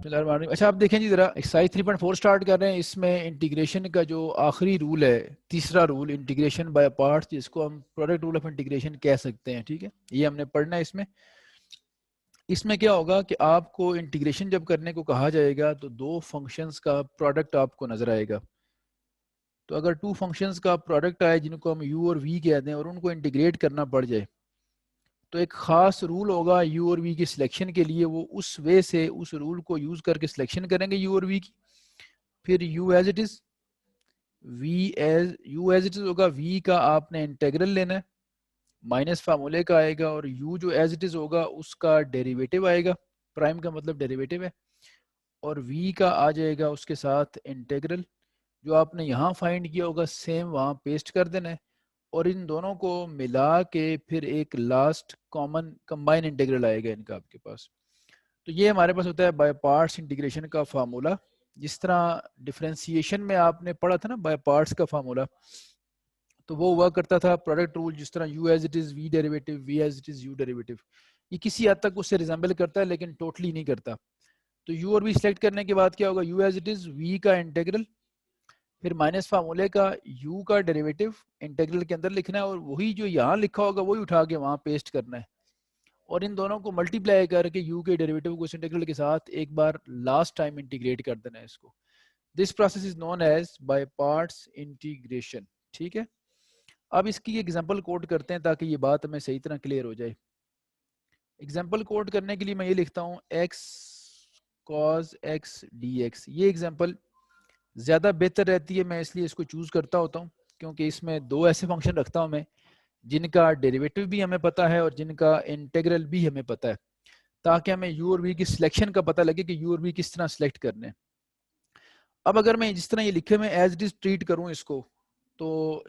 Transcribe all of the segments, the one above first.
बिस्मिल्लाहिर्रहमानिर्रहीम। अच्छा आप देखें जी ज़रा एक्सरसाइज 3.4 स्टार्ट कर रहे हैं। इसमें इंटीग्रेशन का जो आखिरी रूल है, तीसरा रूल इंटीग्रेशन बाय पार्ट्स, जिसको हम प्रोडक्ट रूल ऑफ इंटीग्रेशन कह सकते हैं, ठीक है, ये हमने पढ़ना है। इसमें इसमें क्या होगा कि आपको इंटीग्रेशन जब करने को कहा जाएगा तो दो फंक्शंस का प्रोडक्ट आपको नजर आएगा। तो अगर टू फंक्शंस का प्रोडक्ट आए जिनको हम u और v कहते हैं और उनको इंटीग्रेट करना पड़ जाए, तो एक ख़ास रूल होगा u और v की सिलेक्शन के लिए। वो उस वे से उस रूल को यूज़ करके सिलेक्शन करेंगे u और v की। फिर u as it is, u as it is होगा, v का आपने इंटेग्रल लेना है, माइनस फार्मूले का आएगा, और u जो एज इट इज़ होगा उसका डेरिवेटिव आएगा। प्राइम का मतलब डेरिवेटिव है, और v का आ जाएगा उसके साथ इंटेग्रल। जो आपने यहाँ फाइंड किया होगा सेम वहाँ पेस्ट कर देना है, और इन दोनों को मिला के फिर एक लास्ट कॉमन कंबाइन इंटीग्रल आएगा इनका आपके पास। तो ये हमारे पास होता है बाय पार्ट्स इंटीग्रेशन का फार्मूला। जिस तरह डिफरेंशिएशन में आपने पढ़ा था ना बाय पार्ट्स का फार्मूला, तो वो हुआ करता था प्रोडक्ट रूल, जिस तरह u as it is v derivative, v as it is u derivative. ये किसी हद तक उससे रिजेंबल करता है लेकिन टोटली नहीं करता। तो u और v सिलेक्ट करने के बाद क्या होगा, u as it is, v का इंटीग्रल, फिर माइनस फार्मूले का u का डेरिवेटिव इंटीग्रल के अंदर लिखना है, और वही जो यहाँ लिखा होगा वही उठा के वहाँ पेस्ट करना है, और इन दोनों को मल्टीप्लाई करके u के डेरिवेटिव को इस इंटीग्रल के साथ एक बार लास्ट टाइम इंटीग्रेट कर देना है इसको। This process is known as by parts integration, ठीक है। अब इसकी एग्जांपल कोड करते हैं ताकि ये बात हमें सही तरह क्लियर हो जाए। एग्जांपल कोड करने के लिए मैं ये लिखता हूँ x cos x dx। ये एग्जांपल ज़्यादा बेहतर रहती है, मैं इसलिए इसको चूज़ करता होता हूँ, क्योंकि इसमें दो ऐसे फंक्शन रखता हूँ मैं जिनका डेरिवेटिव भी हमें पता है और जिनका इंटीग्रल भी हमें पता है, ताकि हमें u और v की सिलेक्शन का पता लगे कि u और v किस तरह सेलेक्ट करने हैं। अब अगर मैं जिस तरह ये लिखे मैं एज इट इज ट्रीट करूँ इसको, तो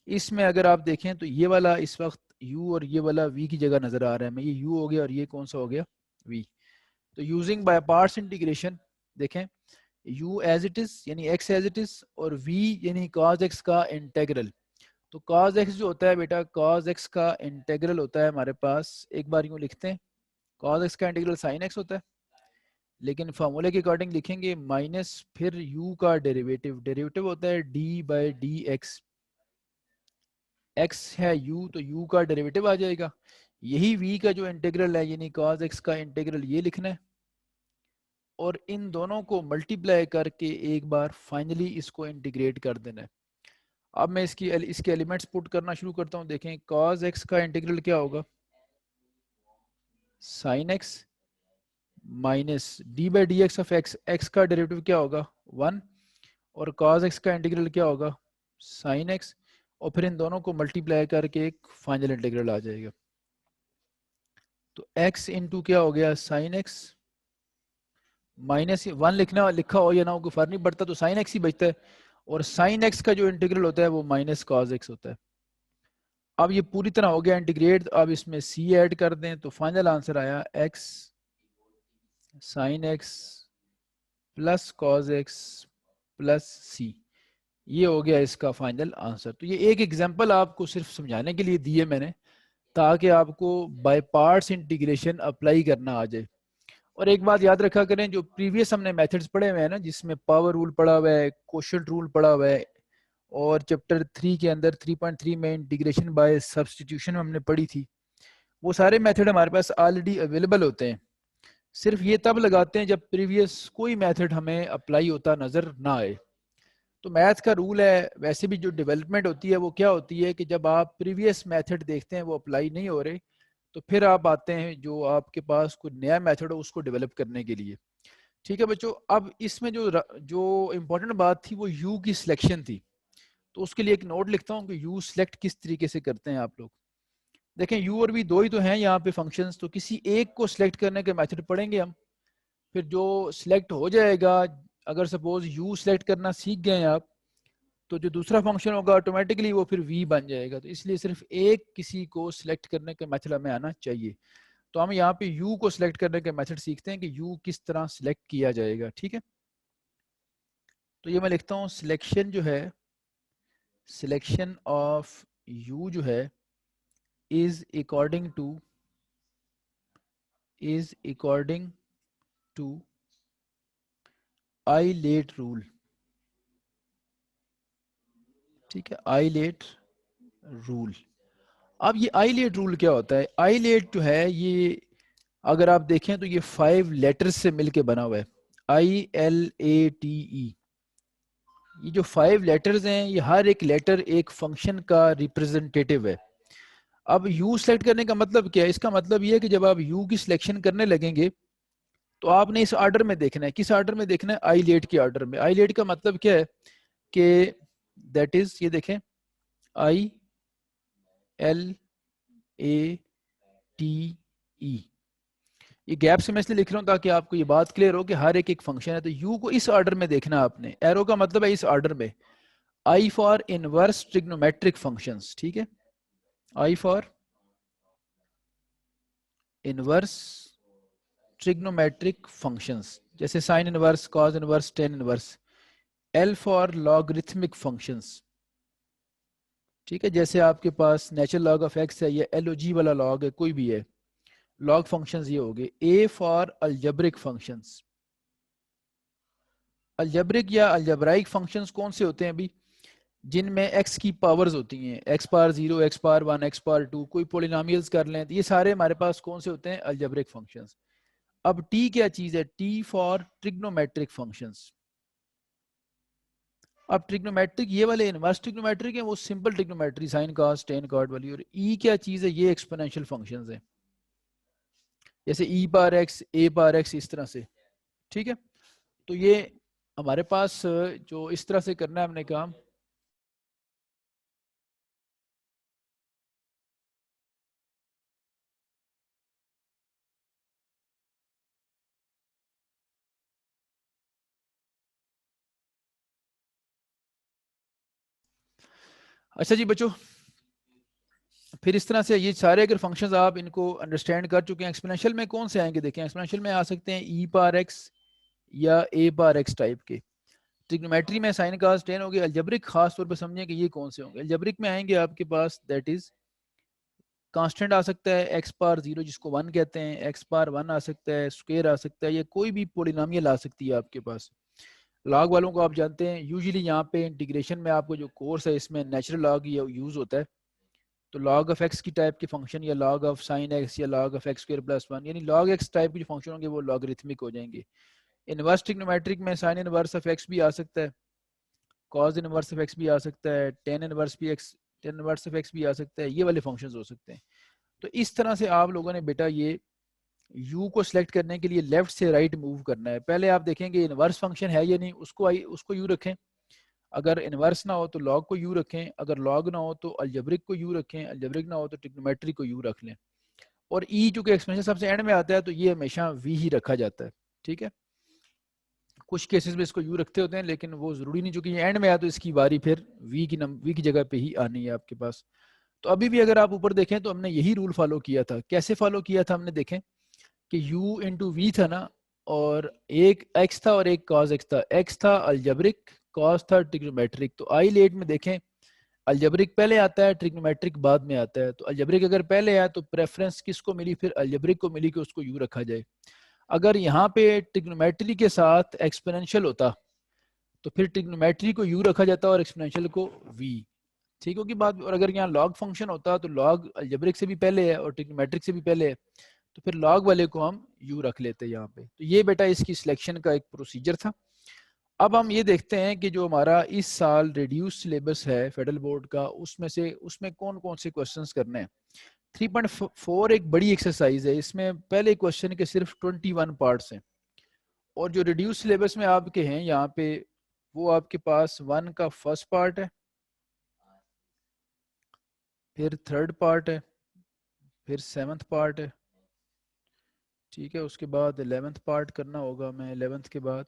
इसमें अगर आप देखें तो ये वाला इस वक्त u और ये वाला v की जगह नज़र आ रहा है। मैं ये u हो गया और ये कौन सा हो गया, v। तो यूजिंग बाय पार्ट्स इंटीग्रेशन देखें, u एज इट इज यानी x एज इट इज, और v यानी cos x का इंटेग्रल। तो cos x जो होता है बेटा, cos x का इंटेग्रल होता है हमारे पास, एक बार यूँ लिखते हैं, cos x का इंटीग्रल sin x होता है, लेकिन फार्मूले के अकॉर्डिंग लिखेंगे माइनस फिर u का डेरिवेटिव, डेरिवेटिव होता है d by d x. x है u तो u का डेरिवेटिव आ जाएगा। यही v का जो इंटीग्रल है यानी cos x का इंटीग्रल, ये लिखना है, और इन दोनों को मल्टीप्लाई करके एक बार फाइनली इसको इंटीग्रेट कर देना है। अब मैं इसके एलिमेंट्स पुट करना शुरू करता हूँ। देखें cos x का इंटीग्रल क्या होगा, sin x minus D by d x of x, x का डेरिवेटिव क्या होगा 1, और cos x का इंटीग्रल क्या होगा sin x, और फिर इन दोनों को मल्टीप्लाई करके एक फाइनल इंटीग्रल आ जाएगा। तो x इंटू क्या हो गया sin x, माइनस 1 लिखा हो या ना हो कोई फर्क नहीं पड़ता, तो sin x ही बचता है, और sin x का जो इंटीग्रल होता है वो माइनस cos x होता है। अब ये पूरी तरह हो गया इंटीग्रेट। अब इसमें c ऐड कर दें तो फाइनल आंसर आया x sin x plus cos x plus c। ये हो गया इसका फाइनल आंसर। तो ये एक एग्जांपल आपको सिर्फ समझाने के लिए दी है मैंने, ताकि आपको बाय पार्ट्स इंटीग्रेशन अप्लाई करना आ जाए। और एक बात याद रखा करें, जो प्रीवियस हमने मेथड्स पढ़े हुए हैं ना, जिसमें पावर रूल पढ़ा हुआ है, कोशेंट रूल पढ़ा हुआ है, और चैप्टर 3 के अंदर 3.3 में इंटीग्रेशन बाय सब्सटीट्यूशन हमने पढ़ी थी, वो सारे मेथड हमारे पास ऑलरेडी अवेलेबल होते हैं। सिर्फ ये तब लगाते हैं जब प्रीवियस कोई मेथड हमें अप्लाई होता नज़र ना आए। तो मैथ का रूल है, वैसे भी जो डेवलपमेंट होती है वो क्या होती है कि जब आप प्रीवियस मेथड देखते हैं वो अप्लाई नहीं हो रहे, तो फिर आप आते हैं जो आपके पास कोई नया मेथड हो उसको डेवलप करने के लिए। ठीक है बच्चों, अब इसमें जो इम्पोर्टेंट बात थी वो यू की सिलेक्शन थी। तो उसके लिए एक नोट लिखता हूँ कि यू सिलेक्ट किस तरीके से करते हैं आप लोग। देखें यू और वी दो ही तो हैं यहाँ पे फंक्शंस, तो किसी एक को सिलेक्ट करने के मेथड पढ़ेंगे हम। फिर जो सिलेक्ट हो जाएगा, अगर सपोज यू सिलेक्ट करना सीख गए हैं आप, तो जो दूसरा फंक्शन होगा ऑटोमेटिकली वो फिर v बन जाएगा। तो इसलिए सिर्फ एक किसी को सिलेक्ट करने के मेथड हमें आना चाहिए। तो हम यहाँ पे u को सिलेक्ट करने के मेथड सीखते हैं कि u किस तरह सिलेक्ट किया जाएगा, ठीक है। तो ये मैं लिखता हूँ, सिलेक्शन जो है, सिलेक्शन ऑफ u जो है is according to ILATE rule, ठीक है, आइलेट रूल। अब ये आइलेट रूल क्या होता है? आइलेट जो है ये अगर आप देखें तो ये 5 लेटर्स से मिलके बना हुआ है, ILATE। ये जो 5 लेटर्स हैं ये हर एक लेटर एक फंक्शन का रिप्रेजेंटेटिव है। अब यू सेलेक्ट करने का मतलब क्या है? इसका मतलब ये है कि जब आप यू की सिलेक्शन करने लगेंगे तो आपने इस ऑर्डर में देखना है। किस ऑर्डर में देखना है? आइलेट के ऑर्डर में। आइलेट का मतलब क्या है कि दैट इज, ये देखें, ILATE। ये गैप से मैं इसलिए लिख रहा हूँ ताकि आपको ये बात क्लियर हो कि हर एक एक फंक्शन है। तो यू को इस ऑर्डर में देखना है आपने। एरो का मतलब है इस ऑर्डर में। I for inverse trigonometric functions, ठीक है, आई फॉर इनवर्स ट्रिग्नोमेट्रिक फंक्शंस, जैसे sine inverse, cos inverse, tan inverse. L for logarithmic functions, ठीक है, जैसे आपके पास नेचुरल लॉग ऑफ एक्स है या एलओजी वाला लॉग है, कोई भी है, लॉग फंक्शंस ये हो गए। ए फॉर अलजेब्रिक फंक्शंस। अलजेब्रिक या अलजेब्राइक फंक्शंस कौन से होते हैं अभी? जिनमें एक्स की पावर्स होती हैं, x power 0, x power 1, x power 2, कोई पोलिनोमियल्स कर लें, तो ये सारे हमारे पास कौन से होते हैं? Algebraic functions. अब टी क्या चीज है? T for trigonometric functions. अब ट्रिग्नोमेट्रिक ये वाले इनवर्स ट्रिग्नोमेट्रिक है, वो simple trigonometry, sine cos tan cot वाली। और ई क्या चीज है? ये एक्सपोनेंशियल फंक्शंस है, जैसे ई पावर एक्स, ए पावर एक्स, इस तरह से, ठीक है। तो ये हमारे पास जो इस तरह से करना है हमने काम। अच्छा जी बच्चों, फिर इस तरह से ये सारे अगर फंक्शंस आप इनको अंडरस्टैंड कर चुके हैं, एक्सपोनेंशियल में कौन से आएंगे? देखें, एक्सपोनेंशियल में आ सकते हैं ई पावर एक्स या ए पावर एक्स टाइप के। ट्रिग्नोमेट्री में साइन कॉस टेन हो गए। अलजेब्रिक खास तौर पे समझें कि ये कौन से होंगे। अलजेब्रिक में आएंगे आपके पास दैट इज कांस्टेंट आ सकता है एक्स पावर 0 जिसको 1 कहते हैं, एक्स पावर 1 आ सकता है, स्क्वायर आ सकता है, या कोई भी पोलिनोमियल आ सकती है आपके पास। लॉग वालों को आप जानते हैं, यूजुअली यहाँ पे इंटीग्रेशन में आपको जो कोर्स है इसमें नेचुरल लॉग यूज होता है। तो लॉग ऑफ एक्स की टाइप के फंक्शन या लॉग ऑफ साइन एक्स या log of x square plus 1, यानी लॉग एक्स टाइप के जो फंक्शन होंगे वो लॉगरिथमिक हो जाएंगे। इनवर्स ट्रिग्नोमेट्रिक में साइन इनवर्स ऑफ एक्स भी आ सकता है, कॉज इनवर्स ऑफ एक्स भी आ सकता है, टेन इनवर्स भी x, ten inverse of x भी आ सकता है, ये वाले फंक्शंस हो सकते हैं। तो इस तरह से आप लोगों ने बेटा ये u को सिलेक्ट करने के लिए लेफ्ट से राइट मूव करना है। पहले आप देखेंगे इनवर्स फंक्शन है या नहीं, उसको u रखें। अगर इनवर्स ना हो तो लॉग को u रखें, अगर लॉग ना हो तो अलजेब्रिक को u रखें, अलजेब्रिक ना हो तो ट्रिग्नोमेट्रिक को u रख लें। और e चूंकि एक्सपेंशन सबसे एंड में आता है तो ये हमेशा v ही रखा जाता है, ठीक है। कुछ केसेस में इसको u रखते होते हैं लेकिन वो जरूरी नहीं, चूंकि एंड में आया तो इसकी बारी फिर v की जगह पे ही आनी है आपके पास। तो अभी भी अगर आप ऊपर देखें तो हमने यही रूल फॉलो किया था। कैसे फॉलो किया था हमने? देखें कि u इंटू वी था ना, और एक x था और एक cos x था। x था अलजेब्रिक, cos था ट्रिग्नोमेट्रिक। तो आई लेट में देखें अलजेब्रिक पहले आता है, ट्रिग्नोमेट्रिक बाद में आता है। तो अलजेब्रिक अगर पहले आया तो प्रेफरेंस किसको मिली? फिर अलजेब्रिक को मिली कि उसको u रखा जाए। अगर यहाँ पे ट्रिग्नोमेट्री के साथ एक्सपोनेंशियल होता तो फिर ट्रिग्नोमेट्री को u रखा जाता और एक्सपोनेंशियल को v, ठीक होगी बात। और अगर यहाँ लॉग फंक्शन होता तो लॉग अलजेब्रिक से भी पहले है और ट्रिग्नोमेट्रिक से भी पहले है, तो फिर लॉग वाले को हम u रख लेते यहाँ पे। तो ये बेटा इसकी सिलेक्शन का एक प्रोसीजर था। अब हम ये देखते हैं कि जो हमारा इस साल रिड्यूस सिलेबस है फेडरल बोर्ड का, उसमें कौन कौन से क्वेश्चंस करने हैं। 3.4 एक बड़ी एक्सरसाइज है, इसमें पहले क्वेश्चन के सिर्फ 21 पार्ट्स हैं। और जो रिड्यूस सिलेबस में आपके हैं यहाँ पे, वो आपके पास 1 का फर्स्ट पार्ट है, फिर थर्ड पार्ट है, फिर 7th पार्ट है, ठीक है। उसके बाद 11th पार्ट करना होगा, मैं 11th के बाद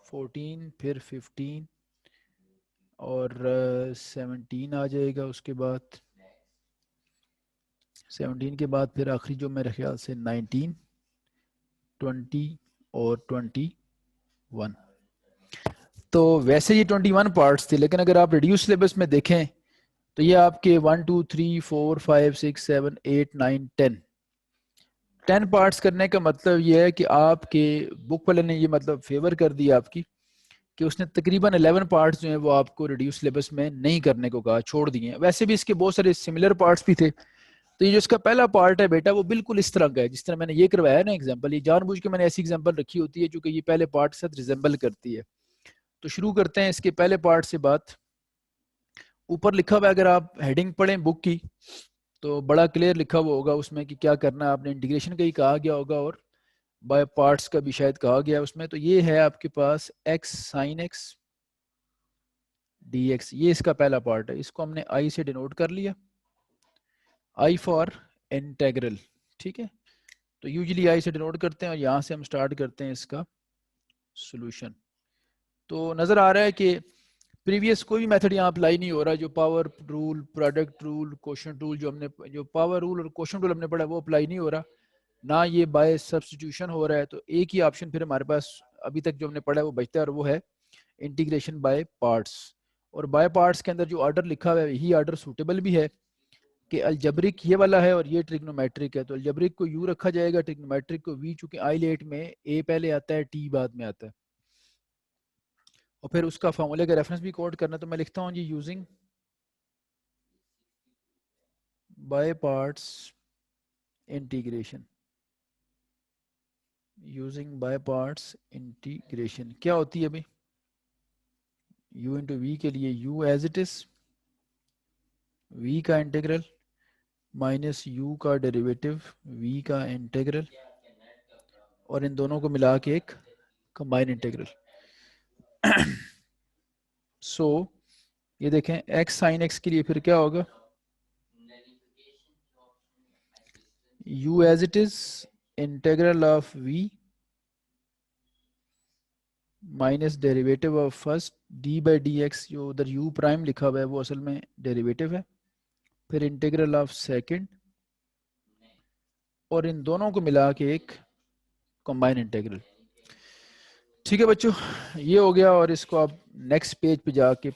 14, फिर 15 और 17 आ जाएगा। उसके बाद 17 के बाद फिर आखिरी जो मेरे ख्याल से 19, 20 और 21। तो वैसे ये 21 पार्ट्स थे, लेकिन अगर आप रिड्यूस सिलेबस में देखें तो ये आपके 1 2 3 4 5 6 7 8 9 10 10 पार्ट्स करने का मतलब ये है कि आपके बुक वाले ने ये मतलब फेवर कर दिया आपकी कि उसने तकरीबन 11 पार्ट्स जो हैं वो आपको रिड्यूस सिलेबस में नहीं करने को कहा, छोड़ दिए हैं। वैसे भी इसके बहुत सारे सिमिलर पार्ट्स भी थे। तो ये जो इसका पहला पार्ट है बेटा वो बिल्कुल इस तरह का है जिस तरह मैंने ये करवाया है ना एग्जांपल, ये जानबूझ के मैंने ऐसी एग्जांपल रखी होती है जो कि ये पहले पार्ट के साथ रिजेंबल करती है। तो शुरू करते हैं इसके पहले पार्ट से बात। ऊपर लिखा हुआ है, अगर आप हेडिंग पढ़ें बुक की तो बड़ा क्लियर लिखा हुआ होगा उसमें कि क्या करना है आपने। इंटीग्रेशन का ही कहा गया होगा और बाय पार्ट्स का भी शायद कहा गया उसमें। तो ये है आपके पास x sine x d x, ये इसका पहला पार्ट है। इसको हमने आई से डिनोट कर लिया, आई फॉर इंटेग्रल। ठीक है, तो यूजुअली आई से डिनोट करते हैं और यहाँ से हम स्टार्ट करते हैं इसका सॉल्यूशन। तो नज़र आ रहा है कि प्रीवियस कोई भी मेथड यहाँ अप्लाई नहीं हो रहा। जो power rule, product rule, quotient rule, जो पावर रूल और क्वोशंट रूल हमने पढ़ा वो अप्लाई नहीं हो रहा, ना ये बाय सब्स्टिट्यूशन हो रहा है। तो एक ही ऑप्शन फिर हमारे पास अभी तक जो हमने पढ़ा है वो बचता है और वो है इंटीग्रेशन बाय पार्ट्स। और बाय पार्ट्स के अंदर जो ऑर्डर लिखा हुआ है यही ऑर्डर सूटेबल भी है कि अलजब्रिक ये वाला है और ये ट्रिग्नोमेट्रिक है। तो अलजब्रिक को यू रखा जाएगा, ट्रिग्नोमेट्रिक को वी, चूंकि आई लेट में ए पहले आता है टी बाद में आता है। और फिर उसका फॉर्मूले का रेफरेंस भी कोड करना, तो मैं लिखता हूँ जी using by parts integration, using by parts integration क्या होती है अभी, u इंटू वी के लिए u as it is, v का इंटीग्रल माइनस u का डेरिवेटिव v का इंटीग्रल, और इन दोनों को मिला के एक कंबाइन इंटीग्रल। सो ये देखें x साइन x के लिए फिर क्या होगा, u as it is integral of v minus derivative of first d by d x, जो उधर u प्राइम लिखा हुआ है वो असल में डेरिवेटिव है, फिर इंटीग्रल ऑफ सेकंड, और इन दोनों को मिला के एक कंबाइन इंटीग्रल। ठीक है बच्चों, ये हो गया। और इसको आप नेक्स्ट पेज पे जाके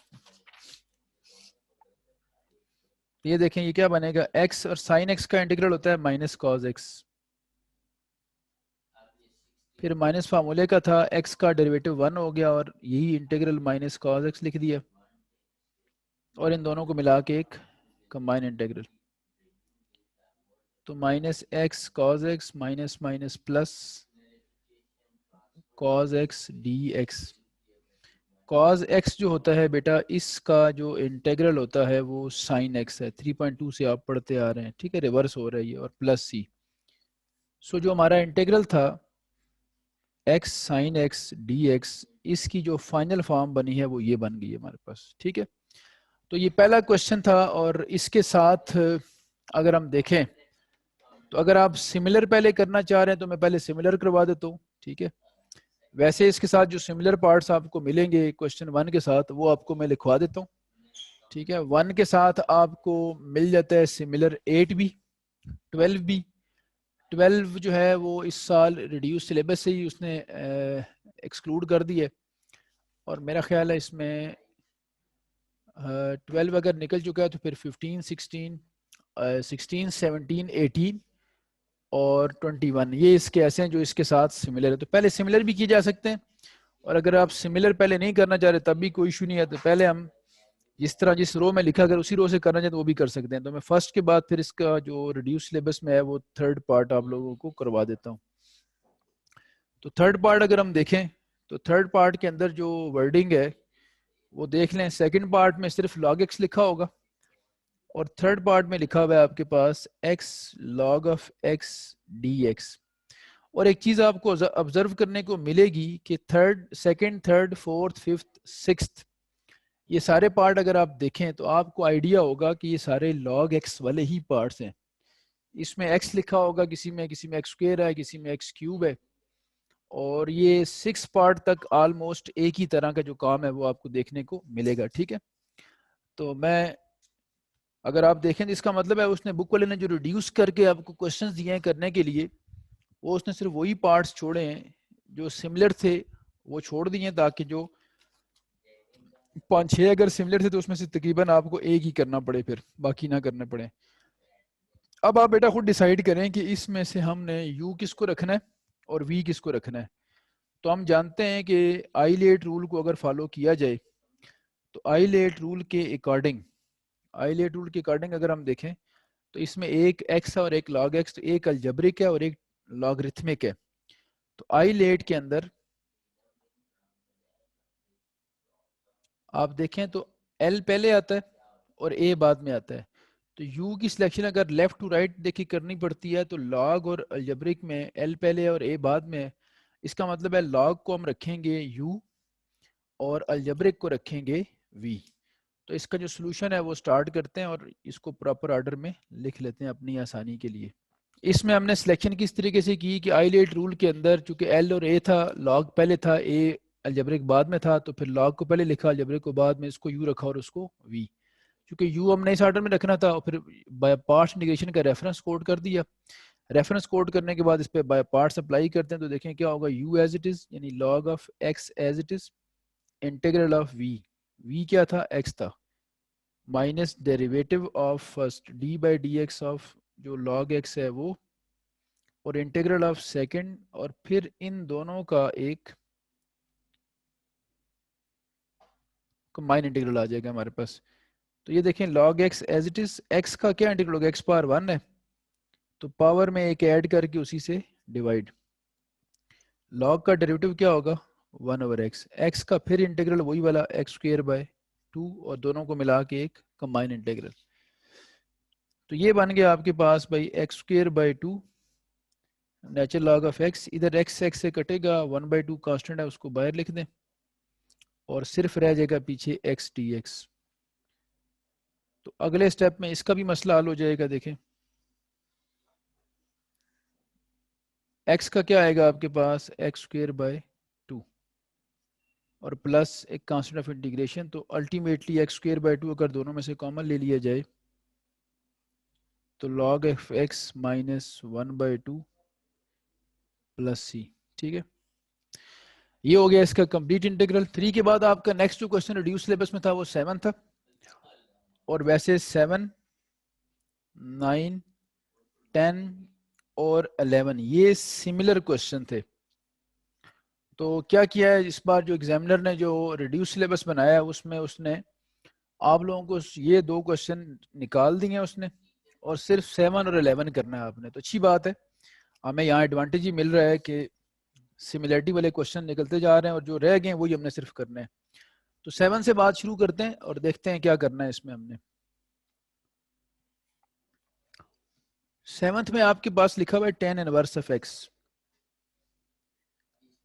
ये देखें ये क्या बनेगा, x और साइन x का इंटीग्रल होता है माइनस कॉस x, फिर माइनस फार्मूले का था, x का डेरिवेटिव 1 हो गया और यही इंटीग्रल माइनस कॉस x लिख दिया, और इन दोनों को मिला के एक कंबाइन इंटीग्रल। तो minus x cos x minus minus plus cos x d x. Cos x जो होता है बेटा इसका जो इंटेग्रल होता है वो साइन एक्स है, 3.2 से आप पढ़ते आ रहे हैं। ठीक है, रिवर्स हो रही है, और प्लस सी। सो जो हमारा इंटेग्रल था x sine x d x, इसकी जो फाइनल फॉर्म बनी है वो ये बन गई है हमारे पास। ठीक है, तो ये पहला क्वेश्चन था। और इसके साथ अगर हम देखें तो अगर आप सिमिलर पहले करना चाह रहे हैं तो मैं पहले सिमिलर करवा देता हूँ। ठीक है, वैसे इसके साथ जो सिमिलर पार्ट्स आपको मिलेंगे क्वेश्चन 1 के साथ वो आपको मैं लिखवा देता हूँ। ठीक है, 1 के साथ आपको मिल जाता है सिमिलर 8 भी 12 भी। 12 जो है वो इस साल रिड्यूस सिलेबस से ही उसने एक्सक्लूड कर दी है, और मेरा ख्याल है इसमें 12 अगर निकल चुका है तो फिर 15 16 16 17 18 और 21 ये इसके ऐसे हैं जो इसके साथ सिमिलर है। तो पहले सिमिलर भी किए जा सकते हैं, और अगर आप सिमिलर पहले नहीं करना चाह रहे तब भी कोई इशू नहीं है। तो पहले हम जिस तरह जिस रो में लिखा, अगर उसी रो से करना चाहें तो वो भी कर सकते हैं। तो मैं फर्स्ट के बाद फिर इसका जो रिड्यूस सिलेबस में है वो थर्ड पार्ट आप लोगों को करवा देता हूँ। तो थर्ड पार्ट अगर हम देखें तो थर्ड पार्ट के अंदर जो वर्डिंग है वो देख लें। सेकंड पार्ट में सिर्फ log x लिखा होगा, और थर्ड पार्ट में लिखा हुआ है आपके पास x log of x dx। और एक चीज आपको ऑब्जर्व करने को मिलेगी कि third second third fourth fifth sixth ये सारे पार्ट अगर आप देखें तो आपको आइडिया होगा कि ये सारे log x वाले ही पार्ट्स हैं। इसमें x लिखा होगा, किसी में x स्क्वायर है, किसी में x क्यूब है, और ये 6 पार्ट तक ऑलमोस्ट एक ही तरह का जो काम है वो आपको देखने को मिलेगा। ठीक है, तो मैं अगर आप देखें तो इसका मतलब है उसने बुक वाले ने जो रिड्यूस करके आपको क्वेश्चंस दिए हैं करने के लिए, वो उसने सिर्फ वही पार्ट्स छोड़े हैं जो सिमिलर थे वो छोड़ दिए, ताकि जो 5-6 अगर सिमिलर थे तो उसमें से तकरीबन आपको एक ही करना पड़े, फिर बाकी ना करने पड़े। अब आप बेटा खुद डिसाइड करें कि इसमें से हमने u किसको रखना है और v किसको रखना है। तो हम जानते हैं कि आइलेट रूल को अगर फॉलो किया जाए तो आइलेट रूल के अकॉर्डिंग अगर हम देखें तो इसमें एक x है और एक log x, तो एक अलजबरिक है और एक लॉगरिथमिक है। तो आइलेट के अंदर आप देखें तो l पहले आता है और a बाद में आता है। तो u की सिलेक्शन अगर लेफ्ट टू राइट देखिए करनी पड़ती है तो log और अलजबरिक में l पहले है और a बाद में है। इसका मतलब है log को हम रखेंगे u और अलजबरिक को रखेंगे v। तो इसका जो सोल्यूशन है वो स्टार्ट करते हैं और इसको प्रॉपर ऑर्डर में लिख लेते हैं अपनी आसानी के लिए। इसमें हमने सिलेक्शन किस तरीके से की कि आइलेट रूल के अंदर चूंकि एल और ए था, लॉग पहले था, ए अलजबरिक बाद में था, तो फिर लॉग को पहले लिखा, अलजबरिक को बाद में, इसको यू रखा और उसको वी। क्योंकि यू हमने इस ऑर्डर में रखना था और फिर बाय पार्ट्स इंटीग्रेशन का रेफरेंस कोड कर दिया। रेफरेंस कोड करने के बाद इस पर बाय पार्ट्स अप्लाई करते हैं तो देखें क्या होगा, यू एज इट इज यानी log of x as it is, integral of v क्या था, एक्स था, minus derivative of first d by d x of जो लॉग एक्स है वो, और इंटीग्रल ऑफ सेकंड, और फिर इन दोनों का एक कंबाइन इंटीग्रल आ जाएगा हमारे पास। तो ये देखें log x as it is, x का क्या इंटीग्रल होगा, x पावर 1 है तो पावर में एक ऐड करके उसी से डिवाइड। log का डेरिवेटिव क्या होगा 1 ओवर x, x का फिर इंटीग्रल वही वाला x स्क्वायर बाय 2 और दोनों को मिला के एक कंबाइन इंटीग्रल। तो ये बन गया आपके पास भाई x square by 2 natural log of x, इधर x से कटेगा, 1/2 कांस्टेंट है उसको बाहर लिख दें और सिर्फ रह जाएगा पीछे x dx। तो अगले स्टेप में इसका भी मसला हल हो जाएगा। देखें x का क्या आएगा आपके पास, एक्स स्क्वायर बाय 2 और प्लस एक कांस्टेंट ऑफ इंटीग्रेशन, तो अल्टीमेटली एक्स स्क्वायर बाय 2 अगर दोनों में से कॉमन ले लिया जाए तो log of x minus 1/2 plus C. ठीक है, ये हो गया इसका कंप्लीट इंटीग्रल। 3 के बाद आपका नेक्स्ट जो क्वेश्चन रिड्यूस सिलेबस में था वो 7 था, और वैसे 7, 9, 10 और 11 ये सिमिलर क्वेश्चन थे। तो क्या किया है इस बार जो एग्जामिनर ने जो रिड्यूस सिलेबस बनाया है उसमें उसने आप लोगों को ये 2 क्वेश्चन निकाल दिए हैं उसने, और सिर्फ 7 और 11 करना है आपने। तो अच्छी बात है, हमें यहाँ एडवांटेज ही मिल रहा है कि सिमिलरिटी वाले क्वेश्चन निकलते जा रहे हैं और जो रह गए हैं वही हमने सिर्फ करने हैं। तो 7 से बात शुरू करते हैं और देखते हैं क्या करना है इसमें हमने। 7th में आपके पास लिखा हुआ है tan inverse of x,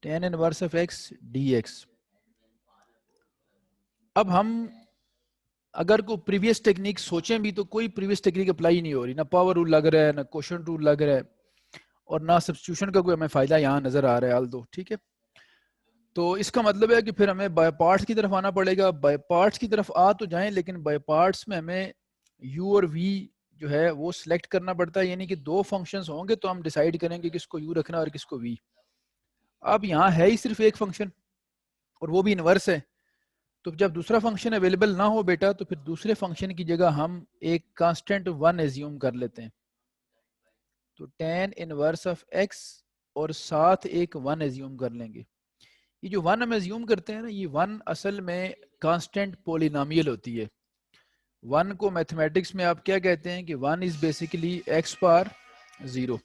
tan inverse of x dx। अब हम अगर कोई प्रीवियस टेक्निक सोचें भी तो कोई प्रीवियस टेक्निक अप्लाई नहीं हो रही, ना पावर रूल लग रहा है, ना क्वेश्चन रूल लग रहा है, और ना सब्स्टिट्यूशन का कोई हमें फायदा यहाँ नजर आ रहा है आल दो। ठीक है, तो इसका मतलब है कि फिर हमें बाय पार्ट्स की तरफ आना पड़ेगा। बाय पार्ट्स की तरफ आ तो जाएं, लेकिन बाय पार्ट्स में हमें u और v जो है वो सिलेक्ट करना पड़ता है, यानी कि 2 फंक्शंस होंगे तो हम डिसाइड करेंगे किसको u रखना और किसको v। अब यहाँ है ही सिर्फ एक फंक्शन और वो भी इनवर्स है, तो जब दूसरा फंक्शन अवेलेबल ना हो बेटा तो फिर दूसरे फंक्शन की जगह हम एक कांस्टेंट 1 एज्यूम कर लेते हैं। तो tan इनवर्स ऑफ x और साथ एक 1 एज्यूम कर लेंगे। ये जो 1 हम एज्यूम करते हैं ना, ये 1 असल में कांस्टेंट पोलिनोमियल होती है। 1 को मैथमेटिक्स में आप क्या कहते हैं कि 1 is basically x power 0।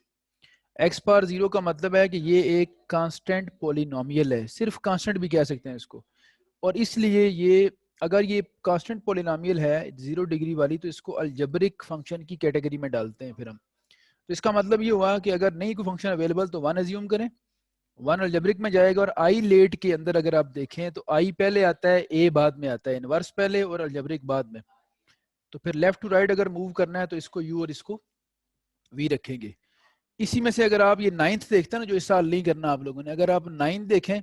x power 0 का मतलब है कि ये एक कांस्टेंट पोलिनोमियल है, सिर्फ कांस्टेंट भी कह सकते हैं इसको। और इसलिए ये अगर ये कांस्टेंट पोलिनोमियल है 0 डिग्री वाली तो इसको अलजेब्रिक फंक्शन की कैटेगरी में डालते हैं फिर हम। तो इसका मतलब ये हुआ कि अगर नहीं कोई फंक्शन अवेलेबल तो 1 एज्यूम करें, 1 अलजेब्रिक में जाएगा। और आई लेट के अंदर अगर आप देखें तो आई पहले आता है, ए बाद में आता है, इनवर्स पहले और अलजेब्रिक बाद में। तो फिर लेफ्ट टू राइट अगर मूव करना है तो इसको यू और इसको वी रखेंगे। इसी में से अगर आप ये 9th देखते हैं ना, जो इस साल नहीं करना आप लोगों ने, अगर आप 9th देखें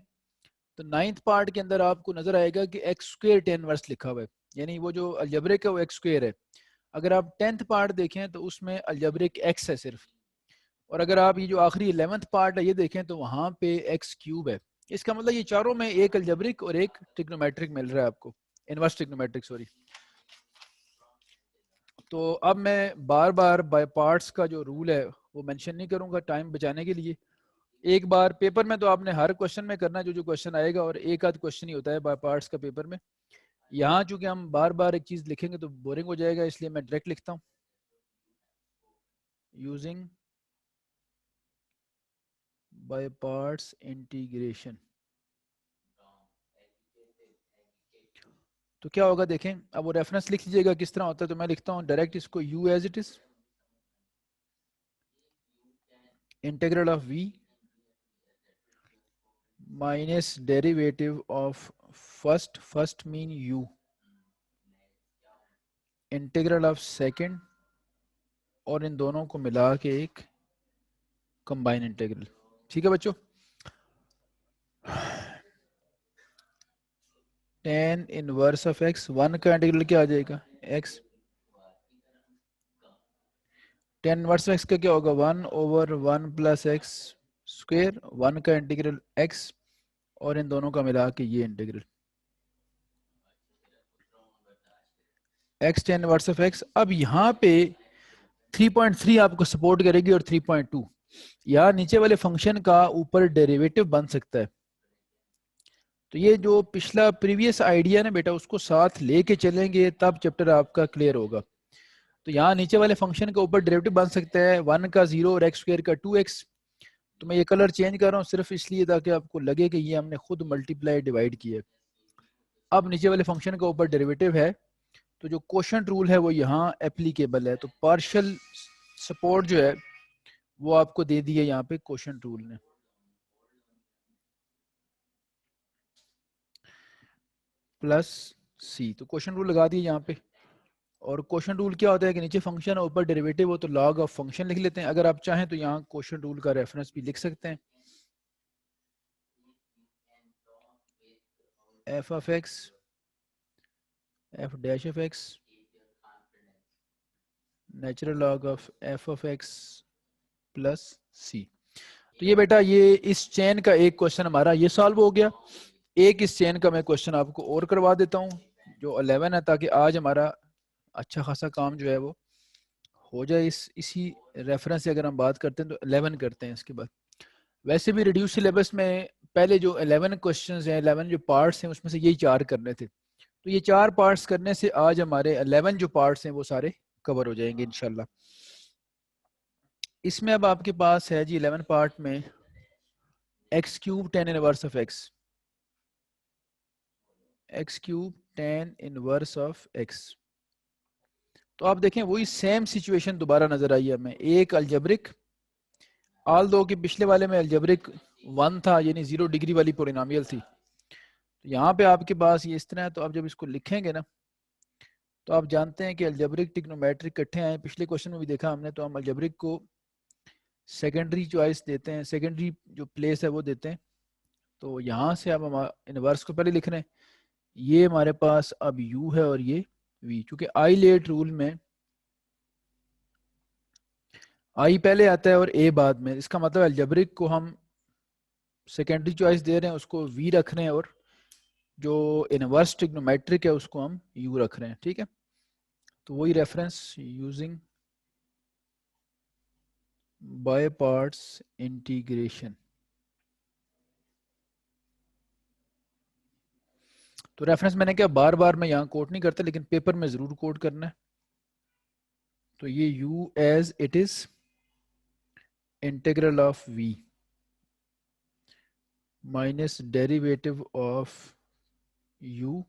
तो 9th पार्ट के अंदर आपको नजर आएगा कि एक्स स्क्वायर tan इनवर्स लिखा हुआ है, यानी वो जो अलजेब्रिक है वो एक्स स्क्वायर है। अगर आप 10th पार्ट देखें तो उसमें अलजेब्रिक एक्स है सिर्फ, और अगर आप ये जो आखिरी 11th पार्ट है ये देखें तो वहां पे एक्स क्यूब है। इसका मतलब ये चारों में एक अलजेब्रिक और एक ट्रिग्नोमेट्रिक मिल रहा है आपको, इनवर्स ट्रिग्नोमेट्रिक सॉरी। तो अब मैं बार बार बाय पार्ट्स का जो रूल है वो मेंशन नहीं करूंगा टाइम बचाने के लिए। एक बार पेपर में तो आपने हर क्वेश्चन में करना जो जो क्वेश्चन आएगा, और एक आध क्वेश्चन ही होता है बाय पार्ट्स का पेपर में। यहाँ चूंकि हम बार बार एक चीज लिखेंगे तो बोरिंग हो जाएगा, इसलिए मैं डायरेक्ट लिखता हूँ यूजिंग बाय पार्ट्स इंटीग्रेशन। तो क्या होगा देखें, अब वो रेफरेंस लिख लीजिएगा किस तरह होता है। तो मैं लिखता हूँ डायरेक्ट इसको u as it is integral of v minus derivative of first mean u integral of second, और इन दोनों को मिला के एक कंबाइन इंटीग्रल। ठीक है बच्चों, tan inverse of x, one का इंटीग्रल क्या आ जाएगा x, tan इनवर्स x का क्या होगा 1/1 प्लस एक्स स्क्वेयर, वन का इंटीग्रल x और इन दोनों का मिला के ये integral x tan inverse of x। अब यहाँ पे 3.3 आपको सपोर्ट करेगी और 3.2 यहाँ नीचे वाले फंक्शन का ऊपर डेरिवेटिव बन सकता है। तो ये जो पिछला प्रीवियस आइडिया ना बेटा, उसको साथ लेके चलेंगे तब चैप्टर आपका क्लियर होगा। तो यहाँ नीचे वाले फंक्शन के ऊपर डेरिवेटिव बन सकता है 1 का 0 और x स्क्वायर का 2x। तो मैं ये कलर चेंज कर रहा हूँ सिर्फ इसलिए ताकि आपको लगे कि ये हमने खुद मल्टीप्लाई डिवाइड किया। अब नीचे वाले फंक्शन के ऊपर डेरिवेटिव है, तो जो कोशेंट रूल है वो यहाँ एप्लीकेबल है। तो पार्शियल सपोर्ट जो है वो आपको दे दिया यहाँ पे कोशेंट रूल ने। प्लस सी, तो कोशेंट रूल लगा दिए यहाँ पे। और कोशेंट रूल क्या होता है कि नीचे फंक्शन है ऊपर डेरिवेटिव हो, तो लॉग ऑफ फंक्शन लिख लेते हैं। अगर आप चाहें तो यहाँ कोशेंट रूल का रेफरेंस भी लिख सकते हैं, f of x f dash of x natural log of f of x plus C. तो ये बेटा ये इस चेन का एक क्वेश्चन हमारा ये सॉल्व हो गया। एक इस चेन का मैं क्वेश्चन आपको और करवा देता हूँ जो 11 है, ताकि आज हमारा अच्छा खासा काम जो है वो हो जाए। इसी रेफरेंस से अगर हम बात करते हैं तो 11 करते हैं इसके बाद। वैसे भी रिड्यूस सिलेबस में पहले जो 11 क्वेश्चंस हैं, 11 जो पार्ट्स हैं, उसमें से यही 4 करने थे। तो ये 4 पार्ट्स करने से आज हमारे 11 जो पार्ट्स हैं वो सारे कवर हो जाएंगे इंशाल्लाह। इसमें अब आपके पास है जी 11 पार्ट में x cube tan inverse of x, x cube tan inverse of x. तो आप देखें वही सेम सिचुएशन दोबारा नजर आई है हमें। एक अलजेब्रिक, ऑल दो कि पिछले वाले में अलजेब्रिक 1 था, यानी 0 डिग्री वाली पोलिनोमियल थी। तो यहाँ पे आपके पास ये इस तरह है। तो आप जब इसको लिखेंगे ना, तो आप जानते हैं कि अलजेब्रिक ट्रिग्नोमेट्रिक इकट्ठे आए, पिछले क्वेश्चन में भी देखा हमने। तो हम अलजेब्रिक को सेकेंडरी चॉइस देते हैं, सेकेंडरी जो प्लेस है वो देते हैं। तो यहाँ से अब हम इनवर्स को पहले लिख रहे हैं। ये हमारे पास अब u है और ये v, क्योंकि आई लेट रूल में आई पहले आता है और a बाद में। इसका मतलब अलजेब्रिक को हम सेकेंडरी चॉइस दे रहे हैं, उसको v रख रहे हैं, और जो इनवर्स ट्रिग्नोमेट्रिक है उसको हम u रख रहे हैं। ठीक है, तो वही reference using by parts integration. तो रेफरेंस मैंने क्या बार बार मैं यहाँ कोट नहीं करता, लेकिन पेपर में जरूर कोट करना है। तो ये u as it is integral of v minus derivative of u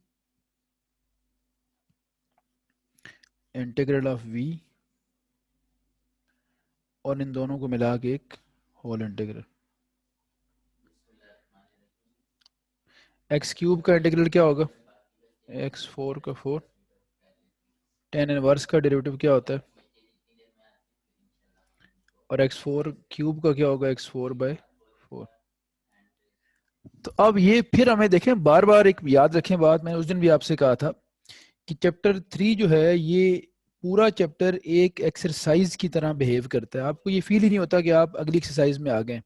integral of v और इन दोनों को मिला के एक होल इंटीग्रल। एक्स क्यूब का इंटीग्रल क्या होगा, एक्स 4 का 4। tan इनवर्स का डेरिवेटिव क्या होता है, और x4 क्यूब का क्या होगा, x4/4। तो अब ये फिर हमें देखें बार बार एक याद रखें बात, मैंने उस दिन भी आपसे कहा था कि चैप्टर 3 जो है ये पूरा चैप्टर एक एक्सरसाइज की तरह बिहेव करता है। आपको ये फील ही नहीं होता कि आप अगली एक्सरसाइज में आ गए।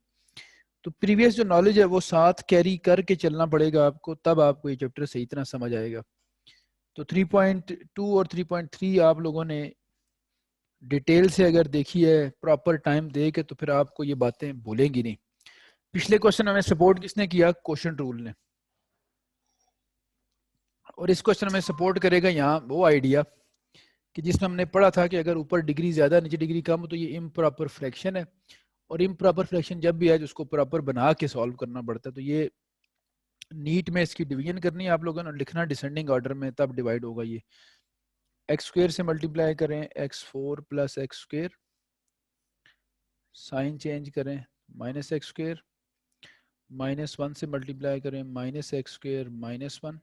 तो प्रीवियस जो नॉलेज है वो साथ कैरी करके चलना पड़ेगा आपको, तब आपको ये चैप्टर सही तरह समझ आएगा। तो 3.2 और 3.3 आप लोगों ने डिटेल से अगर देखिए प्रॉपर टाइम दे के तो फिर आपको ये बातें भूलेंगी नहीं। पिछले क्वेश्चन हमें सपोर्ट किसने किया? क्वेश्चन रूल ने। और इस क्वेश्चन में सपोर्ट करेगा यहाँ वो आइडिया कि जिसमें हमने पढ़ा था कि अगर ऊपर डिग्री ज़्यादा नीचे डिग्री कम हो तो ये इम्प्रॉपर फ्रैक्शन है, और इम्प्रॉपर फ्रैक्शन जब भी है जो उसको प्रॉपर बना के सॉल्व करना पड़ता है। तो ये नीट में इसकी डिवीजन करनी है आप लोगों ने, लिखना डिसेंडिंग ऑर्डर में, तब डिवाइड होगा ये। एक्स स्क्वेयर से मल्टीप्लाई करें x4 plus x square, sign change करें माइनस एक्स स्क्वेयर, -1 से मल्टीप्लाई करें minus x square minus 1,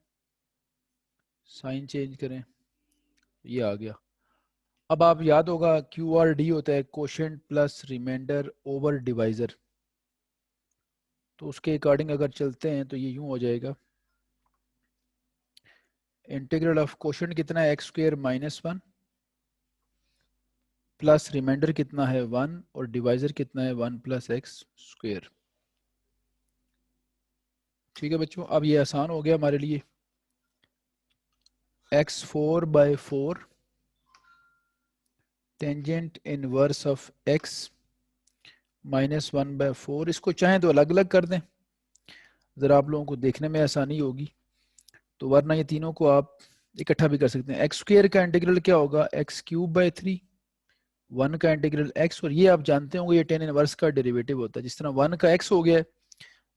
sign change करें, ये आ गया। अब आप याद होगा क्यू आर डी होता है quotient plus remainder over divisor, तो उसके अकॉर्डिंग अगर चलते हैं तो ये यूं हो जाएगा, इंटीग्रल ऑफ कोशेंट कितना है एक्स स्क्वेयर -1 प्लस रिमाइंडर कितना है 1 और डिवाइजर कितना है 1 प्लस एक्स स्क्वेयर। ठीक है बच्चों, अब ये आसान हो गया हमारे लिए। x4/4 tangent inverse of x -1/4, इसको चाहें तो अलग अलग कर दें, ज़रा आप लोगों को देखने में आसानी होगी, तो वरना ये तीनों को आप इकट्ठा भी कर सकते हैं। एक्स स्क्वेयर का इंटीग्रल क्या होगा? x³/3, 1 का इंटीग्रल x, और ये आप जानते होंगे ये टेन इनवर्स का डेरिवेटिव होता है। जिस तरह 1 का x हो गया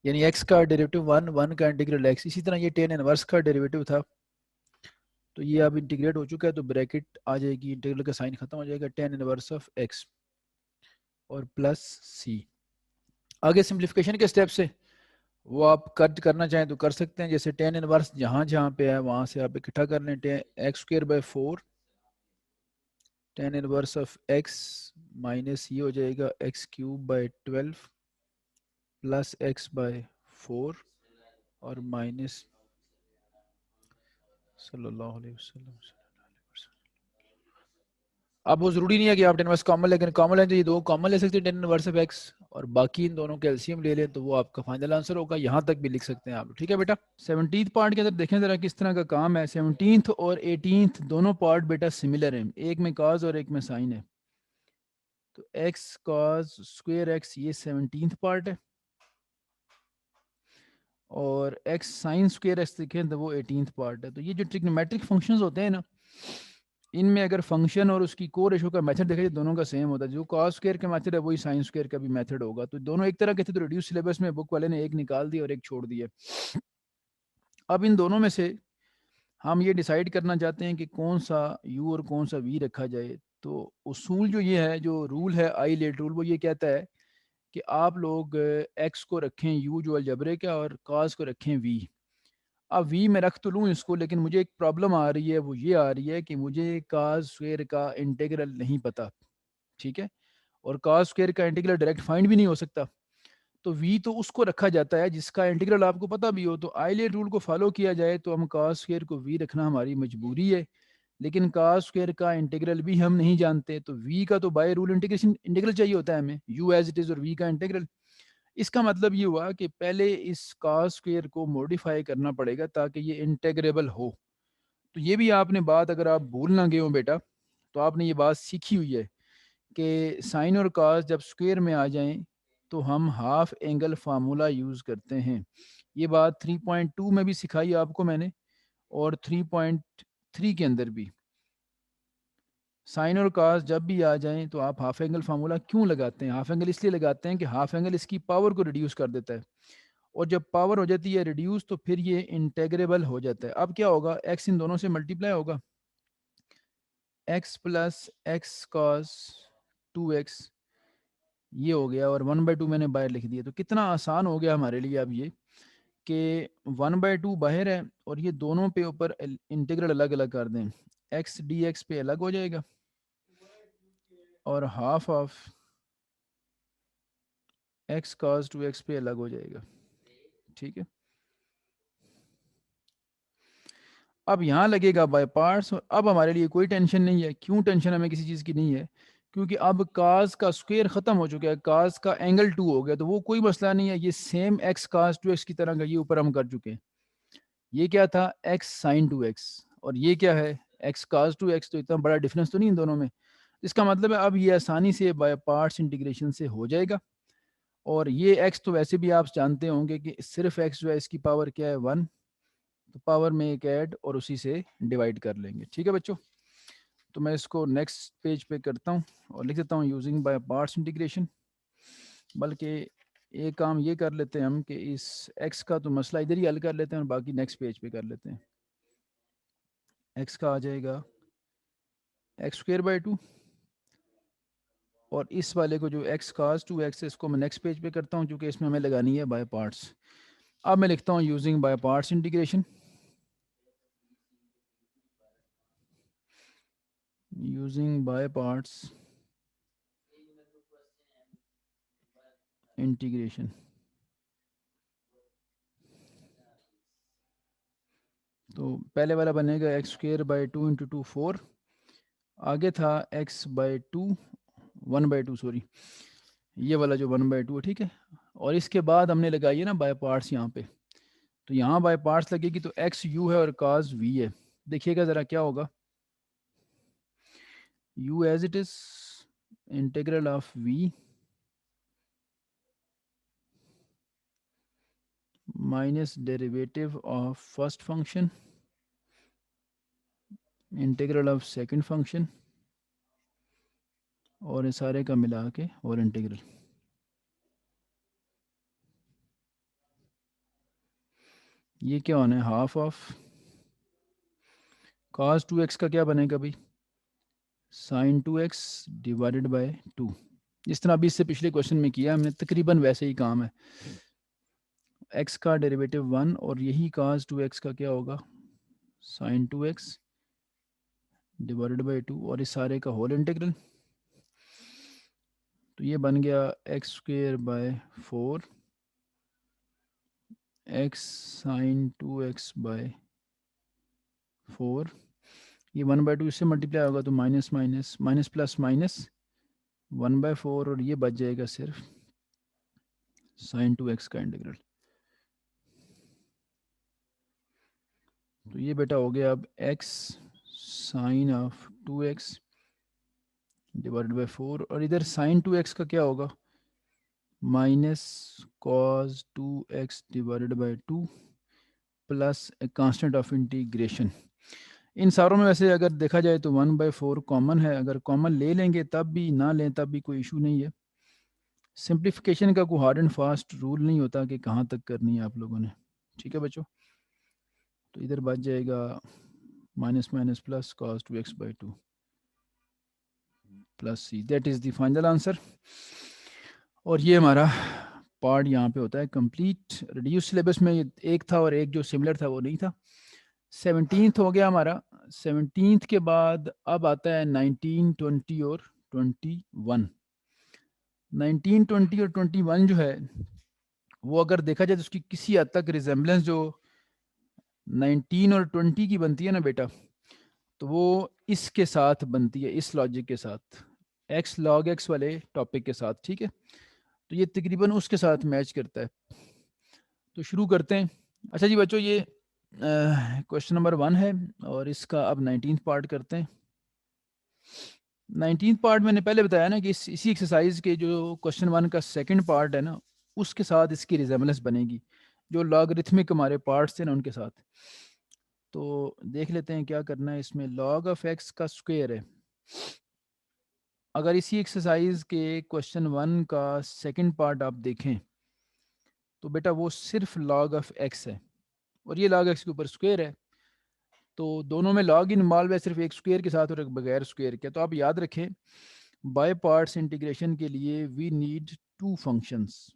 यानी x का डेरिवेटिव 1, 1 का इंटीग्रल x, इसी तरह ये टेन इनवर्स का डेरिवेटिव था। तो ये अब इंटीग्रेट हो चुका है, तो ब्रैकेट आ जाएगी, इंटीग्रल का साइन खत्म हो जाएगा, टेन इनवर्स ऑफ x और प्लस c। आगे सिंप्लीफिकेशन के स्टेप से वो आप कट करना चाहें तो कर सकते हैं, जैसे टेन इनवर्स जहाँ जहाँ पे है वहाँ से आप इकट्ठा कर लें। x²/4 ten inverse of x minus ये हो जाएगा x³/12 प्लस x/4 और माइनस सल्लल्लाहु अलैहि वसल्लम। अब वो जरूरी नहीं है कि आप टेन इनवर्स कॉमन, लेकिन कॉमन लें तो ये दो कॉमन ले सकते हैं, टेन इनवर्स ऑफ एक्स, और बाकी इन दोनों के एलसीएम ले लें तो वो आपका फाइनल आंसर होगा। यहाँ तक भी लिख सकते हैं आप, ठीक है बेटा। 17th पार्ट के अंदर देखें जरा किस तरह का काम है। 17th और 18th दोनों पार्ट बेटा सिमिलर हैं, एक में काज और एक में साइन है। तो एक्स काज स्क्वेयर एक्स ये 17th पार्ट है, और एक्स साइन स्क्वेयर एक्स देखें तो वो 18th पार्ट है। तो ये जो ट्रिग्नोमेट्रिक फंक्शंस होते हैं ना, इनमें अगर फंक्शन और उसकी को रेशो का मेथड देखा जाए दोनों का सेम होता है। जो कॉस स्क्वायर का मेथड है वही साइन स्क्वायर का भी मेथड होगा। तो दोनों एक तरह के थे, तो रिड्यूस सिलेबस में बुक वाले ने एक निकाल दिया और एक छोड़ दिया। अब इन दोनों में से हम ये डिसाइड करना चाहते हैं कि कौन सा यू और कौन सा वी रखा जाए। तो उसूल जो ये है, जो रूल है आई लेट रूल, वो ये कहता है कि आप लोग एक्स को रखें यू जो अलजबरे का, और कास को रखें वी। अब वी में रख तो लूँ इसको, लेकिन मुझे एक प्रॉब्लम आ रही है, वो ये आ रही है कि मुझे काज स्क्वायर का इंटीग्रल नहीं पता, ठीक है, और काज स्क्वायर का इंटीग्रल डायरेक्ट फाइंड भी नहीं हो सकता। तो वी तो उसको रखा जाता है जिसका इंटीग्रल आपको पता भी हो। तो आइलेट रूल को फॉलो किया जाए तो हम काज स्क्वायर को वी रखना हमारी मजबूरी है, लेकिन काज स्क्वायर का इंटीग्रल भी हम नहीं जानते। तो वी का तो बाय रूल इंटीग्रेशन इंटीग्रल चाहिए होता है हमें, यू एज इट इज और वी का इंटीग्रल। इसका मतलब ये हुआ कि पहले इस काज स्क्वायर को मॉडिफाई करना पड़ेगा ताकि ये इंटेग्रेबल हो। तो ये भी आपने बात, अगर आप भूल ना गए हो बेटा, तो आपने ये बात सीखी हुई है कि साइन और काज जब स्क्वायर में आ जाएं तो हम हाफ एंगल फार्मूला यूज़ करते हैं। ये बात 3.2 में भी सिखाई आपको मैंने, और 3.3 के अंदर भी। साइन और काज जब भी आ जाएं तो आप हाफ एंगल फार्मूला क्यों लगाते हैं? हाफ एंगल इसलिए लगाते हैं कि हाफ एंगल इसकी पावर को रिड्यूस कर देता है, और जब पावर हो जाती है रिड्यूस तो फिर ये इंटेग्रेबल हो जाता है। अब क्या होगा, एक्स इन दोनों से मल्टीप्लाई होगा, x plus x cos 2x ये हो गया, और 1/2 मैंने बाहर लिख दिया। तो कितना आसान हो गया हमारे लिए अब ये कि 1/2 बाहर है, और ये दोनों पे ऊपर इंटीग्रल अलग अलग कर दें, एक्स डी एक्स पे अलग हो जाएगा, और half of x cos 2x पे अलग हो जाएगा, ठीक है। अब यहाँ लगेगा बाय पार्ट्स, और अब हमारे लिए कोई टेंशन नहीं है। क्यों टेंशन हमें किसी चीज़ की नहीं है? क्योंकि अब काज का स्क्वायर ख़त्म हो चुका है, काज का एंगल 2 हो गया, तो वो कोई मसला नहीं है। ये सेम एक्स काज 2x की तरह का ये ऊपर हम कर चुके हैं। ये क्या था, एक्स साइन 2x, और ये क्या है, एक्स काज 2x। तो इतना बड़ा डिफरेंस तो नहीं इन दोनों में। इसका मतलब है अब ये आसानी से बाय पार्ट्स इंटीग्रेशन से हो जाएगा। और ये x तो वैसे भी आप जानते होंगे कि सिर्फ x जो है इसकी पावर क्या है 1, तो पावर में एक ऐड और उसी से डिवाइड कर लेंगे। ठीक है बच्चों, तो मैं इसको नेक्स्ट पेज पे करता हूँ और लिख देता हूँ यूजिंग बाय पार्ट्स इंटीग्रेशन। बल्कि एक काम ये कर लेते हैं हम कि इस x का तो मसला इधर ही हल कर लेते हैं और बाकी नेक्स्ट पेज पे कर लेते हैं। x का आ जाएगा x² / 2 और इस वाले को जो x cos 2x है इसको मैं नेक्स्ट पेज पे करता हूँ क्योंकि इसमें हमें लगानी है बाय पार्ट्स। अब मैं लिखता हूँ using by parts integration, using by parts integration. तो पहले वाला बनेगा x² / 2 × 2 4, आगे था x/2 1/2 सॉरी, ये वाला जो 1/2 है, ठीक है। और इसके बाद हमने लगाई है ना बाय पार्ट्स यहाँ पे, तो यहाँ बाय पार्ट्स लगेगी तो एक्स यू है और cos v है। देखिएगा ज़रा क्या होगा, u as it is integral of v minus derivative of first function integral of second function और इस सारे का मिला के और इंटीग्रल। ये क्या होना है, हाफ ऑफ cos 2x का क्या बनेगा भाई, sin 2x डिवाइडेड बाय 2। जिस तरह अभी इससे पिछले क्वेश्चन में किया हमने तकरीबन वैसे ही काम है। x का डेरिवेटिव 1 और यही cos 2x का क्या होगा, sin 2x डिवाइडेड बाय 2 और इस सारे का होल इंटीग्रल। तो ये बन गया x² / 4 x sin 2x/4। ये 1/2 इससे मल्टीप्लाई होगा तो minus minus minus plus minus 1/4 और ये बच जाएगा सिर्फ sin 2x का इंटीग्रल। तो ये बेटा हो गया अब x sin of 2x divided by 4 और इधर sin 2x का क्या होगा, minus cos 2x divided by 2 plus constant of integration. इन सारों में वैसे अगर देखा जाए तो 1/4 कॉमन है, अगर कॉमन ले लेंगे तब भी, ना लें तब भी कोई इशू नहीं है। सिंप्लीफिकेशन का कोई हार्ड एंड फास्ट रूल नहीं होता कि कहाँ तक करनी है आप लोगों ने। ठीक है बच्चों, तो इधर बच जाएगा minus minus plus cos 2x/2 plus C, that is the final answer. और ये हमारा पार्ट यहाँ पे होता है कंप्लीट। रिड्यूस सिलेबस में ये एक था और एक जो सिमिलर था वो नहीं था। 17th हो गया हमारा। 17th के बाद अब आता है 19, 20 और 21। 19, 20 और 21 जो है वो अगर देखा जाए तो उसकी किसी हद तक रिजेम्बलेंस जो 19 और 20 की बनती है ना बेटा, तो वो इसके साथ बनती है, इस लॉजिक के साथ, x log x वाले टॉपिक के साथ। ठीक है, तो ये तकरीबन उसके साथ मैच करता है। तो शुरू करते हैं। अच्छा जी बच्चों, ये क्वेश्चन नंबर 1 है और इसका अब 19th पार्ट करते हैं। 19th पार्ट मैंने पहले बताया ना कि इसी एक्सरसाइज के जो क्वेश्चन 1 का सेकंड पार्ट है ना, उसके साथ इसकी रिजेम्बलेंस बनेगी, जो लॉगरिथमिक हमारे पार्ट्स थे ना उनके साथ। तो देख लेते हैं क्या करना है इसमें। log ऑफ x का स्क्वायर है। अगर इसी एक्सरसाइज के क्वेश्चन 1 का सेकंड पार्ट आप देखें तो बेटा वो सिर्फ log ऑफ x है और ये log x के ऊपर स्क्वायर है। तो दोनों में log इन्वॉल्व है, सिर्फ एक स्क्वायर के साथ और एक बगैर स्क्वायर के। तो आप याद रखें बाय पार्ट्स इंटीग्रेशन के लिए वी नीड 2 फंक्शंस।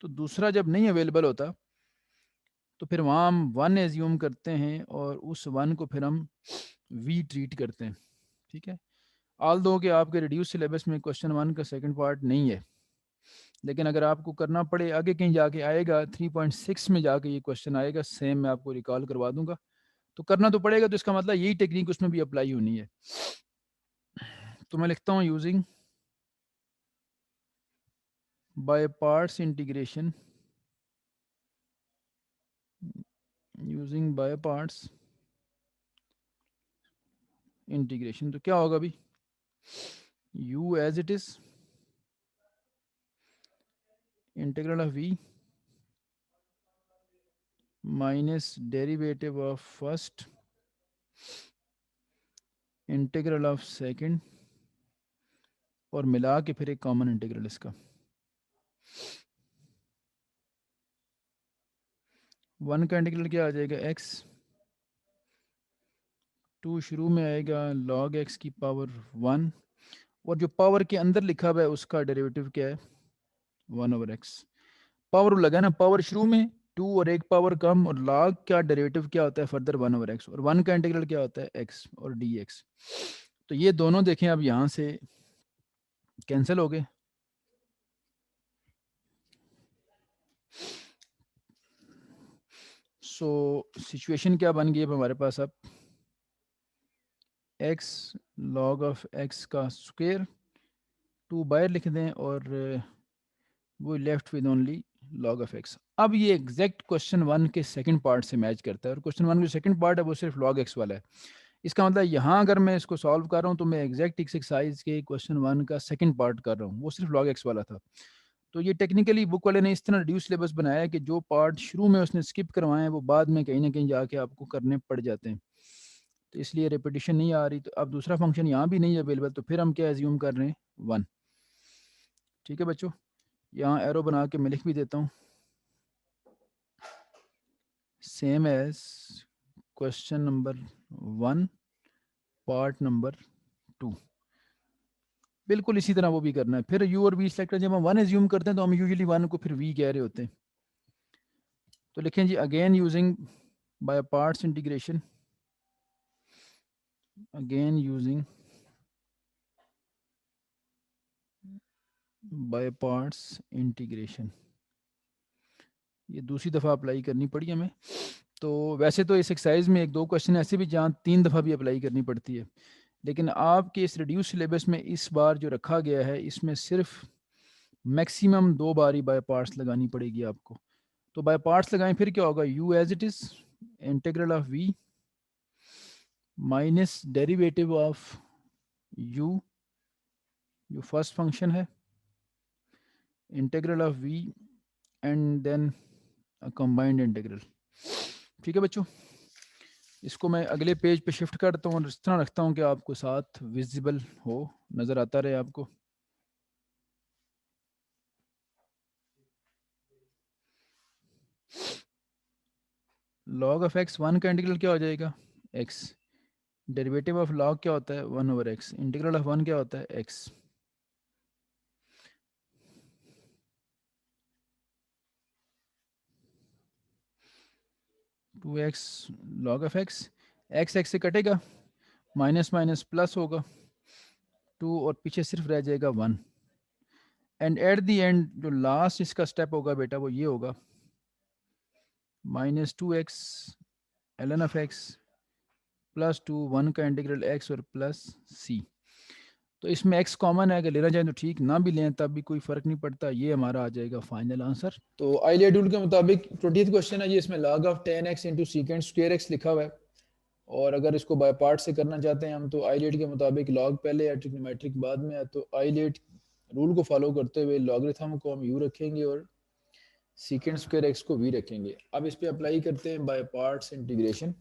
तो दूसरा जब नहीं अवेलेबल होता तो फिर वहाँ हम 1 एज्यूम करते हैं और उस 1 को फिर हम v ट्रीट करते हैं। ठीक है, ऑल दो कि आपके रिड्यूस सिलेबस में क्वेश्चन 1 का सेकंड पार्ट नहीं है, लेकिन अगर आपको करना पड़े आगे कहीं जाके आएगा 3.6 में जाके ये क्वेश्चन आएगा, सेम मैं आपको रिकॉल करवा दूंगा, तो करना तो पड़ेगा। तो इसका मतलब यही टेक्निक उसमें भी अप्लाई होनी है। तो मैं लिखता हूँ using by parts integration, using by parts integration. तो क्या होगा अभी, u as it is integral of v minus derivative of first integral of second और मिला के फिर एक कॉमन इंटीग्रल इसका। वन का इंटीग्रल क्या आ जाएगा x, टू शुरू में आएगा log x की पावर 1 और जो पावर के अंदर लिखा हुआ है उसका डेरिवेटिव क्या है 1/x। पावर लगा ना, पावर शुरू में 2 और एक पावर कम और log का डेरिवेटिव क्या होता है फर्दर 1/x और 1 का इंटीग्रल क्या होता है x और dx। तो ये दोनों देखें अब यहाँ से कैंसिल हो गए। सो सिचुएशन क्या बन गई है हमारे पास अब x log ऑफ x का स्क्वायर 2 बाहर लिख दें और वो left with only log of x। अब ये एग्जैक्ट क्वेश्चन 1 के सेकंड पार्ट से मैच करता है और क्वेश्चन 1 का जो सेकंड पार्ट है वो सिर्फ log x वाला है। इसका मतलब यहाँ अगर मैं इसको सॉल्व कर रहा हूँ तो मैं एग्जैक्ट एक्सरसाइज के क्वेश्चन 1 का सेकंड पार्ट कर रहा हूँ, वो सिर्फ log x वाला था। तो ये टेक्निकली बुक वाले ने इस तरह रिड्यूस सिलेबस बनाया है कि जो पार्ट शुरू में उसने स्किप करवाए हैं वो बाद में कहीं ना कहीं जाके आपको करने पड़ जाते हैं, तो इसलिए रेपिटेशन नहीं आ रही। तो अब दूसरा फंक्शन यहाँ भी नहीं अवेलेबल, तो फिर हम क्या एज्यूम कर रहे हैं 1। ठीक है बच्चों, यहाँ एरो बना के मैं लिख भी देता हूँ same as question number 1 part number 2। बिल्कुल इसी तरह वो भी करना है। फिर u और v सेलेक्ट जब हम 1 एज्यूम करते हैं तो हम यूजुअली 1 को फिर v कह रहे होते हैं। तो लिखें जी again using by parts integration, again using by parts integration. ये दूसरी दफ़ा अप्लाई करनी पड़ी हमें। तो वैसे तो इस एक्सरसाइज में एक दो क्वेश्चन ऐसे भी जहाँ 3 दफ़ा भी अप्लाई करनी पड़ती है, लेकिन आपके इस रिड्यूस सिलेबस में इस बार जो रखा गया है इसमें सिर्फ maximum 2 bar he by parts लगानी पड़ेगी आपको। तो बाय पार्ट्स लगाएं, फिर क्या होगा u as it is integral of v minus derivative of u जो फर्स्ट फंक्शन है integral of v and then combined integral. ठीक है बच्चों, इसको मैं अगले पेज पे शिफ्ट करता हूँ और इस तरह रखता हूँ कि आपको साथ विजिबल हो, नज़र आता रहे आपको। log ऑफ x 1 का इंटीग्रल क्या हो जाएगा x, डेरिवेटिव ऑफ log क्या होता है 1/x, इंटीग्रल ऑफ 1 क्या होता है x। 2x log of x, x से कटेगा, माइनस माइनस प्लस होगा 2 और पीछे सिर्फ रह जाएगा 1 एंड एट द एंड जो लास्ट इसका स्टेप होगा बेटा वो ये होगा -2x ln of x plus 2 1 का इंटीग्रल x और प्लस c। तो इसमें x कॉमन है, अगर लेना चाहें तो ठीक, ना भी लें तब भी कोई फ़र्क नहीं पड़ता। ये हमारा आ जाएगा फाइनल आंसर। तो आइलियट रूल के मुताबिक 20th क्वेश्चन है जी, इसमें log of 10x into सीकेंड square x लिखा हुआ है और अगर इसको बाय पार्ट से करना चाहते हैं हम तो आइलियट के मुताबिक log पहले है ट्रिग्नोमेट्रिक बाद में है। तो आइलियट रूल को फॉलो करते हुए लॉगरिथम को हम u रखेंगे और सीकेंड स्क्वायर x को v रखेंगे। अब इस पे अप्लाई करते हैं बाय पार्ट्स इंटीग्रेशन।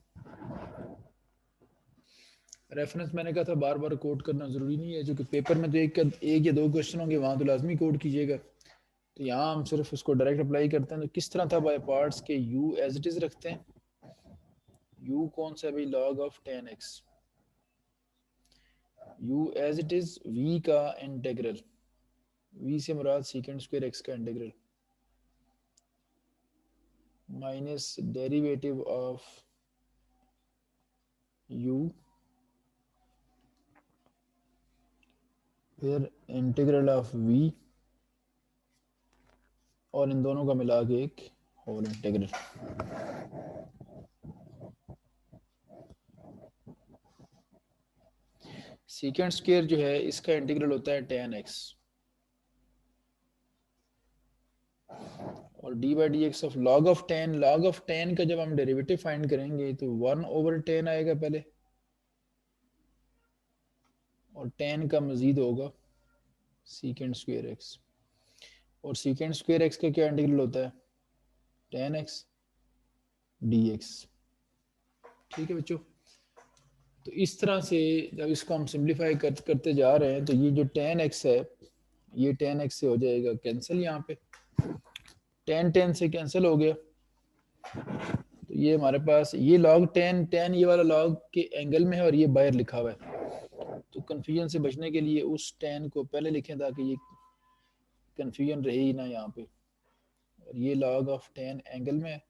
रेफरेंस मैंने कहा था बार बार कोड करना ज़रूरी नहीं है, जो कि पेपर में तो एक या दो क्वेश्चन होंगे वहाँ तो लाजमी कोड कीजिएगा। तो यहाँ हम सिर्फ उसको डायरेक्ट अप्लाई करते हैं। तो किस तरह था बाय पार्ट्स के u एज इट इज़ रखते हैं। u कौन सा है भाई log of 10x, u as it is v का इंटीग्रल, v से मुराद सीकेंड स्क्वायर x का integral minus derivative of u फिर इंटीग्रल ऑफ v और इन दोनों का मिला के एक होल इंटीग्रल। सीकेंड स्क्वायर जो है इसका इंटीग्रल होता है 10x और D by d x of log of 10, log of 10 का जब हम डेरिवेटिव फाइंड करेंगे तो 1/10 आएगा पहले और 10 का मजीद होगा सीकेंड स्क्वायर एक्स, और सीकेंड स्क्वायर एक्स का क्या इंटीग्रल होता है, tan x dx। ठीक है बच्चों, तो इस तरह से जब इसको हम सिंप्लीफाई करते जा रहे हैं तो ये जो tan x है ये tan x से हो जाएगा कैंसिल, यहाँ पे tan से कैंसिल हो गया, तो ये हमारे पास ये log tan ये वाला log के एंगल में है और ये बाहर लिखा हुआ है, तो कन्फ्यूजन से बचने के लिए उस tan को पहले लिखें ताकि ये कन्फ्यूजन रहे ही ना यहाँ पे, और ये log ऑफ tan एंगल में है।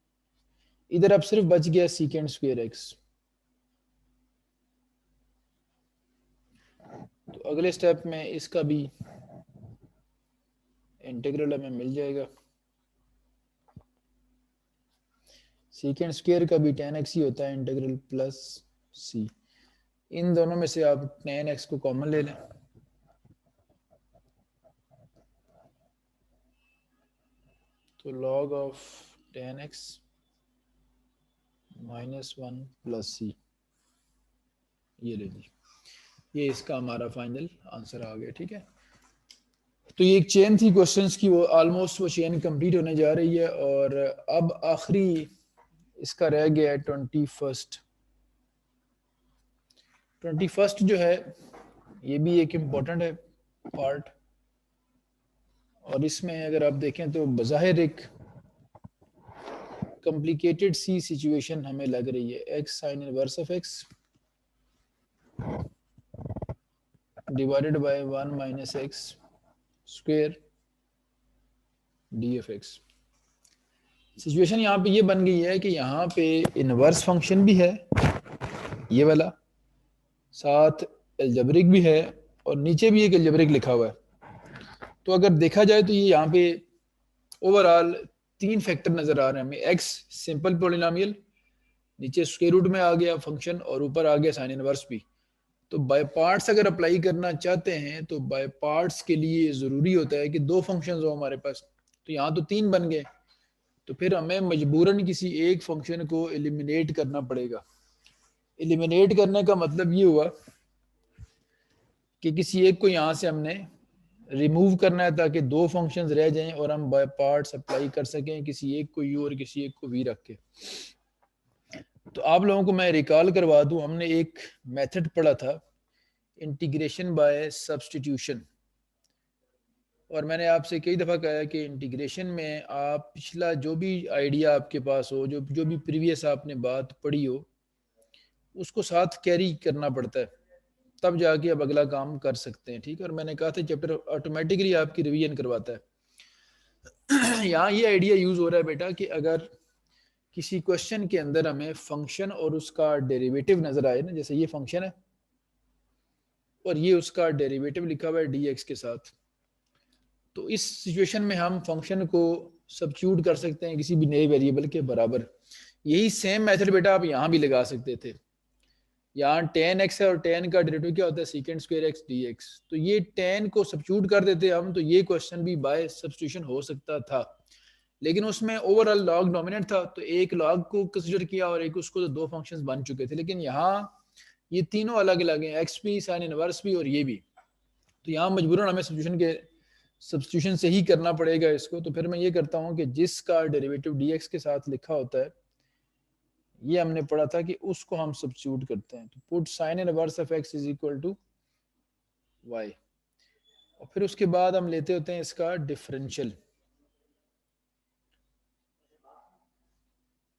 इधर अब सिर्फ बच गया सीकेंड स्क्वायर एक्स। तो अगले स्टेप में इसका भी इंटीग्रल हमें मिल जाएगा, सीकेंड स्क्वायर का भी tan x ही होता है, इंटीग्रल प्लस c। इन दोनों में से आप tan x को कॉमन ले लें, तो log of tan x -1 plus c, ये ले ली, ये इसका हमारा फाइनल आंसर आ गया। ठीक है, तो ये एक चेन थी क्वेश्चंस की, वो ऑलमोस्ट वो चेन कंप्लीट होने जा रही है, और अब आखिरी इसका रह गया है 21st जो है, ये भी एक इम्पोर्टेंट है पार्ट, और इसमें अगर आप देखें तो बज़ाहिर एक कॉम्प्लिकेटेड सी सिचुएशन हमें लग रही है, x sign inverse of x divided by 1 minus x square D F x. Situation यहाँ पे ये बन गई है कि यहाँ पे इनवर्स फंक्शन भी है ये वाला, साथ एल्जेब्रिक भी है, और नीचे भी एक एल्जेब्रिक लिखा हुआ है। तो अगर देखा जाए तो ये यहाँ पे ओवरऑल 3 फैक्टर नजर आ रहे हैं हमें, एक्स सिंपल पोलिनोमियल, नीचे स्क्वायर रूट में आ गया फंक्शन, और ऊपर आ गया साइन इनवर्स भी। तो बाय पार्ट्स अगर अप्लाई करना चाहते हैं तो बाय पार्ट्स के लिए ज़रूरी होता है कि 2 फंक्शंस हो हमारे पास, तो यहाँ तो 3 बन गए, तो फिर हमें मजबूरन किसी एक फंक्शन को एलिमिनेट करना पड़ेगा। एलिमिनेट करने का मतलब ये हुआ कि किसी एक को यहाँ से हमने रिमूव करना है ताकि 2 फंक्शंस रह जाएं और हम बाय पार्ट्स अप्लाई कर सकें, किसी एक को यू और किसी एक को वी रख के। तो आप लोगों को मैं रिकॉल करवा दूं, हमने एक मेथड पढ़ा था इंटीग्रेशन बाय सब्स्टिट्यूशन, और मैंने आपसे कई दफ़ा कहा है कि इंटीग्रेशन में आप पिछला जो भी आइडिया आपके पास हो, जो भी प्रीवियस आपने बात पढ़ी हो, उसको साथ कैरी करना पड़ता है, तब जाके अब अगला काम कर सकते हैं। ठीक है, और मैंने कहा था चैप्टर ऑटोमेटिकली आपकी रिवीजन करवाता है। यहाँ ये आइडिया यूज़ हो रहा है बेटा कि अगर किसी क्वेश्चन के अंदर हमें फंक्शन और उसका डेरिवेटिव नजर आए ना, जैसे ये फंक्शन है और ये उसका डेरिवेटिव लिखा हुआ है dx के साथ, तो इस सिचुएशन में हम फंक्शन को सब्स्टिट्यूट कर सकते हैं किसी भी नए वेरिएबल के बराबर। यही सेम मेथड बेटा आप यहाँ भी लगा सकते थे। यहाँ tan x है और tan का डेरिवेटिव क्या होता है, सीकेंड स्क्वायर x dx, तो ये tan को सब्स्टिट्यूट कर देते हम, तो ये क्वेश्चन भी बाय सब्स्टिट्यूशन हो सकता था, लेकिन उसमें ओवरऑल लॉग डोमिनेंट था, तो एक लॉग को कंसीडर किया और एक उसको, तो 2 फंक्शंस बन चुके थे। लेकिन यहाँ ये तीनों अलग अलग हैं, एक्स भी, साइन इनवर्स भी और ये भी, तो यहाँ मजबूरन हमें सब्स्टिट्यूशन से ही करना पड़ेगा इसको। तो फिर मैं ये करता हूँ कि जिसका डेरिवेटिव dx के साथ लिखा होता है, ये हमने पढ़ा था कि उसको हम सब्स्टिट्यूट करते हैं, तो put sine inverse of x is equal to y, और फिर उसके बाद हम लेते होते हैं इसका differential,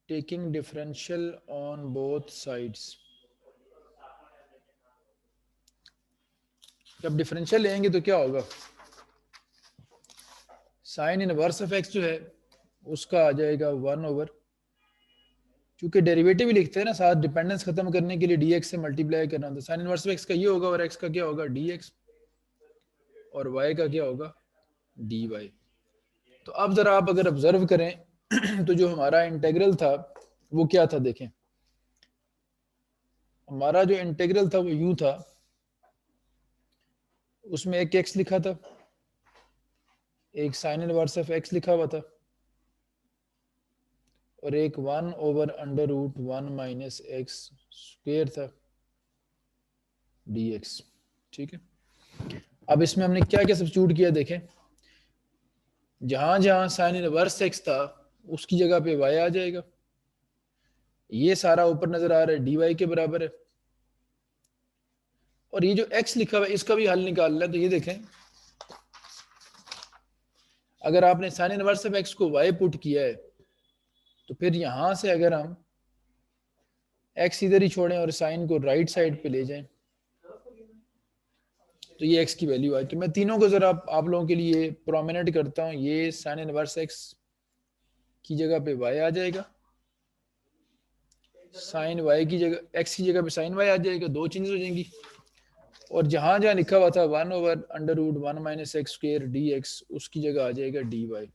taking differential on both sides. जब डिफरेंशियल लेंगे तो क्या होगा, साइन इनवर्स ऑफ x जो है उसका आ जाएगा 1/, चूंकि डेरिवेटिव ही लिखते हैं ना, साथ डिपेंडेंस खत्म करने के लिए dx से मल्टीप्लाई करना, तो साइन इनवर्स ऑफ x का ये होगा, और x का क्या होगा dx, और y का क्या होगा dy। तो अब जरा आप अगर ऑब्जर्व करें तो जो हमारा इंटेग्रल था वो क्या था, देखें हमारा जो इंटेग्रल था वो यूं था, उसमें एक x लिखा था, एक साइन इनवर्स ऑफ x लिखा हुआ था, और एक 1/√1 माइनस x स्क्वायर था dx। ठीक है, अब इसमें हमने क्या क्या सब्स्टिट्यूट किया देखें, जहां जहां साइन इनवर्स एक्स था उसकी जगह पे वाई आ जाएगा। ये सारा ऊपर नजर आ रहा है डी वाई के बराबर है। और ये जो एक्स लिखा हुआ है इसका भी हल निकालना है। तो ये देखें, अगर आपने साइन इनवर्स ऑफ एक्स को वाई पुट किया है तो फिर यहां से अगर हम एक्स इधर ही छोड़ें और साइन को राइट साइड पे ले जाएं तो ये एक्स की वैल्यू आई। तो मैं तीनों को जरा आप लोगों के लिए प्रोमिनेंट करता हूँ। ये साइन इनवर्स एक्स की जगह पे वाई आ जाएगा, साइन वाई की जगह एक्स की जगह पे साइन वाई आ जाएगा, दो चेंजेस हो जाएंगी। और जहां जहां लिखा हुआ था 1/√1 - x² dx उसकी जगह आ जाएगा dy।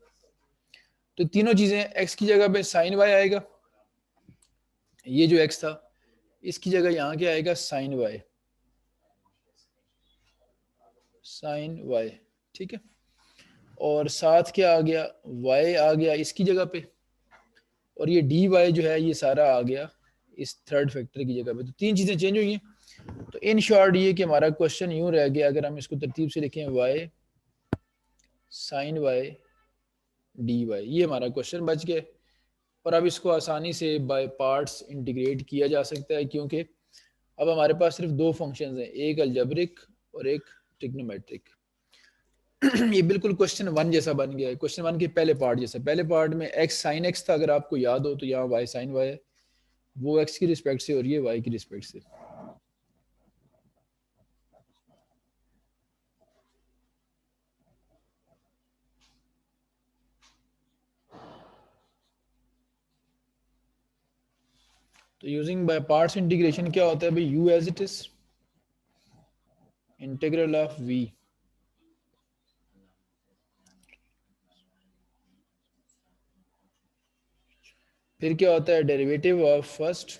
तो तीनों चीजें, एक्स की जगह पे साइन वाई आएगा, ये जो एक्स था इसकी जगह यहाँ क्या आएगा साइन वाई, साइन वाई, ठीक है। और साथ क्या आ गया, वाई आ गया इसकी जगह पे, और ये डी वाई जो है ये सारा आ गया इस थर्ड फैक्टर की जगह पे। तो तीन चीजें चेंज हुई हैं। तो इन शॉर्ट ये कि हमारा क्वेश्चन यूं रह गया, अगर हम इसको तरतीब से लिखें, y sine y d y, ये हमारा क्वेश्चन बच गया। और अब इसको आसानी से बाय पार्ट्स इंटीग्रेट किया जा सकता है, क्योंकि अब हमारे पास सिर्फ दो फंक्शंस हैं, एक अलजेब्रिक और एक ट्रिग्नोमेट्रिक। ये बिल्कुल क्वेश्चन वन जैसा बन गया है, क्वेश्चन वन के पहले पार्ट जैसा। पहले पार्ट में एक्स साइन एक्स था, अगर आपको याद हो, तो यहाँ वाई साइन वाई है, वो एक्स की रिस्पेक्ट से और ये वाई की रिस्पेक्ट से। तो यूजिंग बाय पार्ट्स इंटीग्रेशन क्या होता है भाई, u as it is integral of v, फिर क्या होता है derivative of first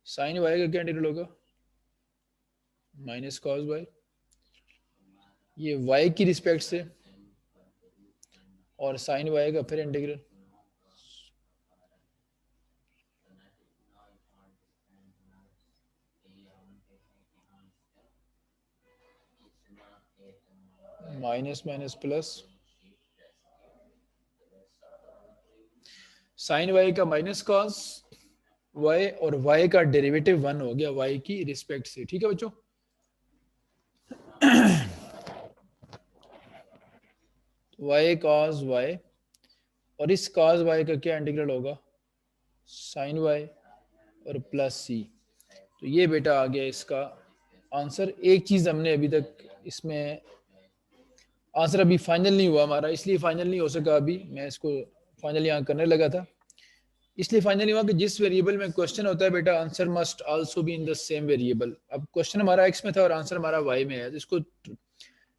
sine y का क्या इंटीग्रल होगा, माइनस कॉस वाई, ये वाई की रिस्पेक्ट से, और साइन वाई का फिर integral minus minus plus, sine y का माइनस कॉस वाई, और वाई का डेरिवेटिव वन हो गया वाई की रिस्पेक्ट से, ठीक है बच्चों। वाई कॉस वाई, और इस कॉस वाई का क्या इंटीग्रल होगा, साइन वाई और प्लस सी। तो ये बेटा आ गया इसका आंसर। एक चीज हमने अभी तक इसमें, आंसर अभी फाइनल नहीं हुआ हमारा, इसलिए फाइनल नहीं हो सका अभी, मैं इसको फाइनल यहाँ करने लगा था, इसलिए फाइनल हुआ कि जिस वेरिएबल में क्वेश्चन होता है बेटा, answer must also be in the same variable. अब क्वेश्चन हमारा एक्स में था और आंसर हमारा वाई में है, तो इसको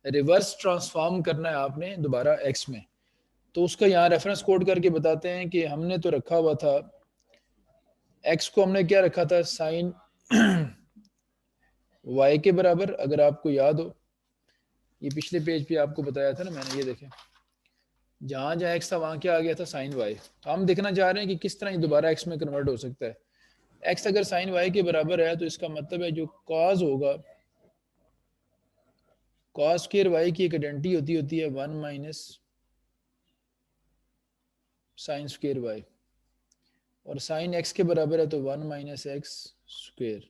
रिवर्स ट्रांसफॉर्म करना है आपने दोबारा एक्स में। तो उसका यहाँ रेफरेंस कोड करके बताते हैं कि हमने तो रखा हुआ था एक्स को, हमने क्या रखा था साइन वाई के बराबर, अगर आपको याद हो, ये पिछले पेज पे आपको बताया था ना मैंने, ये देखें जहां जहां एक्स था वहां क्या आ गया था साइन वाई। तो हम देखना चाह रहे हैं कि किस तरह ये दोबारा एक्स में कन्वर्ट हो सकता है। एक्स अगर साइन वाई के बराबर है तो इसका मतलब है जो कॉज होगा, कॉस स्क्वायर वाई की एक आइडेंटिटी होती है 1 माइनस साइन स्क्वायर वाई, और साइन एक्स के बराबर है तो 1 माइनस एक्स स्क्वायर,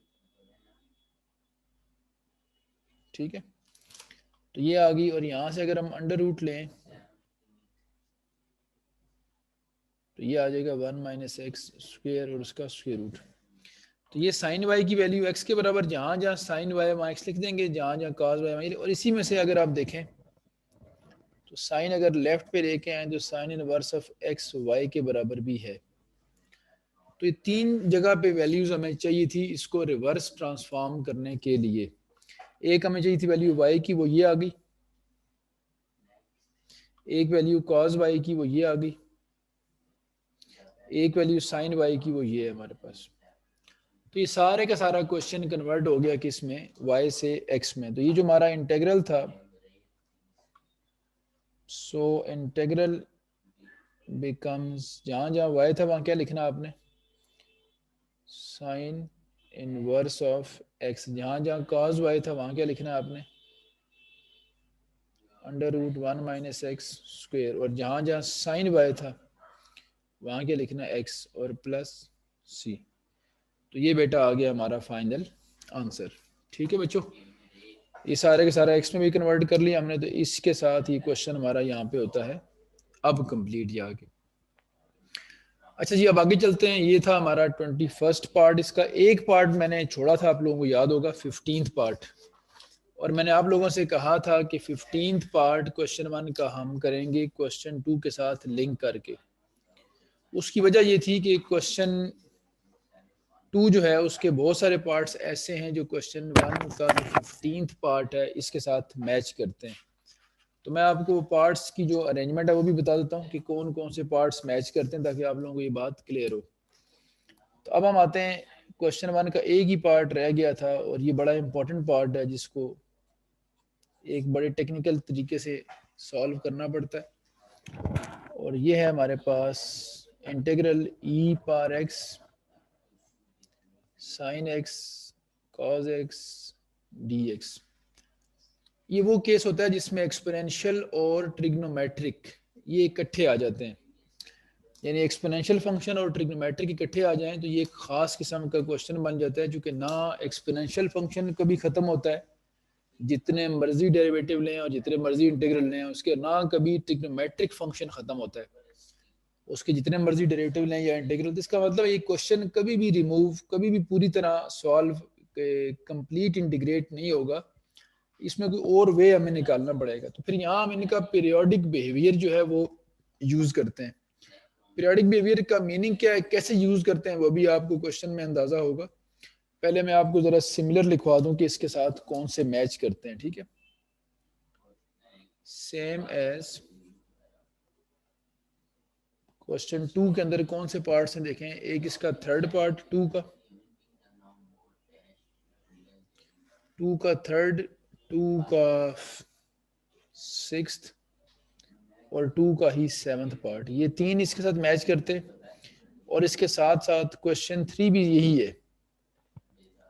ठीक है। तो ये आ गई, और यहां से अगर हम अंडर रूट लें तो ये आ जाएगा 1 माइनस एक्स स्क्वायर और उसका स्क्वायर रूट। तो ये साइन वाई की वैल्यू एक्स के बराबर, जहां जहां साइन वाई वहां एक्स लिख देंगे, जहां जहां कॉस वाई, और इसी में से अगर आप देखें तो साइन अगर लेफ्ट पे लेके आए तो sine inverse of x y के बराबर भी है। तो ये तीन जगह पे वैल्यूज हमें चाहिए थी इसको रिवर्स ट्रांसफॉर्म करने के लिए। एक हमें चाहिए थी वैल्यू वाई की, वो ये आ गई, एक वैल्यू कॉस वाई की, वो ये आ गई, एक वैल्यू साइन वाई की, वो ये है हमारे पास। तो ये सारे का सारा क्वेश्चन कन्वर्ट हो गया किस में, वाई से एक्स में। तो ये जो हमारा इंटेग्रल था सो इंटेग्रल बिकम्स, जहाँ जहाँ वाई था वहाँ क्या लिखना आपने, साइन इनवर्स ऑफ एक्स, जहाँ जहाँ कॉस वाई था वहाँ क्या लिखना है आपने, अंडर रूट 1 - x², और जहाँ जहाँ साइन वाई था वहाँ क्या लिखना है, x और प्लस c। तो ये बेटा आ गया हमारा फाइनल आंसर। ठीक है बच्चों, ये सारे के सारा x में भी कन्वर्ट कर लिया हमने, तो इसके साथ ये क्वेश्चन हमारा यहाँ पे होता है अब कंप्लीट जाके। अच्छा जी, अब आगे चलते हैं। ये था हमारा 21st पार्ट। इसका एक पार्ट मैंने छोड़ा था, आप लोगों को याद होगा, 15th पार्ट। और मैंने आप लोगों से कहा था कि 15th पार्ट क्वेश्चन 1 का हम करेंगे क्वेश्चन 2 के साथ लिंक करके। उसकी वजह ये थी कि क्वेश्चन 2 जो है उसके बहुत सारे पार्ट्स ऐसे हैं जो क्वेश्चन 1 का 15th पार्ट है इसके साथ मैच करते हैं। तो मैं आपको पार्ट्स की जो अरेंजमेंट है वो भी बता देता हूँ कि कौन कौन से पार्ट्स मैच करते हैं, ताकि आप लोगों को ये बात क्लियर हो। तो अब हम आते हैं, क्वेश्चन 1 का एक ही पार्ट रह गया था, और ये बड़ा इंपॉर्टेंट पार्ट है जिसको एक बड़े टेक्निकल तरीके से सॉल्व करना पड़ता है। और ये है हमारे पास integral e power x sine x cos x d x. ये वो केस होता है जिसमें एक्सपोनेंशियल और ट्रिग्नोमेट्रिक ये इकट्ठे आ जाते हैं, यानी एक्सपोनेंशियल फंक्शन और ट्रिग्नोमेट्रिक इकट्ठे आ जाएं तो ये एक खास किस्म का क्वेश्चन बन जाता है, क्योंकि ना एक्सपोनेंशियल फंक्शन कभी ख़त्म होता है, जितने मर्जी डेरिवेटिव लें और जितने मर्जी इंटीग्रल लें उसके, ना कभी ट्रिग्नोमेट्रिक फंक्शन ख़त्म होता है उसके, जितने मर्जी डेरिवेटिव लें या इंटीग्रल। तो इसका मतलब ये क्वेश्चन कभी भी रिमूव, कभी भी पूरी तरह सॉल्व कंप्लीट इंटीग्रेट नहीं होगा, इसमें कोई और वे हमें निकालना पड़ेगा। तो फिर यहाँ हम इनका पीरियोडिक बिहेवियर जो है वो यूज़ करते हैं। पीरियोडिक बिहेवियर का मीनिंग क्या है, कैसे यूज़ करते हैं, वो भी आपको क्वेश्चन में अंदाज़ा होगा। पहले मैं आपको ज़रा सिमिलर लिखवा दूं कि इसके साथ कौन से मैच करते हैं। ठीक है, सेम एज क्वेश्चन 2 के अंदर कौन से पार्ट्स हैं देखें, एक इसका थर्ड पार्ट 2 का, 2 का थर्ड, 2 का सिक्स्थ और 2 का ही 7th पार्ट, ये तीन इसके साथ मैच करते। और इसके साथ साथ क्वेश्चन 3 भी यही है।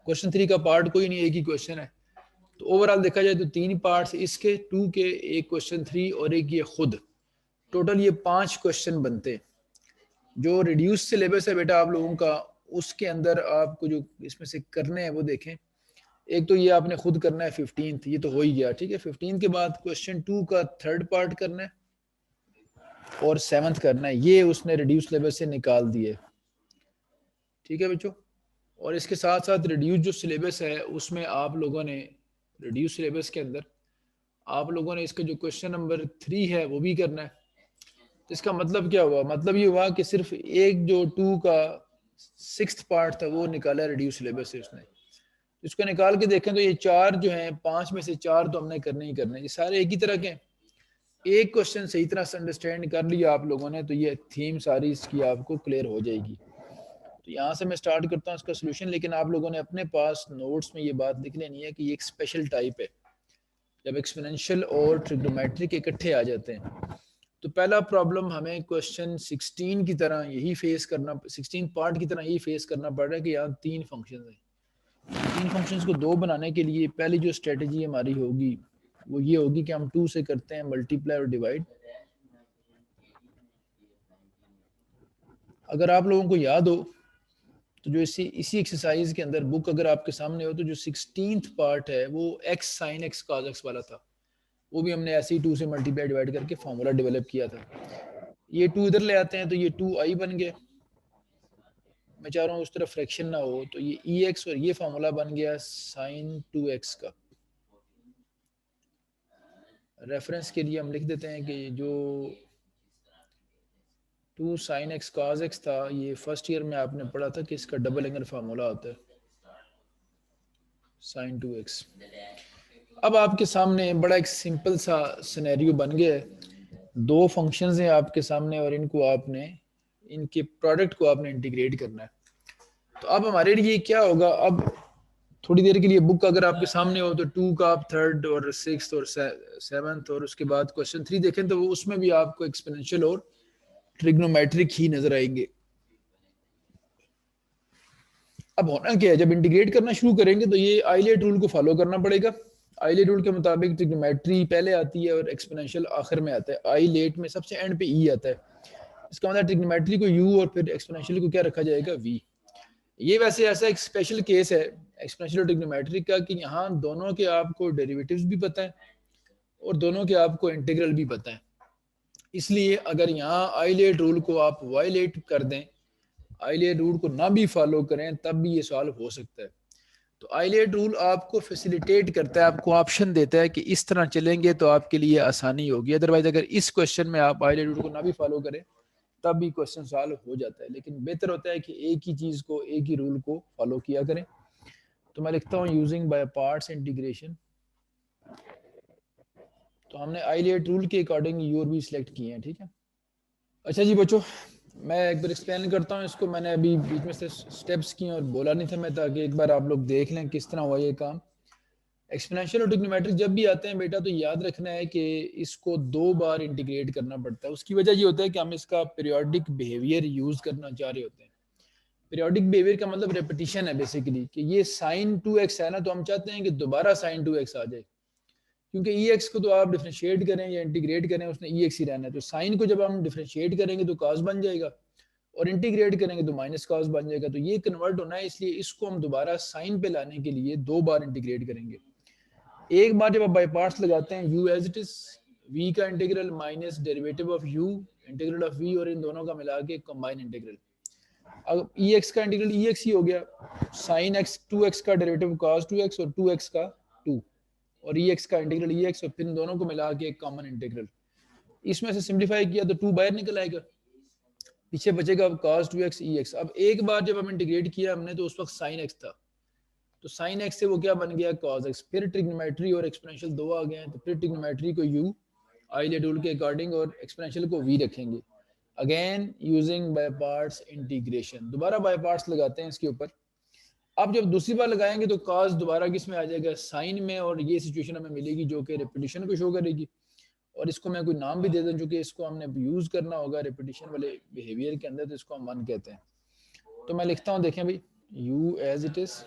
क्वेश्चन 3 का पार्ट कोई नहीं, एक ही क्वेश्चन है। तो ओवरऑल देखा जाए तो तीन पार्ट्स इसके, 2 के, एक क्वेश्चन 3 और एक ये खुद, टोटल ये 5 क्वेश्चन बनते। जो रिड्यूस सिलेबस है बेटा आप लोगों का, उसके अंदर आपको जो इसमें से करने हैं वो देखें। एक तो ये आपने खुद करना है 15th, ये तो हो ही गया। ठीक है, 15 के बाद क्वेश्चन 2 का थर्ड पार्ट करना है और 7th करना है, ये उसने रिड्यूस सिलेबस से निकाल दिए। ठीक है बच्चों, और इसके साथ साथ रिड्यूस जो सिलेबस है उसमें आप लोगों ने, रिड्यूस सिलेबस के अंदर आप लोगों ने इसका जो क्वेश्चन नंबर 3 है वो भी करना है। तो इसका मतलब क्या हुआ, मतलब ये हुआ कि सिर्फ एक जो 2 का 6th पार्ट था वो निकाला रिड्यूस सिलेबस से उसने। इसको निकाल के देखें तो ये 4 जो हैं, 5 में से 4 तो हमने करने ही करने, ये सारे एक ही तरह के हैं। एक क्वेश्चन सही तरह से अंडरस्टैंड कर लिया आप लोगों ने तो ये थीम सारी इसकी आपको क्लियर हो जाएगी। तो यहाँ से मैं स्टार्ट करता हूँ इसका सोल्यूशन, लेकिन आप लोगों ने अपने पास नोट्स में ये बात लिख लेनी है कि ये एक स्पेशल टाइप है जब एक्सपोनेंशियल और ट्रिग्नोमेट्रिक इकट्ठे आ जाते हैं। तो पहला प्रॉब्लम हमें क्वेश्चन 16 की तरह यही फेस करना, 16 पार्ट की तरह यही फेस करना पड़ रहा है कि यहाँ तीन फंक्शन हैं। तीन फंक्शंस को दो बनाने के लिए पहली जो स्ट्रेटजी हमारी होगी वो ये होगी कि हम 2 से करते हैं मल्टीप्लाई और डिवाइड। अगर आप लोगों को याद हो तो जो इसी एक्सरसाइज के अंदर बुक अगर आपके सामने हो तो जो 16th पार्ट है वो x sin x cos x वाला था, वो भी हमने ऐसे ही 2 से मल्टीप्लाई डिवाइड करके फॉर्मूला डेवलप किया था। ये 2 इधर ले आते हैं तो ये 2i बन गया। मैं चाह रहा हूँ उस तरफ फ्रैक्शन ना हो, तो ये ex और ये फॉर्मूला बन गया sin 2x का। रेफरेंस के लिए हम लिख देते हैं कि जो 2 sin x cos x था, ये फर्स्ट ईयर में आपने पढ़ा था कि इसका डबल एंगल फार्मूला होता है sin 2x। अब आपके सामने बड़ा एक सिंपल सा सिनेरियो बन गया है। दो फंक्शंस हैं आपके सामने और इनको आपने, इनके प्रोडक्ट को आपने इंटीग्रेट करना है। तो अब हमारे लिए क्या होगा, अब थोड़ी देर के लिए बुक अगर आपके सामने हो तो 2 का आप 3rd और 6th और 7th और उसके बाद क्वेश्चन 3 देखें तो वो उसमें भी आपको एक्सपोनेंशियल और ट्रिग्नोमेट्रिक ही नजर आएंगे। अब होना क्या है, जब इंटीग्रेट करना शुरू करेंगे तो ये आइलेट रूल को फॉलो करना पड़ेगा। आइलेट रूल के मुताबिक ट्रिग्नोमेट्री पहले आती है और एक्सपोनेंशियल आखिर में आता है। आइलेट में सबसे एंड पे ई आता है। इसका मतलब ट्रिग्नोमेट्री को यू और फिर एक्सपोनेंशियल को क्या रखा जाएगा, वी। ये वैसे ऐसा एक स्पेशल केस है एक्सपोनेंशियल और ट्रिग्नोमेट्री का कि यहाँ दोनों के आपको डेरिवेटिव्स भी पता है और दोनों के आपको इंटीग्रल भी पता है। इसलिए अगर यहाँ आइलेट रूल को आप वायलेट कर दें, आइलेट रूल को ना भी फॉलो करें, तब भी ये सॉल्व हो सकता है। तो आइलेट रूल आपको फैसिलिटेट करता है, आपको ऑप्शन देता है कि इस तरह चलेंगे तो आपके लिए आसानी होगी। अदरवाइज अगर इस क्वेश्चन में आप आइलेट रूल को ना भी फॉलो करें तब भी क्वेश्चन सॉल्व हो जाता है। लेकिन बेहतर होता है कि एक ही चीज को, एक ही रूल को फॉलो किया करें। तो मैं लिखता हूँ यूजिंग बाय पार्ट्स इंटीग्रेशन। तो हमने आइलेट रूल के अकॉर्डिंग यूर भी सिलेक्ट किए हैं, ठीक है। अच्छा जी बच्चों, मैं एक बार एक्सप्लेन करता हूँ इसको। मैंने अभी बीच में से स्टेप्स किए और बोला नहीं था मैं, ताकि एक बार आप लोग देख लें किस तरह हुआ ये काम। एक्सपोनेंशियल और ट्रिग्नोमेट्रिक जब भी आते हैं बेटा, तो याद रखना है कि इसको 2 बार इंटीग्रेट करना पड़ता है। उसकी वजह ये होता है कि हम इसका पीरियोडिक बिहेवियर यूज करना चाह रहे होते हैं। पीरियोडिक बिहेवियर का मतलब रेपिटेशन है बेसिकली, कि ये साइन 2x है ना, तो हम चाहते हैं कि दोबारा साइन 2x आ जाए, क्योंकि एक्स को तो आप डिफ्रेंशिएट करें या इंटीग्रेट करें, उसने एक्स ही रहना है। तो साइन को जब हम डिफ्रेंशिएट करेंगे तो कॉस बन जाएगा, और इंटीग्रेट करेंगे तो माइनस कॉस बन जाएगा। तो ये कन्वर्ट होना है, इसलिए इसको हम दोबारा साइन पे लाने के लिए 2 बार इंटीग्रेट करेंगे। एक बार जब आप बाई पार्ट्स लगाते हैं, u as it is, v का integral minus derivative of u integral of v, और इन दोनों का मिला के कंबाइन इंटीग्रल। अब ex का इंटीग्रल ex ही हो गया, sin x 2x का डेरिवेटिव cos 2x और 2x का 2, और ex का इंटीग्रल ex, और फिर इन दोनों को मिला के एक कॉमन इंटीग्रल। इसमें से सिंप्लीफाई किया तो 2 बाहर निकल आएगा, पीछे बचेगा अब cos 2x ex। अब एक बार जब हम इंटीग्रेट किया हमने तो उस वक्त sin x था, तो sin x से वो क्या बन गया, cos x। फिर ट्रिग्नोमेट्री और एक्सपोनेंशियल 2 आ गए हैं, तो फिर ट्रिग्नोमेट्री को u आइलेट रूल के अकॉर्डिंग और एक्सपोनेंशियल को v रखेंगे। Again using by parts integration, दोबारा बाय पार्ट्स लगाते हैं इसके ऊपर। अब जब दूसरी बार लगाएंगे तो cos दोबारा किस में आ जाएगा, साइन में, और ये सिचुएशन हमें मिलेगी जो कि रिपीटिशन को शो करेगी। और इसको मैं कोई नाम भी दे दूं, क्योंकि इसको हमने यूज करना होगा रिपीटिशन वाले बिहेवियर के अंदर, तो इसको हम 1 कहते हैं। तो मैं लिखता हूं, देखें भाई, u as it is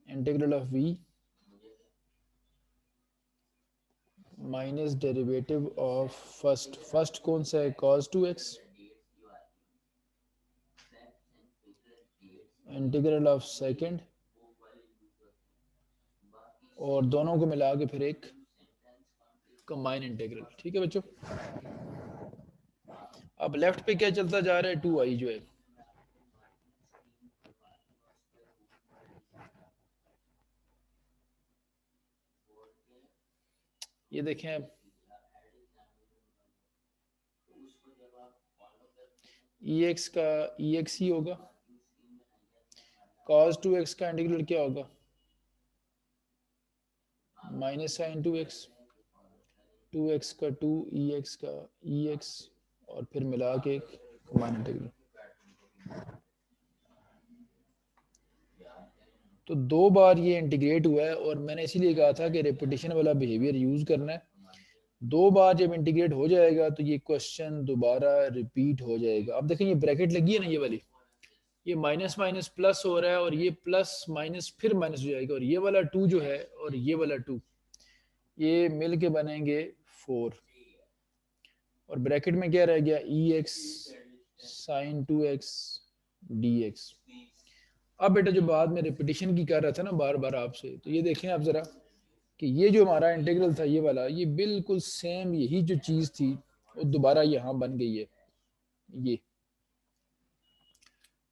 integral of v minus derivative of first कौन सा है, cos 2x, integral of second, और दोनों को मिला के फिर एक कंबाइन इंटीग्रल। ठीक है बच्चों। अब लेफ्ट पे क्या चलता जा रहा है, 2i जो है, ये देखें अब ex का ex ही होगा, cos 2x का इंटीग्रल क्या होगा, माइनस साइन 2x, 2x का 2, ex का ex, और फिर मिला के एक कॉमन इंटीग्रल। तो 2 बार ये इंटीग्रेट हुआ है, और मैंने इसीलिए कहा था कि रेपिटेशन वाला बिहेवियर यूज करना है। 2 बार जब इंटीग्रेट हो जाएगा तो ये क्वेश्चन दोबारा रिपीट हो जाएगा। अब देखें ये ब्रैकेट लगी है ना, ये वाली, ये माइनस माइनस प्लस हो रहा है, और ये प्लस माइनस फिर माइनस हो जाएगा, और ये वाला 2 जो है और ये वाला 2, ये मिल के बनेंगे 4, और ब्रैकेट में क्या रह गया, ex sin 2x dx। अब बेटा जो बाद में रिपीटिशन की कर रहा था ना बार बार आपसे, तो ये देखें आप जरा कि ये जो हमारा इंटीग्रल था ये वाला, ये बिल्कुल सेम यही जो चीज थी वो दोबारा यहाँ बन गई है। ये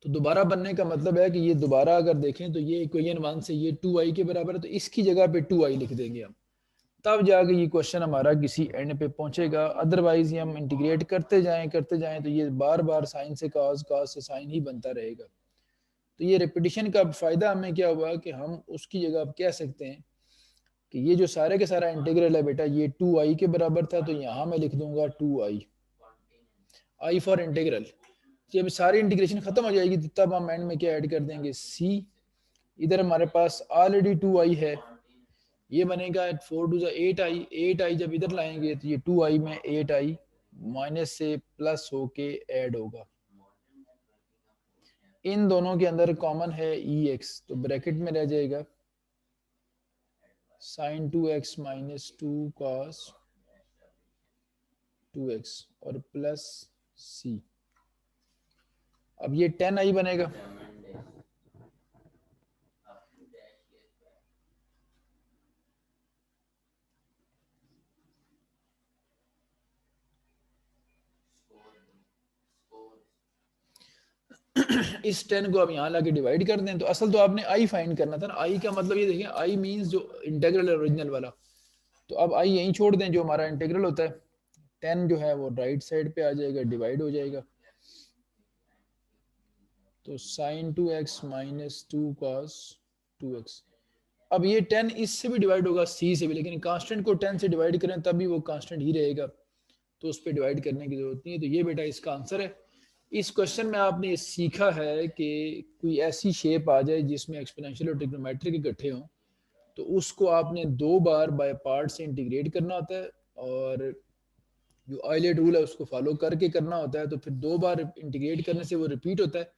तो दोबारा बनने का मतलब है कि ये दोबारा अगर देखें तो ये इक्वेशन 1 से ये 2i के बराबर है, तो इसकी जगह पे 2i लिख देंगे हम, तब जाके ये क्वेश्चन हमारा किसी एंड पे पहुंचेगा। अदरवाइज ये हम इंटीग्रेट करते जाएं तो ये बार बार साइन से cos, cos से साइन ही बनता रहेगा। तो ये रिपीटिशन का फायदा हमें क्या हुआ कि हम उसकी जगह अब कह सकते हैं कि ये जो सारे के सारा इंटीग्रल है बेटा, ये 2i के बराबर था, तो यहाँ मैं लिख दूंगा 2i, i फॉर इंटीग्रल। जब सारी इंटीग्रेशन खत्म हो जाएगी तो तब हम एंड में क्या ऐड कर देंगे, c, इधर हमारे पास ऑलरेडी 2i है, ये बनेगा 4 टू 8i, 8i जब इधर लाएंगे तो ये 2i में 8i माइनस से प्लस होके ऐड होगा। इन दोनों के अंदर कॉमन है ex, तो ब्रैकेट में रह जाएगा sin 2x minus 2 cos 2x और प्लस c। अब ये 10i बनेगा, इस 10 को आप यहाँ लाके डिवाइड कर दें। तो असल तो आपने आई फाइंड करना था ना, आई का मतलब ये देखिए, आई मींस जो इंटीग्रल है ओरिजिनल वाला, तो अब आई यहीं छोड़ दें जो हमारा इंटीग्रल होता है। 10 जो है वो राइट साइड पे आ जाएगा, डिवाइड हो जाएगा, तो sin 2x minus 2 cos 2x। अब ये 10 इससे भी डिवाइड होगा, c से भी, लेकिन कांस्टेंट को 10 से डिवाइड करें तभी वो कांस्टेंट ही रहेगा, तो उस पर डिवाइड करने की जरूरत नहीं है। तो ये बेटा इसका आंसर है। इस क्वेश्चन में आपने ये सीखा है कि कोई ऐसी शेप आ जाए जिसमें एक्सपोनेंशियल और ट्रिग्नोमेट्रिक इकट्ठे हों, तो उसको आपने 2 बार बाय पार्ट से इंटीग्रेट करना होता है, और जो ऑयलेट रूल है उसको फॉलो करके करना होता है। तो फिर 2 बार इंटीग्रेट करने से वो रिपीट होता है।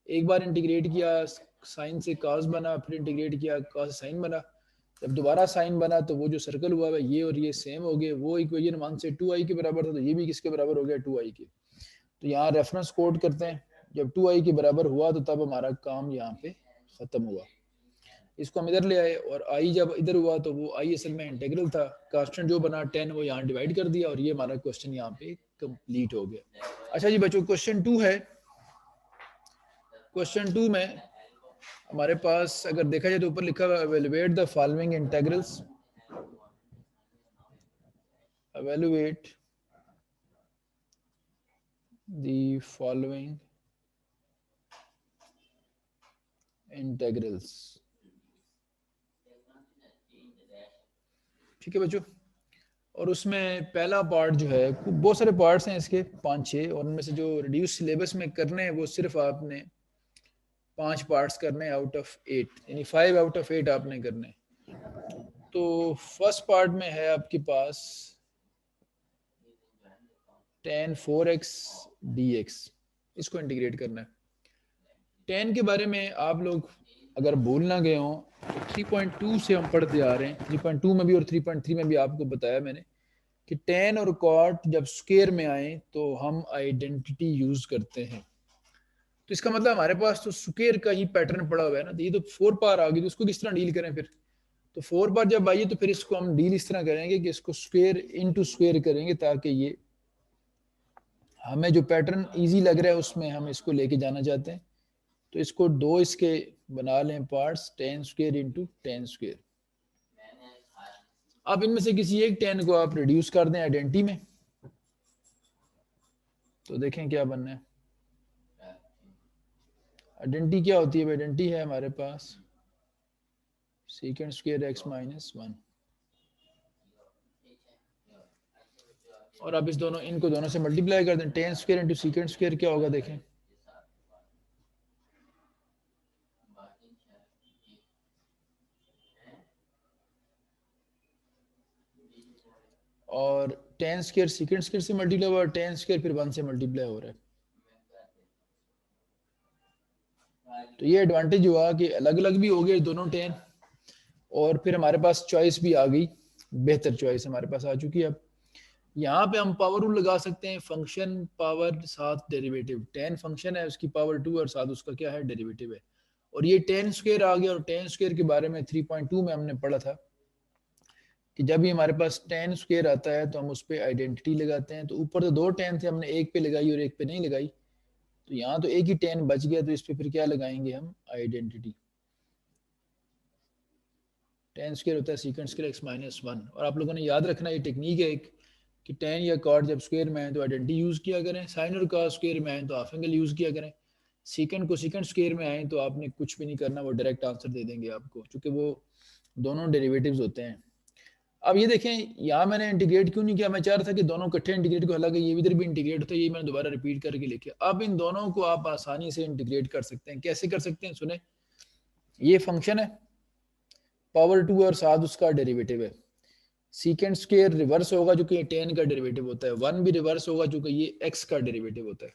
एक बार इंटीग्रेट किया साइन से कॉस बना, फिर इंटीग्रेट किया कॉस से साइन बना, जब दोबारा साइन बना तो वो जो सर्कल हुआ है ये और ये सेम हो गए। वो इक्वेशन 1 से 2i के बराबर था, तो ये भी किसके बराबर हो गया, 2i के। तो यहाँ रेफरेंस कोड करते हैं, जब 2i के बराबर हुआ तो तब हमारा काम यहाँ पे खत्म हुआ। इसको हम इधर ले आए, और i जब इधर हुआ तो वो i असल में इंटीग्रल था, कांस्टेंट जो बना 10 वो यहाँ डिवाइड कर दिया, और ये हमारा क्वेश्चन यहाँ पे कंप्लीट हो गया। अच्छा जी बच्चों, क्वेश्चन 2 है। क्वेश्चन 2 में हमारे पास अगर देखा जाए तो ऊपर लिखा हुआ evaluate the following integrals, evaluate the following integrals। ठीक है बच्चों, और उसमें पहला पार्ट जो है, बहुत सारे पार्ट्स हैं इसके 5-6, और उनमें से जो रिड्यूस सिलेबस में करने हैं वो सिर्फ आपने 5 पार्ट्स करने आउट ऑफ 8, यानी 5 आउट ऑफ 8 आपने करने। तो फर्स्ट पार्ट में है आपके पास tan 4x dx, इसको इंटीग्रेट करना है। tan के बारे में आप लोग अगर भूल ना गए हों, 3.2 से हम पढ़ते आ रहे हैं, 3.2 में भी और 3.3 में भी आपको बताया मैंने कि tan और cot जब स्क्वायर में आए तो हम आइडेंटिटी यूज करते हैं। तो इसका मतलब हमारे पास तो स्क्वायर का ही पैटर्न पड़ा हुआ है ना, तो ये तो 4 पार आ गई, तो उसको किस तरह डील करें फिर। तो 4 बार जब आइए तो फिर इसको हम डील इस तरह करेंगे कि इसको स्क्वायर इनटू स्क्वायर करेंगे, ताकि ये हमें जो पैटर्न इजी लग रहा है उसमें हम इसको लेके जाना चाहते हैं। तो इसको 2 इसके बना लें parts, tan square into tan square. अब इनमें से किसी एक tan को आप रिड्यूस कर दें आइडेंटिटी में, तो देखें क्या बनना है। आइडेंटिटी क्या होती है, आइडेंटिटी है हमारे पास सेकेंड स्क्वायर x माइनस 1, और आप इनको दोनों से मल्टीप्लाई कर दें, tan square into second square क्या होगा देखें, और tan स्क्वायर सेकेंड स्क्वायर से मल्टीप्लाई हुआ, tan स्क्वायर फिर 1 से मल्टीप्लाई हो रहा है। तो ये एडवांटेज हुआ कि अलग अलग भी हो गए दोनों tan, और फिर हमारे पास चॉइस भी आ गई, बेहतर चॉइस हमारे पास आ चुकी है। अब यहाँ पे हम पावर रूल लगा सकते हैं, फंक्शन पावर साथ डेरिवेटिव, tan फंक्शन है उसकी पावर 2 और साथ उसका क्या है, डेरिवेटिव है। और ये tan स्क्वायर आ गया, और tan स्क्वायर के बारे में 3.2 में हमने पढ़ा था कि जब भी हमारे पास tan स्क्वायर आता है तो हम उस पर आइडेंटिटी लगाते हैं। तो ऊपर तो 2 tan थे, हमने एक पे लगाई और एक पे नहीं लगाई, तो यहाँ तो एक ही tan बच गया, तो इस पे फिर क्या लगाएंगे हम, आइडेंटिटी। tan स्क्वायर होता है सेकंड स्क्वायर x माइनस 1, और आप लोगों ने याद रखना ये टेक्निक है एक, कि tan या cot जब स्क्वायर में आए तो आइडेंटिटी यूज किया करें, साइन और cos स्क्वायर में आए तो हाफ एंगल यूज किया करें, सेकंड को सेकंड स्क्वायर में आए तो आपने कुछ भी नहीं करना, वो डायरेक्ट आंसर दे देंगे आपको, क्योंकि वो दोनों डेरिवेटिव्स होते हैं। अब ये देखें, यहाँ मैंने इंटीग्रेट क्यों नहीं किया, मैं चाह रहा था कि दोनों इकट्ठे इंटीग्रेट को, हालांकि ये इधर भी इंटीग्रेट होता है, ये मैंने दोबारा रिपीट करके लिखे। अब इन दोनों को आप आसानी से इंटीग्रेट कर सकते हैं, कैसे कर सकते हैं सुने। ये फंक्शन है, पावर 2 और साथ उसका डेरिवेटिव है। सीकेंड स्क्वायर रिवर्स होगा जो कि टेन का डेरिवेटिव होता है, 1 भी रिवर्स होगा जो कि ये एक्स का डेरिवेटिव होता है।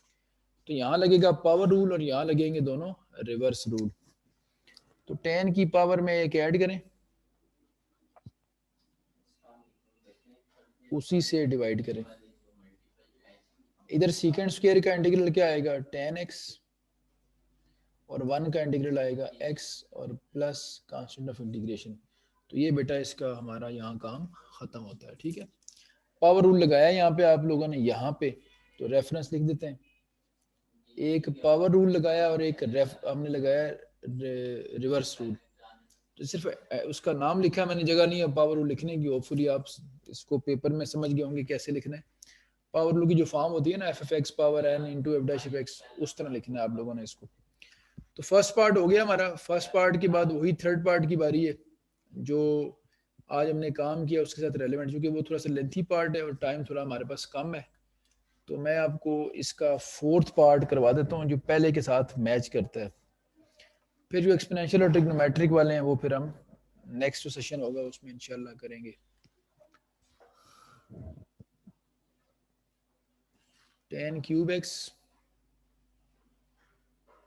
तो यहाँ लगेगा पावर रूल और यहाँ लगेंगे दोनों रिवर्स रूल। तो टेन की पावर में एक ऐड करें, उसी से डिवाइड करें। इधर सीकेंड स्क्वायर का इंटीग्रल क्या आएगा, टेन एक्स, और 1 का इंटीग्रल आएगा x और प्लस कांस्टेंट ऑफ इंटीग्रेशन। तो ये बेटा इसका हमारा यहाँ काम खत्म होता है। ठीक है, पावर रूल लगाया यहाँ पे आप लोगों ने, यहाँ पे तो रेफरेंस लिख देते हैं। एक पावर रूल लगाया और एक हमने लगाया रिवर्स रूल। तो सिर्फ उसका नाम लिखा, मैंने जगह नहीं है पावर रूल लिखने की। होपफुली आप इसको पेपर में समझ गए होंगे कैसे लिखना है। पावर रूल की जो फॉर्म होती है ना, f f x power n into f dash f x, उस तरह लिखना है आप लोगों ने इसको। तो फर्स्ट पार्ट हो गया हमारा। फर्स्ट पार्ट के बाद वही थर्ड पार्ट की बारी है जो आज हमने काम किया उसके साथ रेलेवेंट, क्योंकि वो थोड़ा सा लेंथी पार्ट है और टाइम थोड़ा हमारे पास कम है। तो मैं आपको इसका फोर्थ पार्ट करवा देता हूँ जो पहले के साथ मैच करता है। फिर जो एक्सपोनेंशियल और ट्रिग्नोमेट्रिक वाले हैं वो फिर हम नेक्स्ट जो सेशन होगा उसमें इंशाल्लाह करेंगे। Ten cube x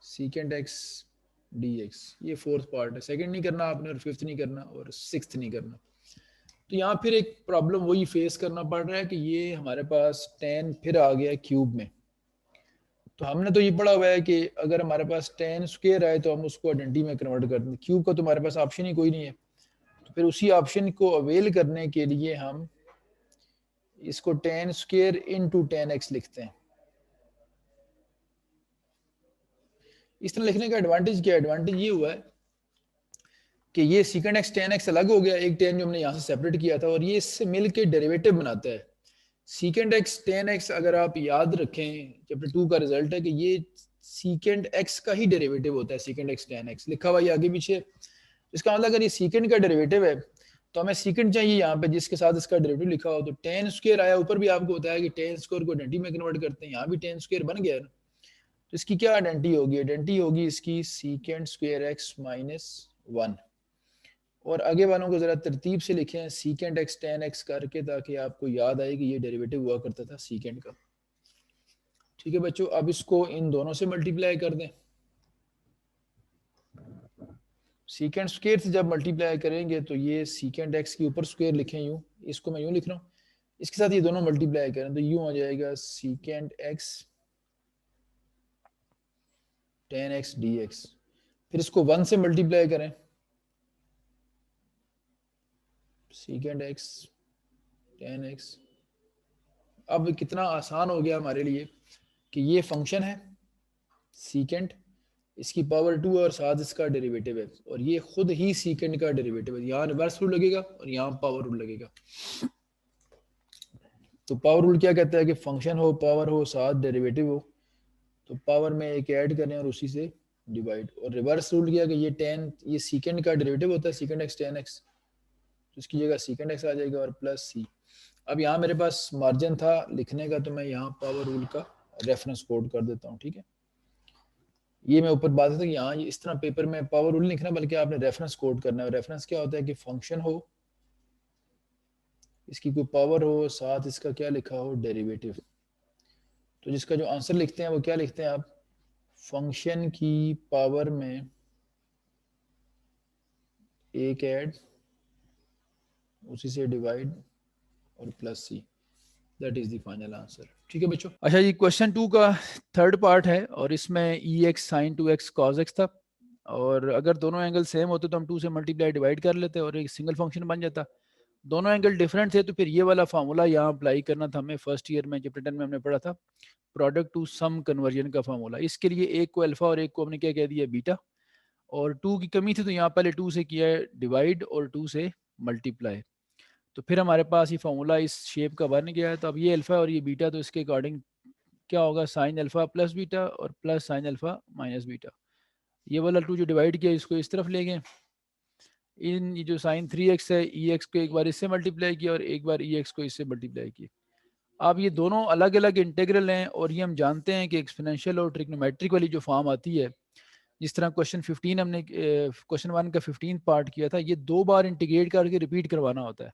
सीकेंड x d x, ये फोर्थ पार्ट है। सेकंड नहीं करना आपने और फिफ्थ नहीं करना और सिक्स्थ नहीं करना। तो यहाँ फिर एक प्रॉब्लम वही फेस करना पड़ रहा है कि ये हमारे पास 10 फिर आ गया क्यूब में। तो हमने तो ये पढ़ा हुआ है कि अगर हमारे पास 10 स्क्वायर आए तो हम उसको आइडेंटिटी में कन्वर्ट कर दें। क्यूब का तो हमारे पास ऑप्शन ही कोई नहीं है। तो फिर उसी ऑप्शन को अवेल करने के लिए हम इसको 10 स्क्वायर इंटू 10x लिखते हैं। इस तरह लिखने का एडवांटेज क्या है, एडवांटेज ये हुआ है कि ये सीकेंड एक्स 10x अलग हो गया, एक 10 जो हमने यहाँ से सेपरेट किया था, और ये इससे मिलके डेरिवेटिव बनाता है। सीकेंड एक्स 10x अगर आप याद रखें, चैप्टर 2 का रिजल्ट है कि ये सीकेंड एक्स का ही डेरिवेटिव होता है। सीकेंड एक्स 10x लिखा हुआ ये आगे पीछे। इसका मतलब अगर ये सीकेंड का डेरिवेटिव है तो हमें सीकेंड चाहिए यहाँ पे जिसके साथ इसका डेरिवेटिव लिखा हो। तो 10 स्क्वायर आया, ऊपर भी आपको बताया कि 10 स्क्वायर को आइडेंटिटी में कन्वर्ट करते हैं, यहाँ भी 10 स्क्वायर बन गया ना। तो इसकी क्या आइडेंटिटी होगी, आइडेंटिटी होगी इसकी सीकेंड स्क्वायर एक्स माइनस 1। और आगे वालों को जरा तरतीब से लिखें सीकेंड एक्स 10x करके, ताकि आपको याद आए कि ये डेरिवेटिव हुआ करता था सीकेंड का। ठीक है बच्चों, अब इसको इन दोनों से मल्टीप्लाई कर दें। सीकेंड स्क्वायर से जब मल्टीप्लाई करेंगे तो ये सीकेंड एक्स के ऊपर स्क्वायर लिखें यूं, इसको मैं यूं लिख रहा हूँ, इसके साथ ये दोनों मल्टीप्लाई करें तो यूं आ जाएगा सीकेंड एक्स 10x dx। फिर इसको 1 से मल्टीप्लाई करें, सीकेंड एक्स 10x। अब कितना आसान हो गया हमारे लिए कि ये फंक्शन है सीकेंड, इसकी पावर 2 और साथ इसका डेरिवेटिव है, और ये खुद ही सीकेंड का डेरिवेटिव है। यहाँ रिवर्स रूल लगेगा और यहाँ पावर रूल लगेगा। तो पावर रूल क्या कहता है कि फंक्शन हो, पावर हो, साथ डेरिवेटिव हो, तो पावर में एक ऐड करें और उसी से डिवाइड। और रिवर्स रूल किया कि ये 10 ये सीकेंड का डेरिवेटिव होता है, सीकेंड एक्स 10x, तो इसकी जगह सीकेंड एक्स आ जाएगा और प्लस सी। अब यहाँ मेरे पास मार्जिन था लिखने का, तो मैं यहाँ पावर रूल का रेफरेंस कोड कर देता हूँ। ठीक है, ये मैं ऊपर बात था कि यहाँ इस तरह पेपर में पावर रूल लिखना, बल्कि आपने रेफरेंस कोड करना है। रेफरेंस क्या होता है कि फंक्शन हो, इसकी कोई पावर हो, साथ इसका क्या लिखा हो, डेरिवेटिव। तो जिसका जो आंसर लिखते हैं वो क्या लिखते हैं आप, फंक्शन की पावर में एक ऐड, उसी से डिवाइड और plus C, that is the final answer. ठीक है बच्चों। अच्छा जी, क्वेश्चन 2 का थर्ड पार्ट है और इसमें e x sine 2x cos x था, और अगर दोनों एंगल सेम होते तो हम 2 से मल्टीप्लाई डिवाइड कर लेते और एक सिंगल फंक्शन बन जाता। दोनों एंगल डिफरेंट थे तो फिर ये वाला फार्मूला यहाँ अप्लाई करना था हमें। फर्स्ट ईयर में चैप्टर 10 में हमने पढ़ा था प्रोडक्ट टू सम कन्वर्जन का फार्मूला। इसके लिए एक को अल्फा और एक को हमने क्या कह दिया, बीटा, और 2 की कमी थी तो यहाँ पहले 2 से किया है डिवाइड और 2 से मल्टीप्लाई। तो फिर हमारे पास ये फार्मूला इस शेप का बन गया है। तो अब ये अल्फा और ये बीटा, तो इसके अकॉर्डिंग क्या होगा, साइन अल्फा प्लस बीटा और plus sign alpha minus beta. ये वाला 2 जो डिवाइड किया इसको इस तरफ ले गए। इन ये जो साइन 3x है, ई एक्स को एक बार इससे मल्टीप्लाई किया और एक बार ई एक्स को इससे मल्टीप्लाई किया। अब ये दोनों अलग अलग इंटेग्रल हैं और ये हम जानते हैं कि एक्सपोनेंशियल और ट्रिग्नोमेट्रिक वाली जो फॉर्म आती है जिस तरह क्वेश्चन 15 हमने क्वेश्चन 1 का 15 पार्ट किया था, ये 2 बार इंटीग्रेट करके रिपीट करवाना होता है,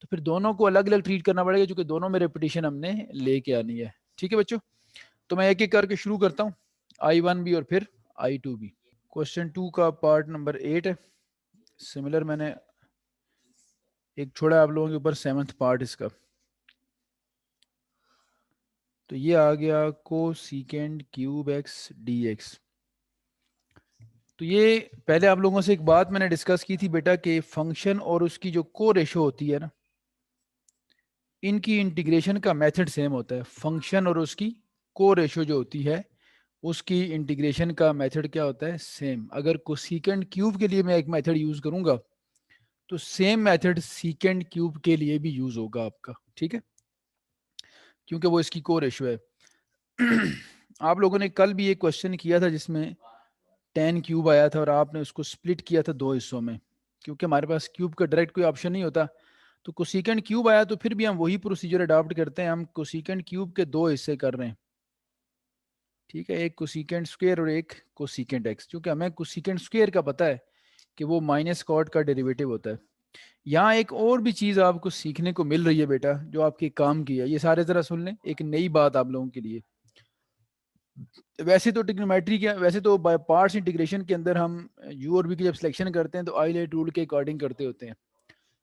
तो फिर दोनों को अलग अलग ट्रीट करना पड़ेगा क्योंकि दोनों में रेपिटेशन हमने लेके आनी है। ठीक है बच्चों, तो मैं एक एक करके शुरू करता हूँ, I1 भी और फिर I2 भी। क्वेश्चन 2 का पार्ट नंबर 8 है। सिमिलर मैंने एक छोड़ा आप लोगों के ऊपर 7th पार्ट इसका। तो ये आ गया cosecant cube x d x. तो ये पहले आप लोगों से एक बात मैंने डिस्कस की थी बेटा कि फंक्शन और उसकी जो को रेशो होती है ना, इनकी इंटीग्रेशन का मेथड सेम होता है। फंक्शन और उसकी को रेशो जो होती है उसकी इंटीग्रेशन का मेथड क्या होता है, सेम। अगर कोसेकेंड क्यूब के लिए मैं एक मेथड यूज करूंगा तो सेम मेथड सीकेंड क्यूब के लिए भी यूज होगा आपका। ठीक है, क्योंकि वो इसकी को रेशो है। आप लोगों ने कल भी एक क्वेश्चन किया था जिसमें 10 क्यूब आया था और आपने उसको स्प्लिट किया था दो हिस्सों में, क्योंकि हमारे पास क्यूब का डायरेक्ट कोई ऑप्शन नहीं होता। तो कोसेकेंड क्यूब आया तो फिर भी हम वही प्रोसीजर अडॉप्ट करते हैं, हम कोसेकेंड क्यूब के दो हिस्से कर रहे हैं। ठीक है, एक कोसेकेंड स्क्वायर और एक कोसेकेंड एक्स, क्योंकि हमें कोसेकेंड स्क्वायर का पता है कि वो माइनस कॉट का डेरिवेटिव होता है। यहाँ एक और भी चीज़ आपको सीखने को मिल रही है बेटा जो आपके काम की है, ये सारे ज़रा सुन लें, एक नई बात आप लोगों के लिए। वैसे तो ट्रिग्नोमेट्री के, वैसे तो बाय पार्ट्स इंटीग्रेशन के अंदर हम यू और वी की जब सिलेक्शन करते हैं तो आइलेट रूल के अकॉर्डिंग करते होते हैं।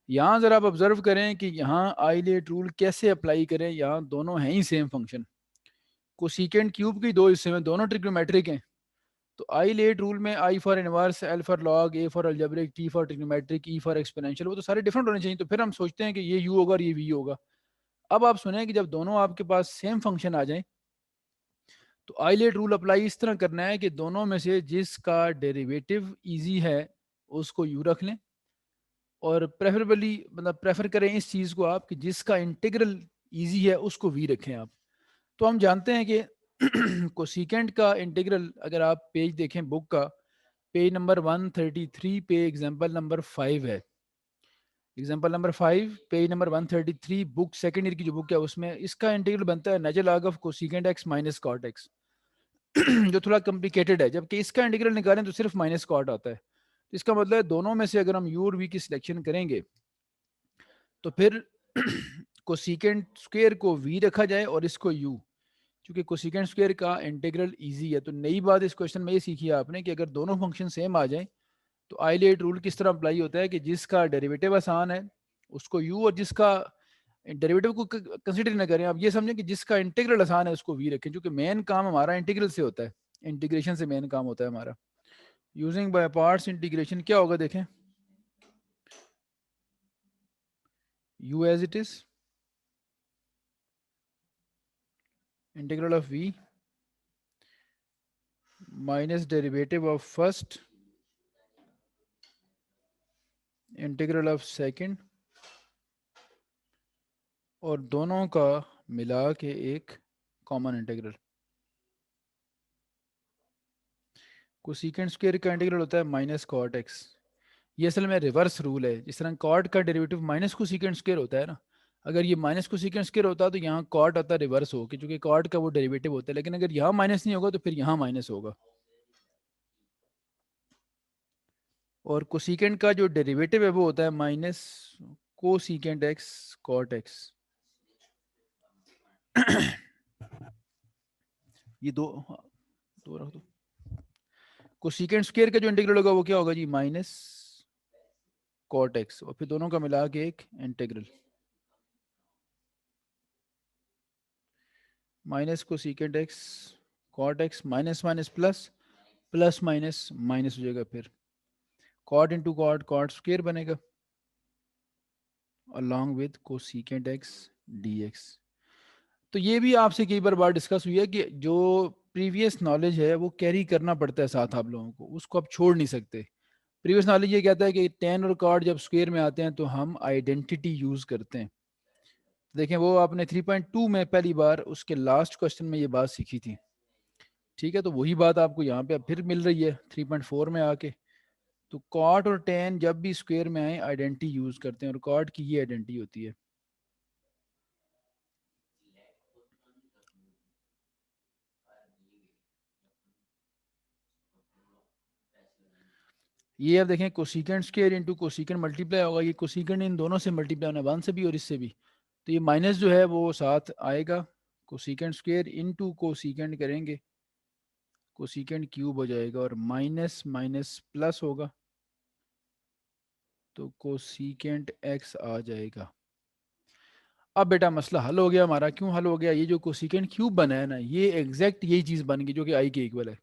यहाँ ज़रा आप ऑब्जर्व करें कि यहाँ आइलेट रूल कैसे अप्लाई करें। यहाँ दोनों हैं ही सेम फंक्शन, कोसेकेंड क्यूब के दो हिस्से में, दोनों ट्रिग्नोमेट्रिक हैं। तो आई लेट रूल में I for inverse, L for log, A for algebraic, T for trigonometric, E for exponential, वो तो सारे डिफरेंट होने चाहिए। तो फिर हम सोचते हैं कि ये यू होगा और ये वी होगा। अब आप सुने कि जब दोनों आपके पास सेम फंक्शन आ जाए तो आइलेट रूल अप्लाई इस तरह करना है कि दोनों में से जिसका डेरिवेटिव इजी है उसको यू रख लें, और प्रेफरेबली मतलब प्रेफर करें इस चीज़ को आप कि जिसका इंटीग्रल इजी है उसको वी रखें आप। तो हम जानते हैं कि कोसेकेंड का इंटीग्रल, अगर आप पेज देखें बुक का, पेज नंबर 133 पे एग्जांपल नंबर 5 है। Example number 5 page number 133 book second year की जो बुक है उसमें इसका इंटीग्रल बनता है नजल log of cosecant x minus cot x. जो थोड़ा कॉम्प्लिकेटेड है, जबकि इसका इंटीग्रल निकालें तो सिर्फ माइनस कॉट आता है। तो इसका मतलब है दोनों में से अगर हम यू और वी की सिलेक्शन करेंगे तो फिर कोसेकेंड स्क्वायर को वी रखा जाए और इसको यू, क्योंकि कोसेकेंड स्क्वायर का इंटीग्रल इजी है। तो नई बात इस क्वेश्चन में ये सीखी है आपने कि अगर दोनों फंक्शन सेम आ जाए तो आइलेट रूल किस तरह अप्लाई होता है कि जिसका डेरिवेटिव आसान है उसको यू, और जिसका डेरिवेटिव को कंसीडर ना करें, आप ये समझें कि जिसका इंटीग्रल आसान है उसको वी रखें, क्योंकि मेन काम हमारा इंटीग्रल से होता है, इंटीग्रेशन से मेन काम होता है हमारा। यूजिंग बाय पार्ट्स इंटीग्रेशन क्या होगा देखें, u as it is integral of v minus derivative of first integral of second, और दोनों का मिला के एक कॉमन इंटीग्रल। कोसेकेंड स्क्वायर का इंटीग्रल होता है माइनस कॉट एक्स। ये असल में रिवर्स रूल है, जिस तरह कॉट का डेरिवेटिव माइनस कोसेकेंड स्क्वायर होता है ना, अगर ये माइनस कोसेकेंड स्क्वायर होता तो यहाँ कॉट आता रिवर्स हो के, चूंकि कॉट का वो डेरिवेटिव होता है। लेकिन अगर यहाँ माइनस नहीं होगा तो फिर यहाँ माइनस होगा। और कोसेकेंड का जो डेरिवेटिव है वो होता है minus cosecant x cot x. ये दो, हाँ, दो रख दो। कोसेकेंड स्क्वायर का जो इंटीग्रल होगा वो क्या होगा जी, माइनस कॉट एक्स, और फिर दोनों का मिला के एक integral. Minus cosecant x cot x, minus minus plus, plus minus minus हो जाएगा, फिर cot into cot, cot square बनेगा along with cosecant x dx। तो ये भी आपसे कई बार डिस्कस हुई है कि जो प्रीवियस नॉलेज है वो कैरी करना पड़ता है साथ आप लोगों को, उसको आप छोड़ नहीं सकते। प्रीवियस नॉलेज ये कहता है कि टेन और कॉट जब स्क्वायर में आते हैं तो हम आइडेंटिटी यूज करते हैं। देखें वो आपने 3.2 में पहली बार उसके लास्ट क्वेश्चन में ये बात सीखी थी। ठीक है, तो वही बात आपको यहाँ पे अब फिर मिल रही है 3.4 में आके। तो कॉट और टेन जब भी स्क्वायर में आए आइडेंटिटी यूज करते हैं, और कॉट की ये आइडेंटिटी होती है। ये अब देखें cosecant square into cosecant multiply होगा, ये कोसिकेंट इन दोनों से मल्टीप्लाई होना है, 1 से भी और इससे भी, तो ये माइनस जो है वो साथ आएगा, कोसिकेंट स्क्वायर इंटू कोसिकेंट करेंगे, कोसिकेंट क्यूब हो जाएगा और माइनस माइनस प्लस होगा, तो कोसिकेंट एक्स आ जाएगा। अब बेटा मसला हल हो गया हमारा। क्यों हल हो गया? ये जो कोसिकेंट क्यूब बना है ना, ये एग्जैक्ट यही चीज़ बन गई जो कि आई के इक्वल है।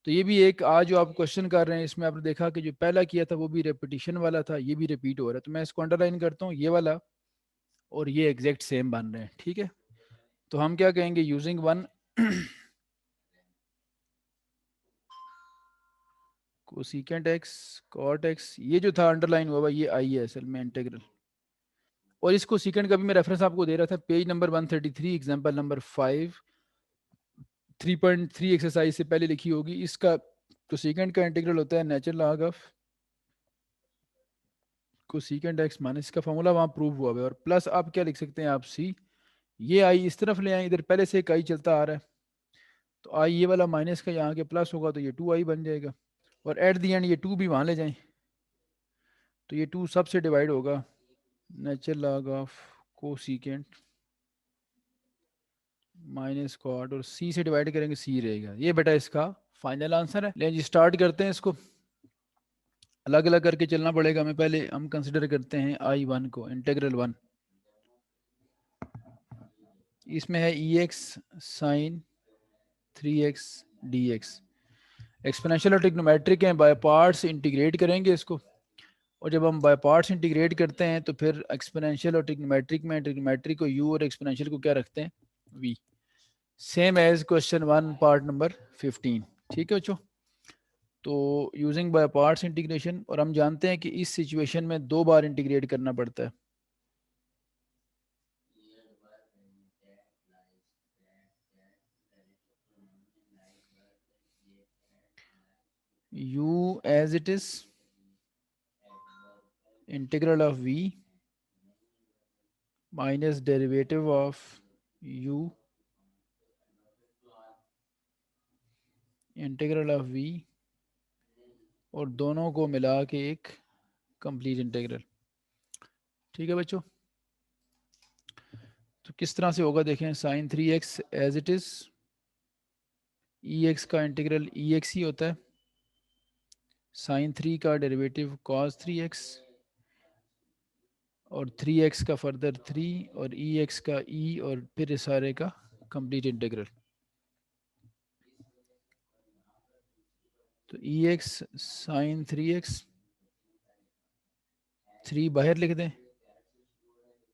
तो ये भी एक आज जो आप क्वेश्चन कर रहे हैं इसमें आपने देखा कि जो पहला किया था वो भी रेपिटेशन वाला था, ये भी रिपीट हो रहा है, तो मैं इसको अंडरलाइन करता हूँ, ये वाला और ये एग्जैक्ट सेम बन रहे हैं, ठीक है। तो हम क्या कहेंगे, using one cosecant x cot x, ये जो था अंडरलाइन हुआ हुआ, ये आई है असल में इंटीग्रल। और इसको सीकेंड का भी मैं रेफरेंस आपको दे रहा था, page number 133 example number 5, 3.3 exercise से पहले लिखी होगी। इसका कोसिकेंट का इंटीग्रल होता है natural log of cosecant x minus, इसका फॉर्मूला वहाँ प्रूव हुआ है। और प्लस आप क्या लिख सकते हैं, आप सी, ये आई इस तरफ ले आए, इधर पहले से एक आई चलता आ रहा है, तो आई ये वाला माइनस का यहाँ के प्लस होगा, तो ये 2 आई बन जाएगा। और एट दी एंड ये 2 भी वहाँ ले जाएं, तो ये 2 सब से डिवाइड होगा, natural log of cosecant minus cot, और सी से डिवाइड करेंगे सी रहेगा। ये बेटा इसका फाइनल आंसर है। लेकिन जी स्टार्ट करते हैं इसको, अलग अलग करके चलना पड़ेगा। हमें पहले हम कंसिडर करते हैं I1 को, इंटीग्रल 1, इसमें है e x sine 3x dx, exponential और ट्रिग्नोमेट्रिक हैं, बाय पार्ट्स इंटीग्रेट करेंगे इसको। और जब हम बाय पार्ट्स इंटीग्रेट करते हैं तो फिर एक्सपोनेंशियल और ट्रिग्नोमेट्रिक में ट्रिग्नोमेट्रिक को u और एक्सपोनेंशियल को क्या रखते हैं, v, same as question 1 part number 15। ठीक है बच्चों, तो यूजिंग बाय पार्ट्स इंटीग्रेशन, और हम जानते हैं कि इस सिचुएशन में 2 बार इंटीग्रेट करना पड़ता है, u as it is integral of v minus derivative of u integral of v, और दोनों को मिला के एक कंप्लीट इंटीग्रल। ठीक है बच्चों, तो किस तरह से होगा देखें, sine 3x as it is, e x का इंटीग्रल ई एक्स ही होता है, साइन 3 का डेरिवेटिव कॉस 3x, और 3x का फर्दर 3, और ई एक्स का ई, और फिर इस सारे का कंप्लीट इंटीग्रल। तो ई एक्स साइन 3x, 3 बाहर लिख दें,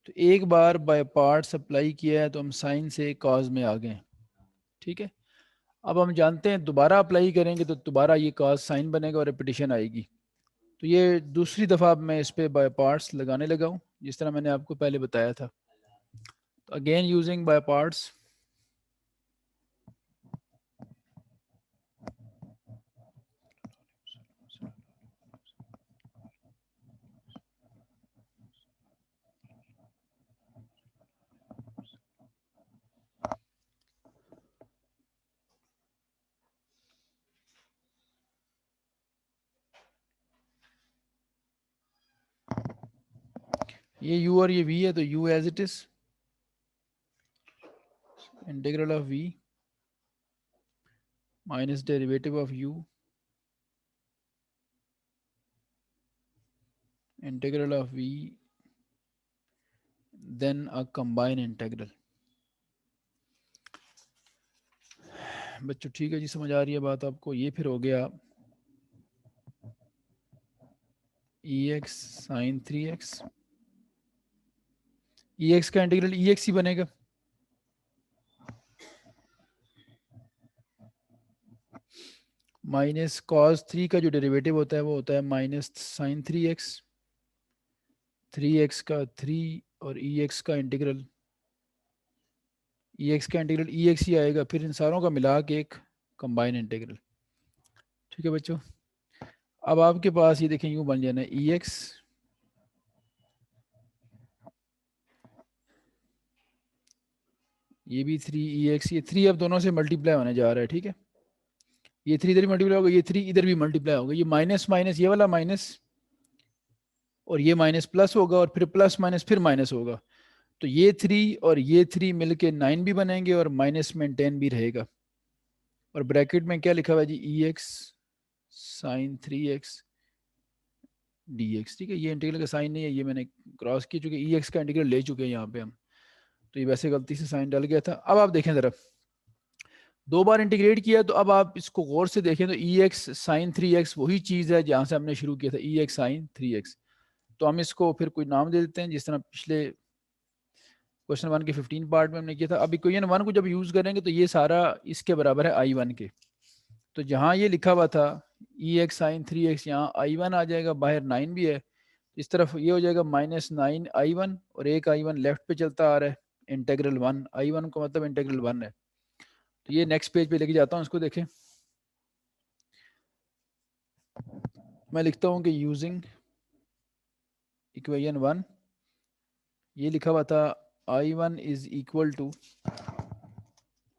तो एक बार बाय पार्ट्स अप्लाई किया है तो हम साइन से कॉज में आ गए। ठीक है, अब हम जानते हैं दोबारा अप्लाई करेंगे तो दोबारा ये कॉज साइन बनेगा और रिपीटिशन आएगी। तो ये दूसरी दफ़ा अब मैं इस पर बाय पार्ट्स लगाने लगा हूँ, जिस तरह मैंने आपको पहले बताया था। तो अगेन यूजिंग बाय पार्ट्स, ये u और ये v है, तो u as it is integral of v minus derivative of u integral of v then a combine integral. बच्चों ठीक है जी, समझ आ रही है बात आपको? ये फिर हो गया ई एक्स साइन 3x, ई एक्स का इंटीग्रल ई एक्स ही बनेगा, माइनस कॉस 3 का जो डेरिवेटिव होता है वो होता है माइनस साइन 3x, 3x का 3, और ई एक्स का इंटीग्रल, ई एक्स का इंटीग्रल ई एक्स ही आएगा, फिर इन सारों का मिला के एक कंबाइन इंटीग्रल। ठीक है बच्चों, अब आपके पास ये देखें यूँ बन जाना है ई एक्स, ये भी 3 ई एक्स, ये 3 अब दोनों से मल्टीप्लाई होने जा रहा है। ठीक है, ये 3 इधर भी मल्टीप्लाई होगा, ये 3 इधर भी मल्टीप्लाई होगा, ये माइनस माइनस ये वाला माइनस, और ये माइनस प्लस होगा, और फिर प्लस माइनस फिर माइनस होगा। तो ये 3 और ये 3 मिलके 9 भी बनेंगे, और माइनस में 10 भी रहेगा। और ब्रैकेट में क्या लिखा हुआ है जी, ई एक्स साइन 3x dx। ठीक है, ये इंटीग्रल का साइन नहीं है, ये मैंने क्रॉस की, चुके ई एक्स का इंटीग्रल ले चुके हैं यहाँ पे हम, तो ये वैसे गलती से साइन डल गया था। अब आप देखें ज़रा, 2 बार इंटीग्रेट किया, तो अब आप इसको गौर से देखें तो ई एक्स साइन 3x वही चीज़ है जहाँ से हमने शुरू किया था, ई एक्स साइन 3x। तो हम इसको फिर कोई नाम दे देते हैं, जिस तरह पिछले क्वेश्चन 1 के 15 पार्ट में हमने किया था। अब इक्वेशन 1 को जब यूज़ करेंगे तो ये सारा इसके बराबर है I1 के। तो जहाँ ये लिखा हुआ था ई एक्स साइन 3x, यहाँ I1 आ जाएगा, बाहर 9 भी है, इस तरफ ये हो जाएगा -9 I1, और एक I1 लेफ्ट पे चलता आ रहा है, इंटेग्रल 1, I1 का मतलब इंटेग्रल 1 है। तो ये नेक्स्ट पेज पे लेके जाता हूँ इसको, देखें। मैं लिखता हूँ कि यूजिंग इक्वेशन 1, ये लिखा हुआ था I1 इज इक्वल टू,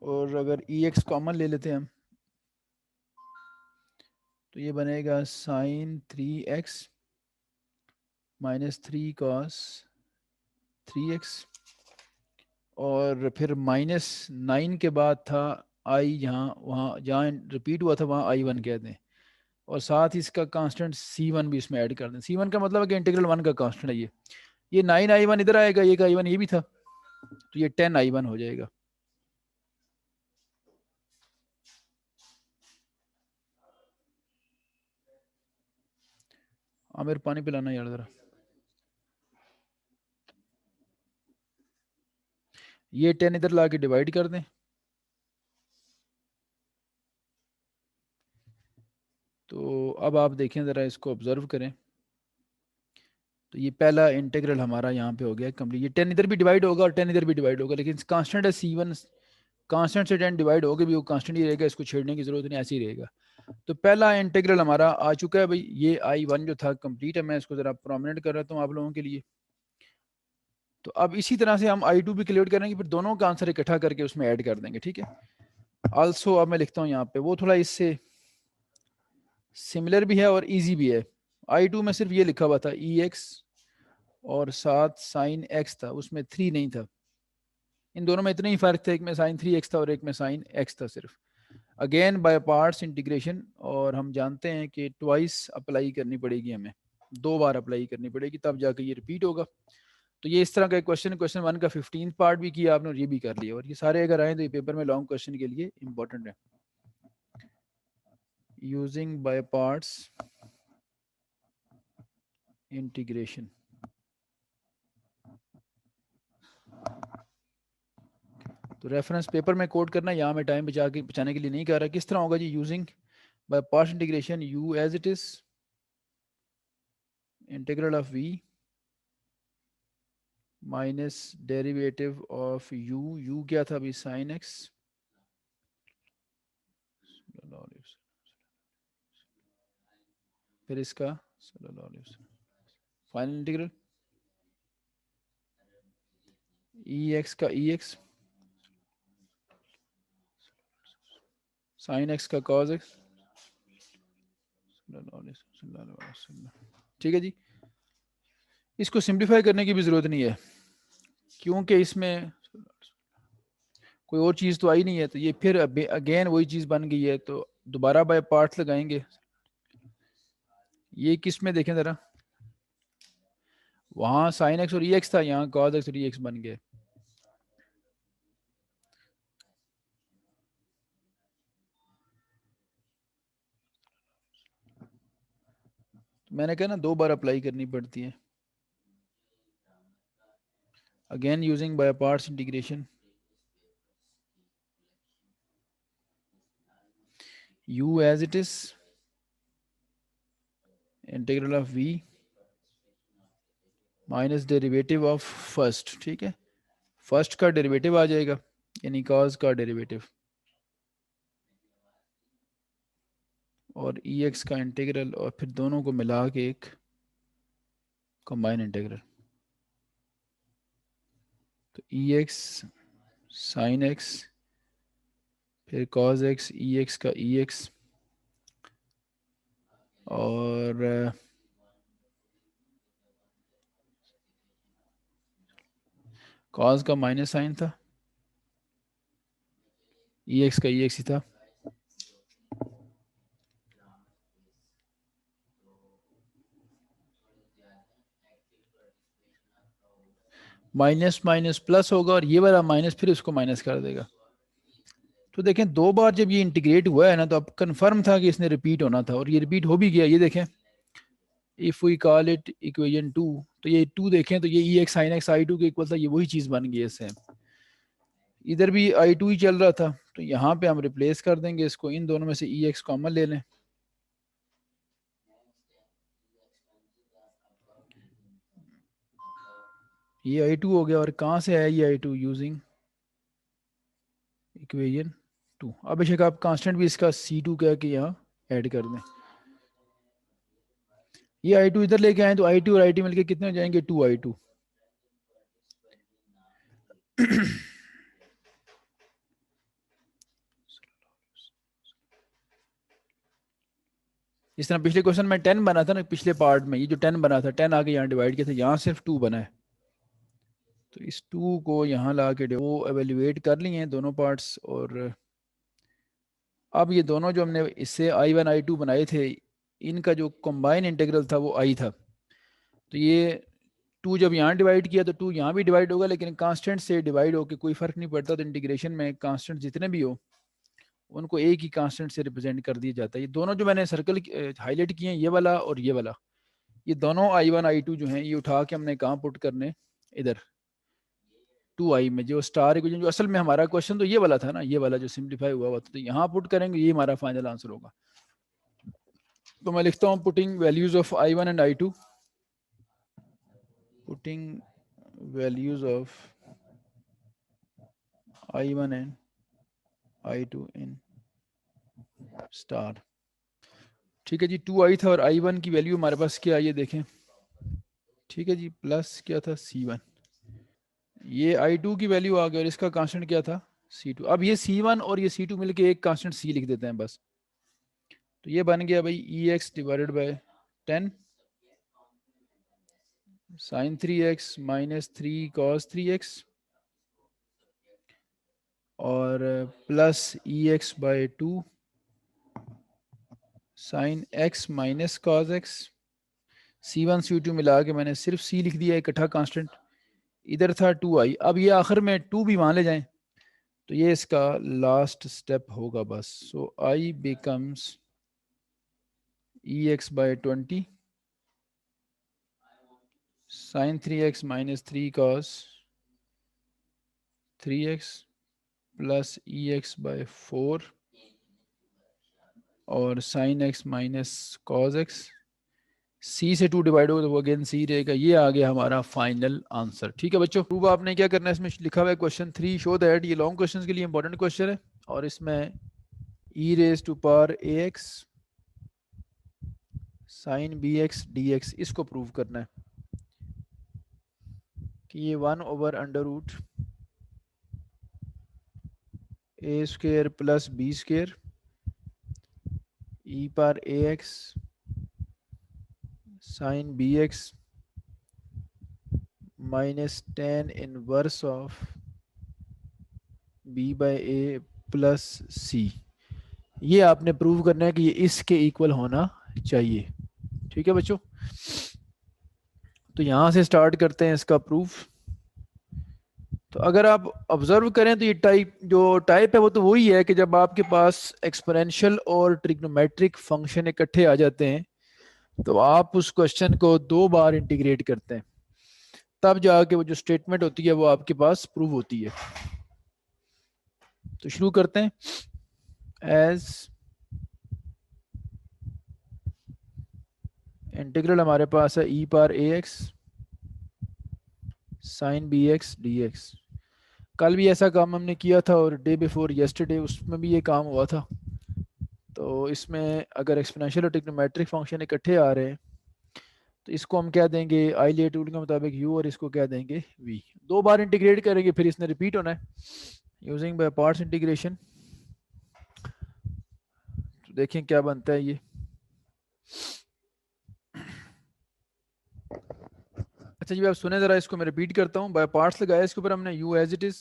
और अगर ई एक्स कॉमन ले लेते हैं हम, तो ये बनेगा साइन 3x -3 cos 3x, और फिर -9 के बाद था आई, यहाँ वहाँ जहाँ रिपीट हुआ था वहाँ I1 कहते हैं, और साथ ही इसका कांस्टेंट C1 भी इसमें ऐड कर दें। C1 का मतलब है कि इंटीग्रल 1 का कांस्टेंट है ये 9 I1 इधर आएगा, ये I1 ये भी था, तो ये 10 I1 हो जाएगा। मेरे पानी पिलाना यार ज़रा। ये 10 इधर ला के डिवाइड कर दें, तो अब आप देखें ज़रा, इसको ऑब्जर्व करें। तो ये पहला इंटीग्रल हमारा यहाँ पे हो गया कंप्लीट। ये 10 इधर भी डिवाइड होगा और 10 इधर भी डिवाइड होगा, लेकिन कांस्टेंट है C1, कांस्टेंट से 10 डिवाइड होगा भी वो कांस्टेंट ही रहेगा, इसको छेड़ने की जरूरत नहीं, ऐसे ही रहेगा। तो पहला इंटीग्रल हमारा आ चुका है भाई, ये I1 जो था कंप्लीट है। मैं इसको ज़रा प्रोमिनेंट कर रहा हूँ आप लोगों के लिए। तो अब इसी तरह से हम I2 भी कैलकुलेट करेंगे, फिर दोनों का आंसर इकट्ठा करके उसमें ऐड कर देंगे, ठीक है। आल्सो अब मैं लिखता हूँ यहाँ पे, वो थोड़ा इससे सिमिलर भी है और इजी भी है। I2 में सिर्फ ये लिखा हुआ था EX, और साथ साइन एक्स था, उसमें 3 नहीं था। इन दोनों में इतना ही फर्क था, एक में साइन 3x था और एक में साइन x था सिर्फ। अगेन बाय पार्ट्स इंटीग्रेशन, और हम जानते हैं कि ट्वाइस अप्लाई करनी पड़ेगी हमें, 2 बार अप्लाई करनी पड़ेगी, तब जाके ये रिपीट होगा। तो ये इस तरह का क्वेश्चन 1 का 15 पार्ट भी किया आपने, और ये भी कर लिया, और ये सारे अगर आए तो ये पेपर में लॉन्ग क्वेश्चन के लिए इंपॉर्टेंट है। यूजिंग बाय पार्ट्स इंटीग्रेशन, तो रेफरेंस पेपर में कोड करना, यहाँ मैं टाइम बचाने के लिए नहीं कर रहा। किस तरह होगा जी, using by parts integration, u as it is integral of v minus derivative of u क्या था अभी, साइन x, फिर इसका फाइनल इंटीग्रल ex का ex, साइन x का cos x। ठीक है जी, इसको सिंप्लीफाई करने की भी जरूरत नहीं है, क्योंकि इसमें कोई और चीज़ तो आई नहीं है। तो ये फिर अगेन वही चीज़ बन गई है, तो दोबारा बाय पार्ट्स लगाएंगे। ये किस में देखें ज़रा, वहाँ साइन एक्स और ई एक्स था, यहाँ कॉस एक्स और ई एक्स बन गए। तो मैंने कहा ना 2 बार अप्लाई करनी पड़ती है। Again using by parts integration, u as it is integral of v minus derivative of first. ठीक है, फर्स्ट का डेरिवेटिव आ जाएगा, यानी कॉस का डेरिवेटिव, और ई एक्स का इंटीग्रल, और फिर दोनों को मिला के एक कंबाइन इंटीग्रल। तो ई एक्स साइन एक्स, फिर कॉस एक्स, ई एक्स का ई एक्स, और कॉज का माइनस साइन था, ई एक्स का ई एक्स ही था। माइनस माइनस प्लस होगा और ये वाला माइनस फिर उसको माइनस कर देगा। तो देखें दो बार जब ये इंटीग्रेट हुआ है ना, तो अब कंफर्म था कि इसने रिपीट होना था और ये रिपीट हो भी गया। ये देखें, if we call it equation 2, तो ये 2 देखें तो ये e x sine x I two के इक्वल था, ये वही चीज़ बन गई है सेम। इधर भी आई टू ही चल रहा था, तो यहाँ पे हम रिप्लेस कर देंगे इसको, इन दोनों में से ई एक्स कॉमन ले लें। ये आई टू हो गया, और कहाँ से आया ये आई टू? Using equation 2। अब बेशक आप कांस्टेंट भी इसका C2 कह के यहाँ ऐड कर दें। ये आई टू इधर लेके आए तो आई टू और आई टू मिलकर कितने हो जाएंगे? 2 आई टू। इस तरह पिछले क्वेश्चन में 10 बना था ना, पिछले पार्ट में ये जो 10 बना था, 10 आके यहाँ डिवाइड किया था, यहाँ सिर्फ 2 बना है। तो इस 2 को यहाँ ला के वो एवेल्युएट कर लिए हैं दोनों पार्ट्स। और अब ये दोनों जो हमने इससे I1 I2 बनाए थे, इनका जो कंबाइन इंटीग्रल था वो I था। तो ये 2 जब यहाँ डिवाइड किया तो 2 यहाँ भी डिवाइड होगा, लेकिन कांस्टेंट से डिवाइड होकर कोई फ़र्क नहीं पड़ता। तो इंटीग्रेशन में कांस्टेंट जितने भी हो उनको एक ही कांस्टेंट से रिप्रेजेंट कर दिया जाता है। ये दोनों जो मैंने सर्कल हाईलाइट किए हैं, ये वाला और ये वाला, ये दोनों I1 I2 जो हैं, ये उठा के हमने कहाँ पुट करने? इधर 2i में। जो स्टार इक्वेशन जो असल में हमारा क्वेश्चन तो ये वाला था ना, ये वाला जो सिंप्लीफाई हुआ हुआ था, तो यहाँ पुट करेंगे, ये हमारा फाइनल आंसर होगा। तो मैं लिखता हूँ putting values of I1 and I2, putting values of I1 and I2 in star. ठीक है जी, 2i था और I1 की वैल्यू हमारे पास क्या है ये देखें। ठीक है जी, प्लस क्या था? C1। ये I2 की वैल्यू आ गई और इसका कांस्टेंट क्या था? C2। अब ये C1 और ये C2 मिलके एक कांस्टेंट C लिख देते हैं बस। तो ये बन गया भाई EX divided by 10 sine 3x minus 3 cos 3x और plus EX by 2 sine x minus cos x। C1 C2 मिला के मैंने सिर्फ C लिख दिया इकट्ठा कांस्टेंट। इधर था 2i, अब ये आखिर में 2 भी मान ले जाएं तो ये इसका लास्ट स्टेप होगा बस। So I becomes EX by 20 sine 3x minus 3 cos 3x plus EX by 4 और sine x minus cos x। C से 2 डिवाइड होगा तो वो अगेन C रहेगा। ये आ गया हमारा फाइनल आंसर। ठीक है बच्चों, प्रूव आपने क्या करना है, इसमें लिखा हुआ है क्वेश्चन 3 शो दैट, ये लॉन्ग क्वेश्चन के लिए इंपॉर्टेंट क्वेश्चन है, और इसमें e raise to power ax sine bx dx इसको प्रूव करना है कि ये 1 over under root a square plus b square e power ax sine bx minus tan inverse of b by a plus C. ये आपने prove करना है कि ये इसके इक्वल होना चाहिए। ठीक है बच्चों, तो यहां से स्टार्ट करते हैं इसका प्रूफ। तो अगर आप ऑब्जर्व करें तो ये टाइप है वो तो वही है कि जब आपके पास एक्सपोनेंशियल और ट्रिग्नोमेट्रिक फंक्शन इकट्ठे आ जाते हैं तो आप उस क्वेश्चन को 2 बार इंटीग्रेट करते हैं, तब जाके वो जो स्टेटमेंट होती है वो आपके पास प्रूव होती है। तो शुरू करते हैं। एज इंटीग्रल हमारे पास है e power a x sine b x d x. कल भी ऐसा काम हमने किया था और डे बिफोर यस्टरडे उसमें भी ये काम हुआ था। तो इसमें अगर एक्सपोनेंशियल और ट्रिग्नोमेट्रिक फंक्शन इकट्ठे आ रहे हैं तो इसको हम क्या देंगे आइलेट रूल के मुताबिक u, और इसको क्या देंगे v। 2 बार इंटीग्रेट करेंगे फिर इसने रिपीट होना है यूजिंग बाय पार्ट्स इंटीग्रेशन। तो देखें क्या बनता है ये। अच्छा जी, आप सुने ज़रा, इसको मैं रिपीट करता हूँ। बाय पार्ट्स लगाया इसके ऊपर हमने, u as it is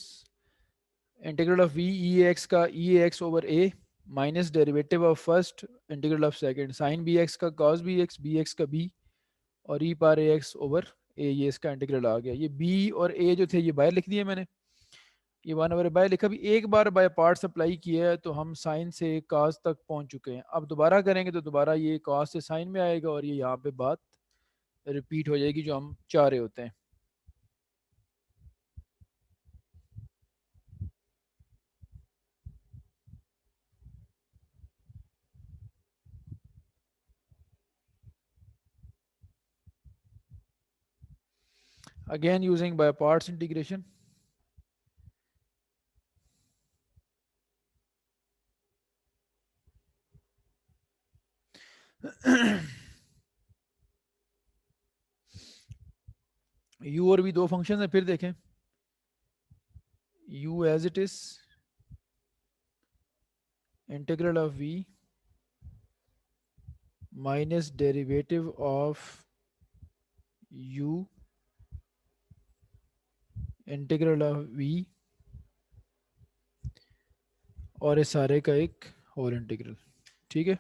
integral of v e x का e x over a minus derivative of first integral of second sine b x का कॉस बी एक्स का बी और ई पार ए एक्स ओवर ए, ये इसका integral आ गया। ये B और ए जो थे ये बाहर लिख दिए मैंने, ये 1/, लिखा भी। एक बार बाय पार्ट्स अप्लाई किया है तो हम साइन से काज तक पहुंच चुके हैं। अब दोबारा करेंगे तो दोबारा ये काज से साइन में आएगा और ये यहाँ पे बात रिपीट हो जाएगी जो हम चाह रहे होते हैं। Again using by parts integration. U और भी दो फंक्शन है, फिर देखें। U as it is integral of v minus derivative of u integral of v और इस सारे का एक होल इंटीग्रल। ठीक है,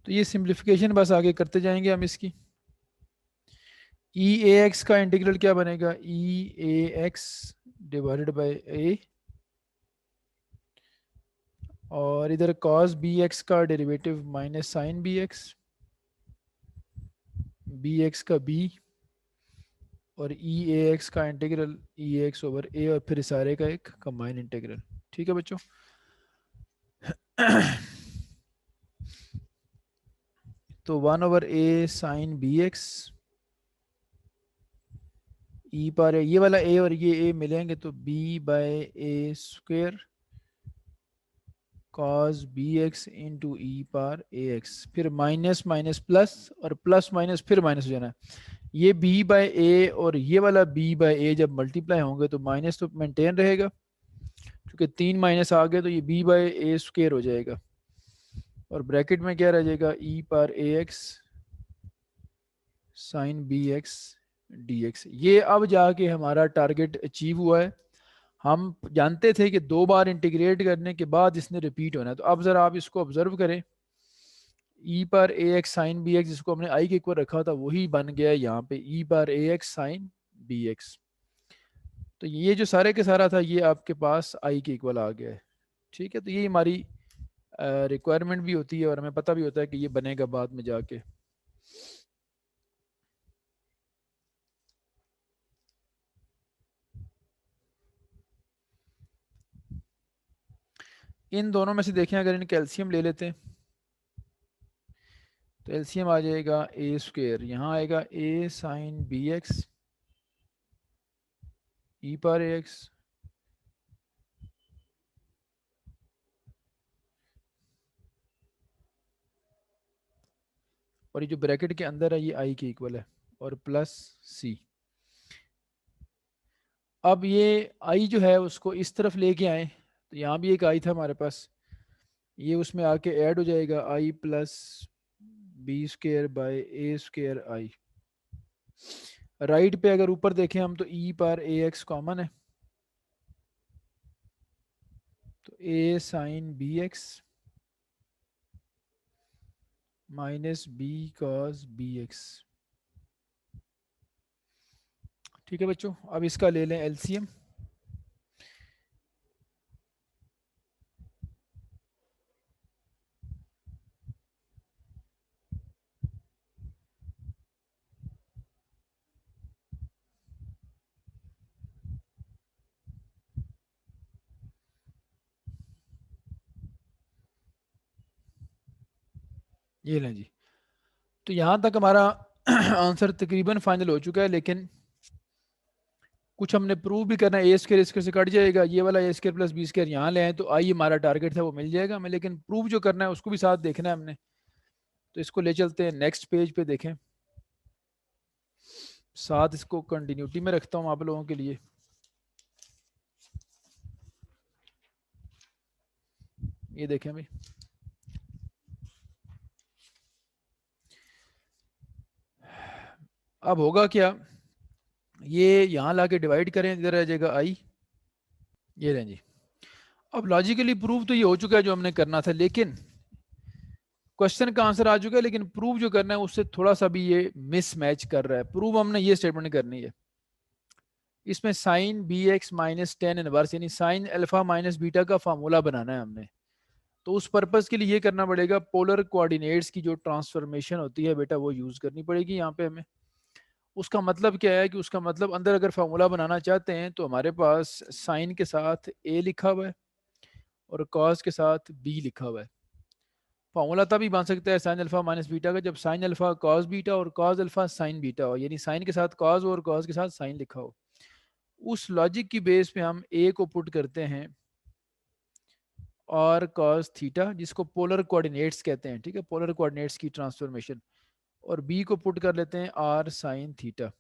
तो ये सिंप्लीफिकेशन बस आगे करते जाएंगे हम इसकी। ई ए एक्स का इंटीग्रल क्या बनेगा, e a x divided by a, और इधर कॉस बी एक्स का derivative minus sine b x का बी और ई ए एक्स का integral e x over a और फिर सारे का एक कंबाइन इंटीग्रल। ठीक है बच्चों। तो 1/a साइन बी एक्स ई पर ये वाला ए और ये ए मिलेंगे तो b by a square cos b x into e पार ए एक्स, फिर माइनस माइनस प्लस और प्लस माइनस फिर माइनस हो जाना है। ये b बाय ए और ये वाला b बाय ए जब मल्टीप्लाई होंगे तो माइनस तो मेंटेन रहेगा, क्योंकि 3 माइनस आ गए तो ये b बाय ए स्क्वेयर हो जाएगा और ब्रैकेट में क्या रह जाएगा, ई पार a x sine b x d x. ये अब जाके हमारा टारगेट अचीव हुआ है। हम जानते थे कि 2 बार इंटीग्रेट करने के बाद इसने रिपीट होना है। तो अब ज़रा आप इसको ऑब्जर्व करें, ई पर a x sine b x जिसको हमने आई के इक्वल रखा था वही बन गया है यहाँ पे, ई पर a x sine b x. तो ये जो सारे के सारा था ये आपके पास आई के इक्वल आ गया है। ठीक है, तो ये हमारी रिक्वायरमेंट भी होती है और हमें पता भी होता है कि ये बनेगा बाद में जाके। इन दोनों में से देखें, अगर इन कैल्शियम ले लेते हैं तो एलसीएम आ जाएगा ए स्क्वेयर, यहाँ आएगा ए साइन बी एक्स ई पर ए एक्स और ये जो ब्रैकेट के अंदर है ये आई के इक्वल है और प्लस सी। अब ये आई जो है उसको इस तरफ लेके आए तो यहाँ भी एक आई था हमारे पास, ये उसमें आके ऐड हो जाएगा I plus b square by a square I. Right पे अगर ऊपर देखें हम तो ई पर ए एक्स कॉमन है तो a sine b x minus b cos b x. ठीक है बच्चों, अब इसका ले लें एलसीएम। ये लें जी, तो यहाँ तक हमारा आंसर तकरीबन फाइनल हो चुका है, लेकिन कुछ हमने प्रूव भी करना है। ए स्क्र स्क्र से कट जाएगा, ये वाला ए स्क्र प्लस बी स्क्र यहाँ ले आए तो आई हमारा टारगेट था वो मिल जाएगा हमें, लेकिन प्रूव जो करना है उसको भी साथ देखना है हमने। तो इसको ले चलते हैं नेक्स्ट पेज पे, देखें साथ, इसको कंटिन्यूटी में रखता हूँ आप लोगों के लिए। ये देखें भाई, अब होगा क्या, ये यहाँ ला के डिवाइड करें, इधर आ जाएगा आई, ये रहें जी। अब लॉजिकली प्रूव तो ये हो चुका है जो हमने करना था, लेकिन क्वेश्चन का आंसर आ चुका है, लेकिन प्रूव जो करना है उससे थोड़ा सा भी ये मिस मैच कर रहा है। प्रूव हमने ये स्टेटमेंट करनी है, इसमें sine b x minus tan inverse यानी साइन अल्फा माइनस बीटा का फार्मूला बनाना है हमने। तो उस पर्पज के लिए ये करना पड़ेगा, पोलर कोऑर्डिनेट्स की जो ट्रांसफॉर्मेशन होती है बेटा वो यूज करनी पड़ेगी यहाँ पे हमें। उसका मतलब क्या है कि उसका मतलब अंदर अगर फार्मूला बनाना चाहते हैं तो हमारे पास साइन के साथ ए लिखा हुआ है और कॉस के साथ बी लिखा हुआ है। फार्मूला तभी बन सकता है साइन अल्फा माइनस बीटा का जब साइन अल्फा कॉस बीटा और कॉस अल्फा साइन बीटा हो, यानी साइन के साथ कॉस और कॉस के साथ साइन लिखा हो। उस लॉजिक की बेस पे हम ए को पुट करते हैं और कॉस थीटा, जिसको पोलर कोऑर्डिनेट्स कहते हैं, ठीक है, पोलर कोऑर्डिनेट्स की ट्रांसफॉर्मेशन, और बी को पुट कर लेते हैं r sine theta,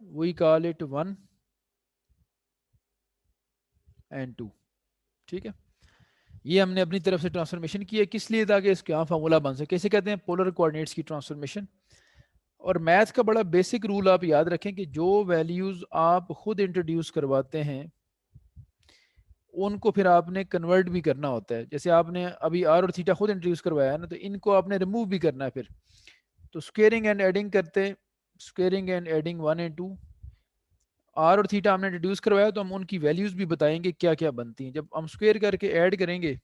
we call it 1 and 2। ठीक है, ये हमने अपनी तरफ से ट्रांसफॉर्मेशन की है, किस लिए, ताकि इसका फार्मूला बन सके। कैसे कहते हैं, पोलर कोऑर्डिनेट्स की ट्रांसफॉर्मेशन। और मैथ का बड़ा बेसिक रूल आप याद रखें कि जो वैल्यूज आप खुद इंट्रोड्यूस करवाते हैं उनको फिर आपने कन्वर्ट भी करना होता है। जैसे आपने अभी आर और थीटा खुद इंट्रोड्यूस करवाया है ना, तो इनको आपने रिमूव भी करना है फिर। तो स्क्वेयरिंग एंड एडिंग करते, squaring and adding 1 and 2, r और थीटा हमने इंट्रोड्यूस करवाया तो हम उनकी वैल्यूज भी बताएंगे क्या क्या बनती हैं। जब हम स्क्वेयर करके ऐड करेंगे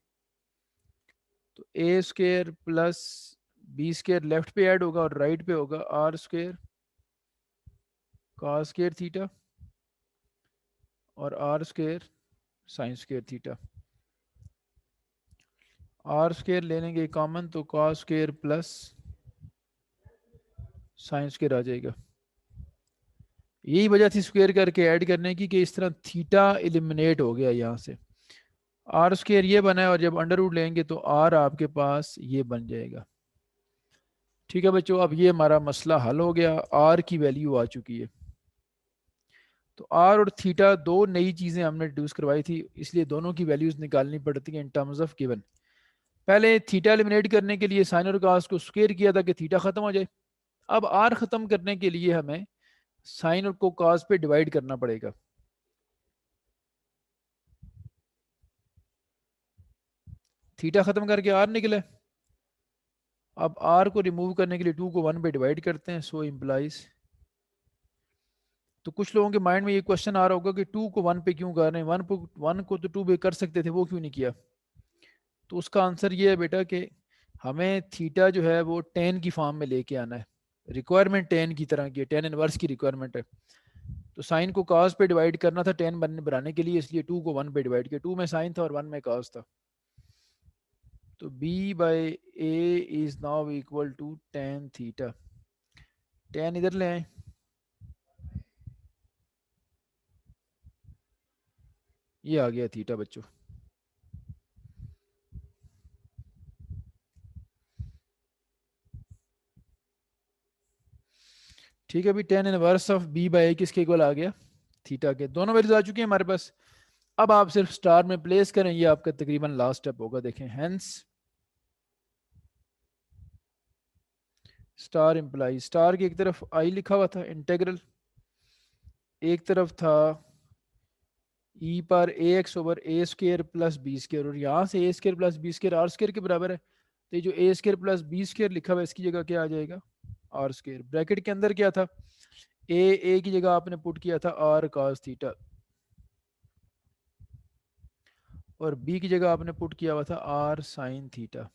तो a square plus b square left पे ऐड होगा और राइट पे होगा r square cos square theta और r square sine square theta. R square ले लेंगे कॉमन तो cos square plus sine square आ जाएगा। यही वजह थी स्क्वेयर करके ऐड करने की कि इस तरह थीटा एलिमिनेट हो गया यहाँ से। आर स्क्वेयर ये बना है और जब अंडर रूट लेंगे तो आर आपके पास ये बन जाएगा। ठीक है बच्चों, अब ये हमारा मसला हल हो गया, आर की वैल्यू आ चुकी है। तो आर और थीटा दो नई चीज़ें हमने डिड्यूस करवाई थी, इसलिए दोनों की वैल्यूज निकालनी पड़ती हैं इन टर्म्स ऑफ गिवन। पहले थीटा एलिमिनेट करने के लिए साइन और कॉस को स्क्वेयर किया था कि थीटा खत्म हो जाए। अब आर खत्म करने के लिए हमें साइन और को कॉस पे डिवाइड करना पड़ेगा। थीटा खत्म करके आर निकले। अब आर को रिमूव करने के लिए 2 को 1 पे डिवाइड करते हैं, सो इम्प्लाइज। तो कुछ लोगों के माइंड में ये क्वेश्चन आ रहा होगा कि 2 को 1 पे क्यों कर रहे हैं, 1 को तो 2 पे कर सकते थे, वो क्यों नहीं किया। तो उसका आंसर ये है बेटा कि हमें थीटा जो है वो टेन की फॉर्म में लेके आना है। रिक्वायरमेंट टेन की तरह की है, टेन इनवर्स की रिक्वायरमेंट है। तो साइन को कॉस पे डिवाइड करना था टेन बनाने के लिए, इसलिए 2 को 1 पे डिवाइड किया। 2 में साइन था और 1 में कॉस था। तो b by a is now equal to tan theta. Tan इधर ले आए, ये आ गया थीटा बच्चों। ठीक है, अभी tan inverse of b by a किसके इक्वल आ गया, थीटा के। दोनों वैल्यूज आ चुकी हैं हमारे पास। अब आप सिर्फ स्टार में प्लेस करें, ये आपका तकरीबन लास्ट स्टेप होगा। देखें, हेंस स्टार इम्प्लाइज, स्टार की एक तरफ आई लिखा हुआ था इंटेग्रल, एक तरफ था ई पर a x over a square plus b square, और यहाँ से a square plus b square r square के बराबर है। तो ये जो a square plus b square लिखा हुआ है इसकी जगह क्या आ जाएगा, आर स्केयर। ब्रैकेट के अंदर क्या था, ए की जगह आपने पुट किया था आर कॉस थीटा, और बी की जगह आपने पुट किया हुआ था आर साइन थीटा।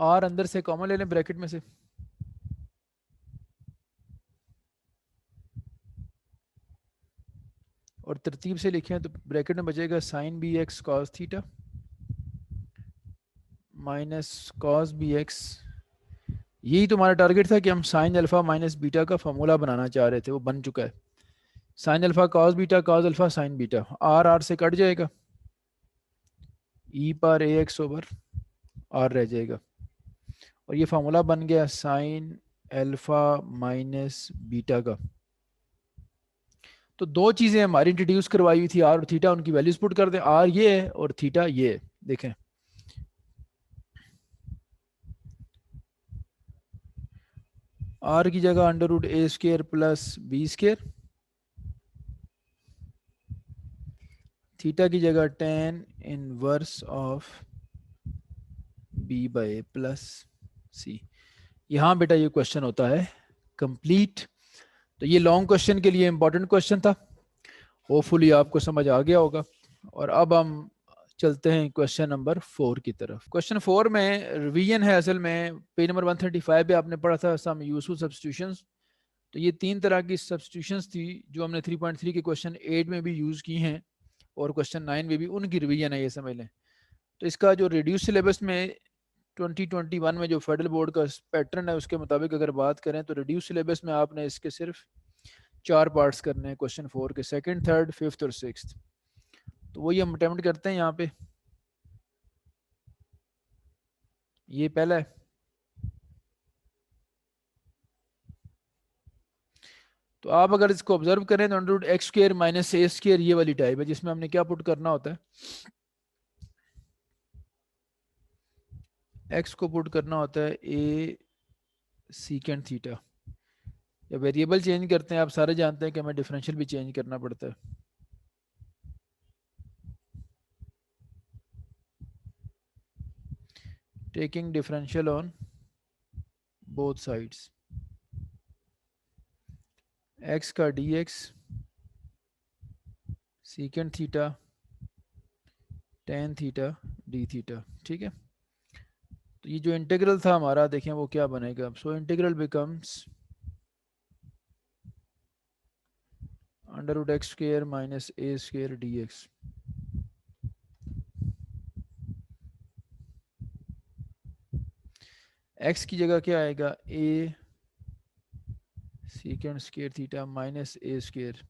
आर अंदर से कॉमन ले लें ब्रैकेट में से, और तरतीब से लिखें तो ब्रैकेट में बचेगा sine b x cos theta minus cos b x. यही तो हमारा टारगेट था कि हम साइन अल्फा माइनस बीटा का फॉर्मूला बनाना चाह रहे थे, वो बन चुका है। Sine alpha cos beta cos alpha sine beta, r r से कट जाएगा, ई पर ए एक्स ओवर आर रह जाएगा, और ये फार्मूला बन गया साइन अल्फा माइनस बीटा का। तो दो चीज़ें हमारी इंट्रोड्यूस करवाई हुई थी, आर और थीटा, उनकी वैल्यूज पुट कर दें, आर ये है और थीटा ये है। देखें आर की जगह under root a square plus b square, theta की जगह tan inverse of b by plus C. यहाँ बेटा ये क्वेश्चन होता है कंप्लीट। तो ये लॉन्ग क्वेश्चन के लिए इंपॉर्टेंट क्वेश्चन था, होपफुली आपको समझ आ गया होगा। और अब हम चलते हैं क्वेश्चन नंबर 4 की तरफ। क्वेश्चन 4 में रिवीजन है, असल में पेज नंबर 135 पे आपने पढ़ा था सम यूजफुल सब्स्टिट्यूशंस। तो ये 3 तरह की सब्स्टिट्यूशंस थी जो हमने 3.3 के क्वेश्चन 8 में भी यूज़ की हैं और क्वेश्चन 9 में भी, उनकी रिवीजन है, ये समझ लें। तो इसका जो रिड्यूस सिलेबस में 2021 में जो फेडरल बोर्ड का पैटर्न है उसके मुताबिक अगर बात करें तो रिड्यूस सिलेबस में आपने इसके सिर्फ 4 पार्ट्स करने हैं क्वेश्चन 4 के, सेकंड, थर्ड, फिफ्थ और सिक्स्थ। तो वही हम अटेम्प्ट करते हैं यहाँ पे। ये पहला है। तो आप अगर इसको ऑब्जर्व करें तो under root x square minus a square ये वाली टाइप है, जिसमें हमने क्या पुट करना होता है, एक्स को पुट करना होता है ए सीकेंड थीटा। या वेरिएबल चेंज करते हैं, आप सारे जानते हैं कि हमें डिफरेंशियल भी चेंज करना पड़ता है। Taking differential on both sides, x का d x secant theta tan theta d theta. ठीक है, तो ये जो इंटीग्रल था हमारा, देखें वो क्या बनेगा। So integral becomes under root x square minus a square d x. X की जगह क्या आएगा, a secant square theta minus a square,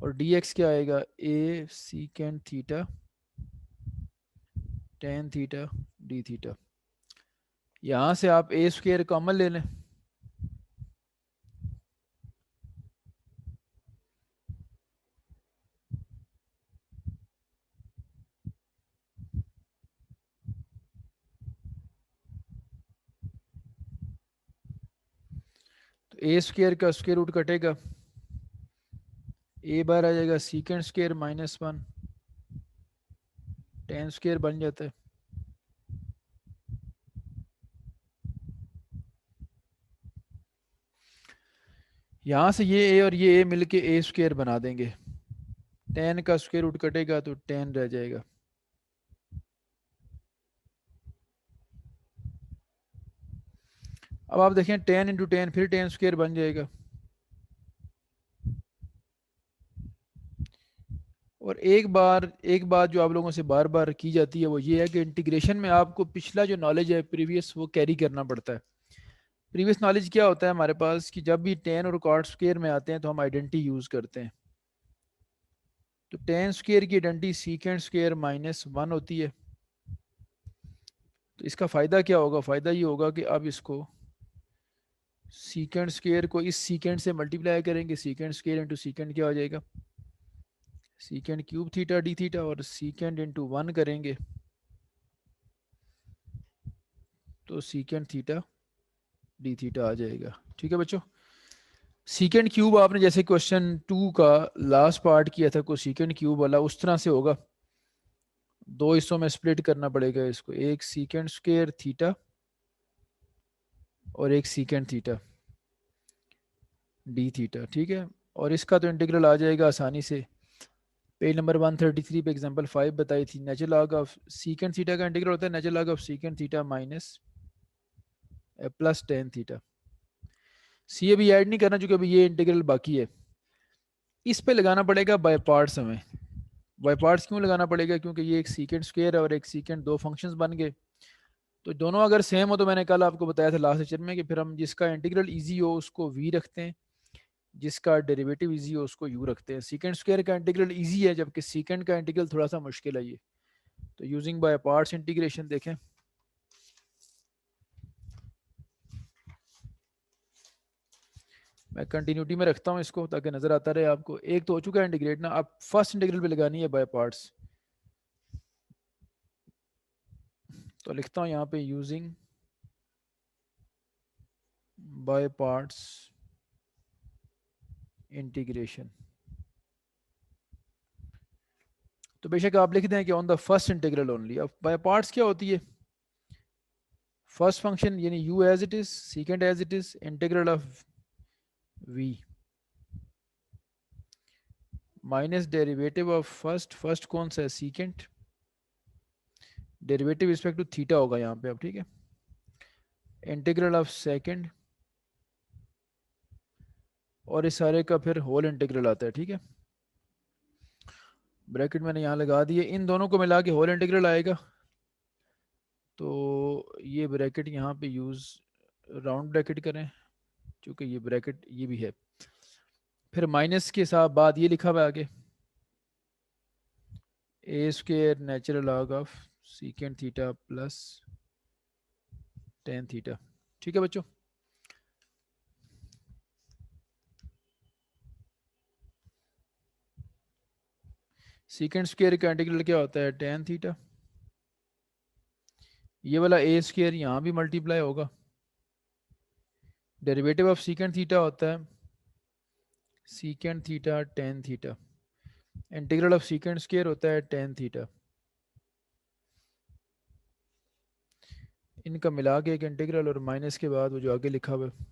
और डी एक्स क्या आएगा, a secant theta tan theta d theta. यहाँ से आप ए स्क्र कॉमन ले लें, तो ए स्क्र का स्क्र रूट कटेगा, ए बार आ जाएगा secant square minus one, tan square बन जाता है। यहाँ से ये ए और ये ए मिलके ए स्क्र बना देंगे, टेन का स्क्र रूट कटेगा तो टेन रह जाएगा। अब आप देखें टेन इंटू टेन फिर टेन स्क्र बन जाएगा। और एक बात जो आप लोगों से बार बार की जाती है वो ये है कि इंटीग्रेशन में आपको पिछला जो नॉलेज है प्रीवियस वो कैरी करना पड़ता है। प्रीवियस नॉलेज क्या होता है हमारे पास कि जब भी टेन और कॉट स्क्वायर में आते हैं तो हम आइडेंटिटी यूज़ करते हैं। तो टेन स्क्वायर की identity secant square minus one होती है। तो इसका फ़ायदा क्या होगा, फ़ायदा ये होगा कि अब इसको सीकेंड स्क्वायर को इस सीकेंड से मल्टीप्लाई करेंगे, सीकेंड स्क्वायर इंटू सीकेंड क्या हो जाएगा, सीकेंड क्यूब थीटा डी थीटा, और सीकेंड इंटू वन करेंगे तो सीकेंड थीटा डी थीटा आ जाएगा। ठीक है बच्चों, सीकेंड क्यूब आपने जैसे क्वेश्चन 2 का लास्ट पार्ट किया था, कोई सीकेंड क्यूब वाला उस तरह से होगा। दो हिस्सों में स्प्लिट करना पड़ेगा इसको, एक सीकेंड स्क्वायर थीटा और एक सीकेंड थीटा डी थीटा। ठीक है, और इसका तो इंटीग्रल आ जाएगा आसानी से, पेज नंबर 133 पे एग्जांपल 5 बताई थी। Natural log of secant theta का इंटीग्रल होता है natural log of secant theta minus plus tan theta. C अभी ऐड नहीं करना चूंकि अभी ये इंटीग्रल बाकी है। इस पे लगाना पड़ेगा बाय पार्ट्स हमें। बाय पार्ट्स क्यों लगाना पड़ेगा, क्योंकि ये एक सीकेंड स्क्वायर और एक सीकेंड, दो फंक्शंस बन गए। तो दोनों अगर सेम हो तो मैंने कल आपको बताया था लास्ट लेक्चर में कि फिर हम जिसका इंटीग्रल इजी हो उसको वी रखते हैं, जिसका डेरिवेटिव इजी हो उसको यू रखते हैं। सीकेंड स्क्वायर का इंटीग्रल इजी है जबकि सीकेंड का इंटीग्रल थोड़ा सा मुश्किल है ये। तो यूजिंग बाय पार्ट्स इंटीग्रेशन देखें, मैं कंटिन्यूटी में रखता हूँ इसको ताकि नज़र आता रहे आपको। एक तो हो चुका है इंटीग्रेट ना, आप फर्स्ट इंटीग्रल पे लगानी है बाय पार्ट्स। तो लिखता हूँ यहाँ पे यूजिंग बाय पार्ट्स इंटीग्रेशन। तो बेशक आप लिख दें कि on the first integral only. अब बाय पार्ट्स क्या होती है? फर्स्ट फंक्शन यानी u as it is, second as it is, integral of v minus derivative of first. First कौन सा है? Second. Derivative respect to theta होगा यहाँ पे अब, ठीक है। इंटीग्रल ऑफ सेकंड, और इस सारे का फिर होल इंटीग्रल आता है, ठीक है। ब्रैकेट मैंने यहाँ लगा दिए, इन दोनों को मिला के होल इंटीग्रल आएगा। तो ये ब्रैकेट यहाँ पे यूज़ राउंड ब्रैकेट करें क्योंकि ये ब्रैकेट ये भी है। फिर माइनस के साथ बाद ये लिखा हुआ आगे a square natural log of secant theta plus tan theta, ठीक है बच्चों। सीकेंड स्क्वायर का इंटीग्रल क्या होता है? Ten theta. ये वाला ए स्क्वायर यहाँ भी मल्टीप्लाई होगा। डेरिवेटिव ऑफ सीकेंड थीटा होता है सीकेंड theta tan theta. Integral of secant square होता है टेन थीटा। इनका मिला के एक इंटीग्रल, और माइनस के बाद वो जो आगे लिखा हुआ है।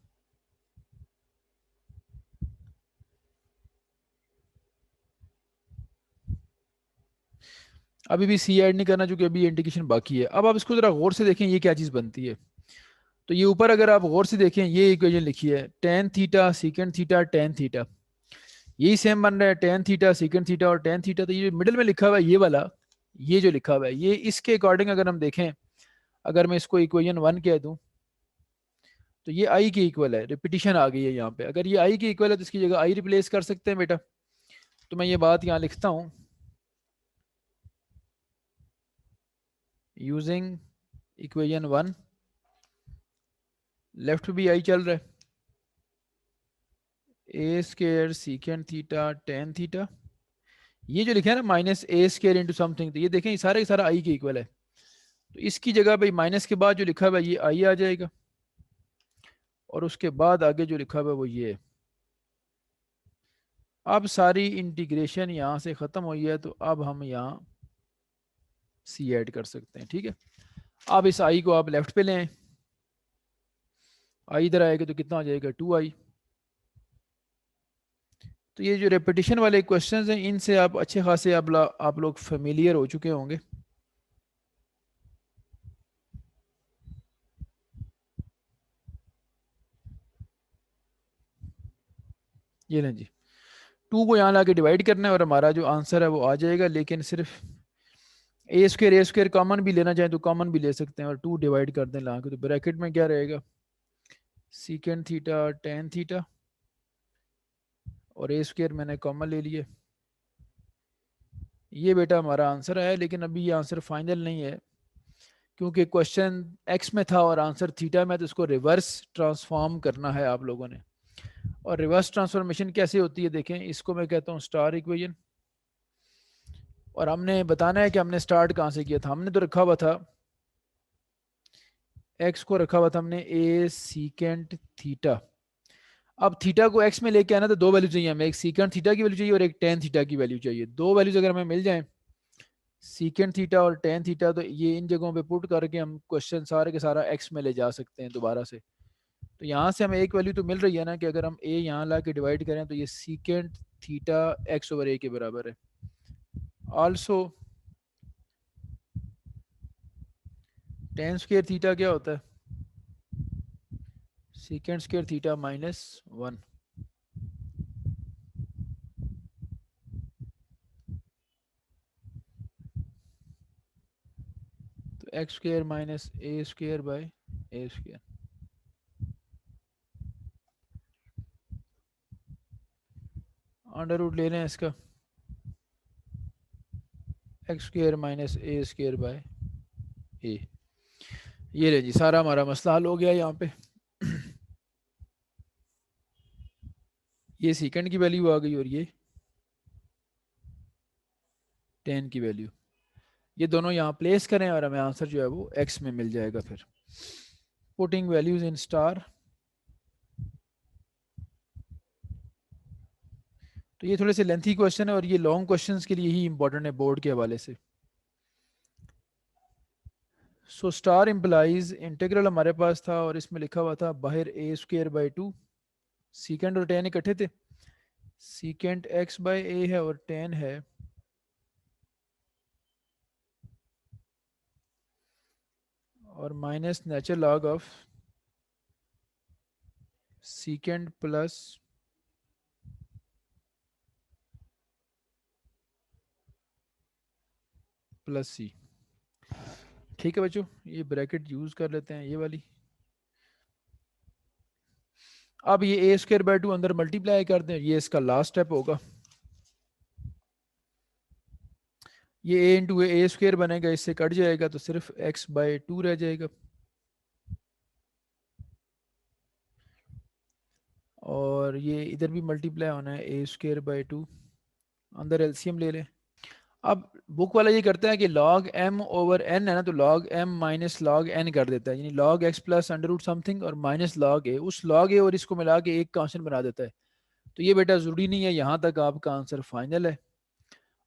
अभी भी सी ऐड नहीं करना क्योंकि अभी इंटीग्रेशन बाकी है। अब आप इसको जरा गौर से देखें ये क्या चीज़ बनती है। तो ये ऊपर अगर आप गौर से देखें ये इक्वेशन लिखी है tan theta सीकेंड theta tan theta, यही सेम बन रहा है टेन थीटा सीकेंड थीटा और टेन थीटा। तो ये मिडिल में लिखा हुआ है ये वाला, ये जो लिखा हुआ है ये इसके अकॉर्डिंग अगर हम देखें, अगर मैं इसको इक्वेशन वन कह दूं तो ये आई के इक्वल है। रिपीटिशन आ गई है यहाँ पे। अगर ये आई के इक्वल है तो इसकी जगह आई रिप्लेस कर सकते हैं बेटा। तो मैं ये बात यहाँ लिखता हूँ यूजिंग इक्वेशन वन, लेफ्ट भी आई चल रहा है a square secant theta tan theta. ये जो लिखा है ना minus a square into something, तो ये देखें ये सारा सारा आई के इक्वल है। तो इसकी जगह भाई माइनस के बाद जो लिखा हुआ है ये आई आ जाएगा, और उसके बाद आगे जो लिखा हुआ है वो ये है। अब सारी इंटीग्रेशन यहाँ से ख़त्म हुई है तो अब हम यहाँ सी ऐड कर सकते हैं, ठीक है। अब इस आई को आप लेफ्ट पे लें, आई इधर आएगा तो कितना हो जाएगा? टू आई। तो ये जो रेपिटेशन वाले क्वेश्चंस हैं इनसे आप अच्छे खासे आप लोग फेमिलियर हो चुके होंगे। ये लें जी, टू को यहाँ ला के डिवाइड करना है और हमारा जो आंसर है वो आ जाएगा। लेकिन सिर्फ ए स्क्वायर कॉमन भी लेना चाहें तो कॉमन भी ले सकते हैं, और टू डिवाइड कर दें ला के, तो ब्रैकेट में क्या रहेगा? सीकेंड थीटा टेन थीटा, और ए स्क्वायर मैंने कॉमन ले लिए। ये बेटा हमारा आंसर है, लेकिन अभी ये आंसर फाइनल नहीं है क्योंकि क्वेश्चन एक्स में था और आंसर थीटा में, तो इसको रिवर्स ट्रांसफॉर्म करना है आप लोगों ने। और रिवर्स ट्रांसफॉर्मेशन कैसे होती है देखें, इसको मैं कहता हूँ स्टार इक्वेशन। और हमने बताना है कि हमने स्टार्ट कहाँ से किया था। हमने तो रखा हुआ था एक्स को रखा हुआ था हमने ए सीकेंट थीटा। अब थीटा को एक्स में लेके आना तो दो वैल्यू चाहिए हमें, एक सीकेंट थीटा की वैल्यू चाहिए और एक टेन थीटा की वैल्यू चाहिए। दो वैल्यूज अगर हमें मिल जाए सीकेंट थीटा और टेन थीटा, तो ये इन जगहों पे पुट करके हम क्वेश्चन सारे के सारा एक्स में ले जा सकते हैं दोबारा से। तो यहाँ से हमें एक वैल्यू तो मिल रही है ना कि अगर हम ए यहाँ ला के डिवाइड करें तो ये सीकेंट थीटा एक्स ओवर ए के बराबर है। आल्सो टेन स्क्वायर थीटा क्या होता है? Secant square theta minus one. तो x square minus a square by a square. Under root ले रहे हैं इसका, x square minus a square by a. ये ले जी, सारा हमारा मसला हल हो गया यहाँ पे। ये सीकेंड की वैल्यू आ गई और ये 10 की वैल्यू, ये दोनों यहाँ प्लेस करें और हमें आंसर जो है वो x में मिल जाएगा। फिर पुटिंग वैल्यूज इन स्टार, तो ये थोड़े से लेंथी क्वेश्चन है और ये लॉन्ग क्वेश्चंस के लिए ही इंपॉर्टेंट है बोर्ड के हवाले से। सो स्टार इम्प्लाइज इंटीग्रल हमारे पास था और इसमें लिखा हुआ था बाहर a²/2, सीकेंड और टेन इकट्ठे थे, सीकेंट x/a है और टेन है और minus natural log of secant plus C. ठीक है बच्चों, ये ब्रैकेट यूज कर लेते हैं ये वाली। अब ये a²/2 अंदर मल्टीप्लाई कर दें, ये इसका लास्ट स्टेप होगा। ये a इंटू a² बनेगा, इससे कट जाएगा तो सिर्फ x/2 रह जाएगा। और ये इधर भी मल्टीप्लाई होना है a²/2, अंदर एलसीएम ले लें। अब बुक वाला ये करता है कि log m ओवर n है ना, तो log m minus log n कर देता है, यानी log x plus under root something और माइनस log a, उस log a और इसको मिला के एक कांस्टेंट बना देता है। तो ये बेटा ज़रूरी नहीं है, यहाँ तक आपका आंसर फाइनल है।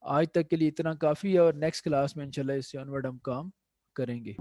आज तक के लिए इतना काफ़ी है और नेक्स्ट क्लास में इंशाल्लाह इससे ऑनवर्ड हम काम करेंगे।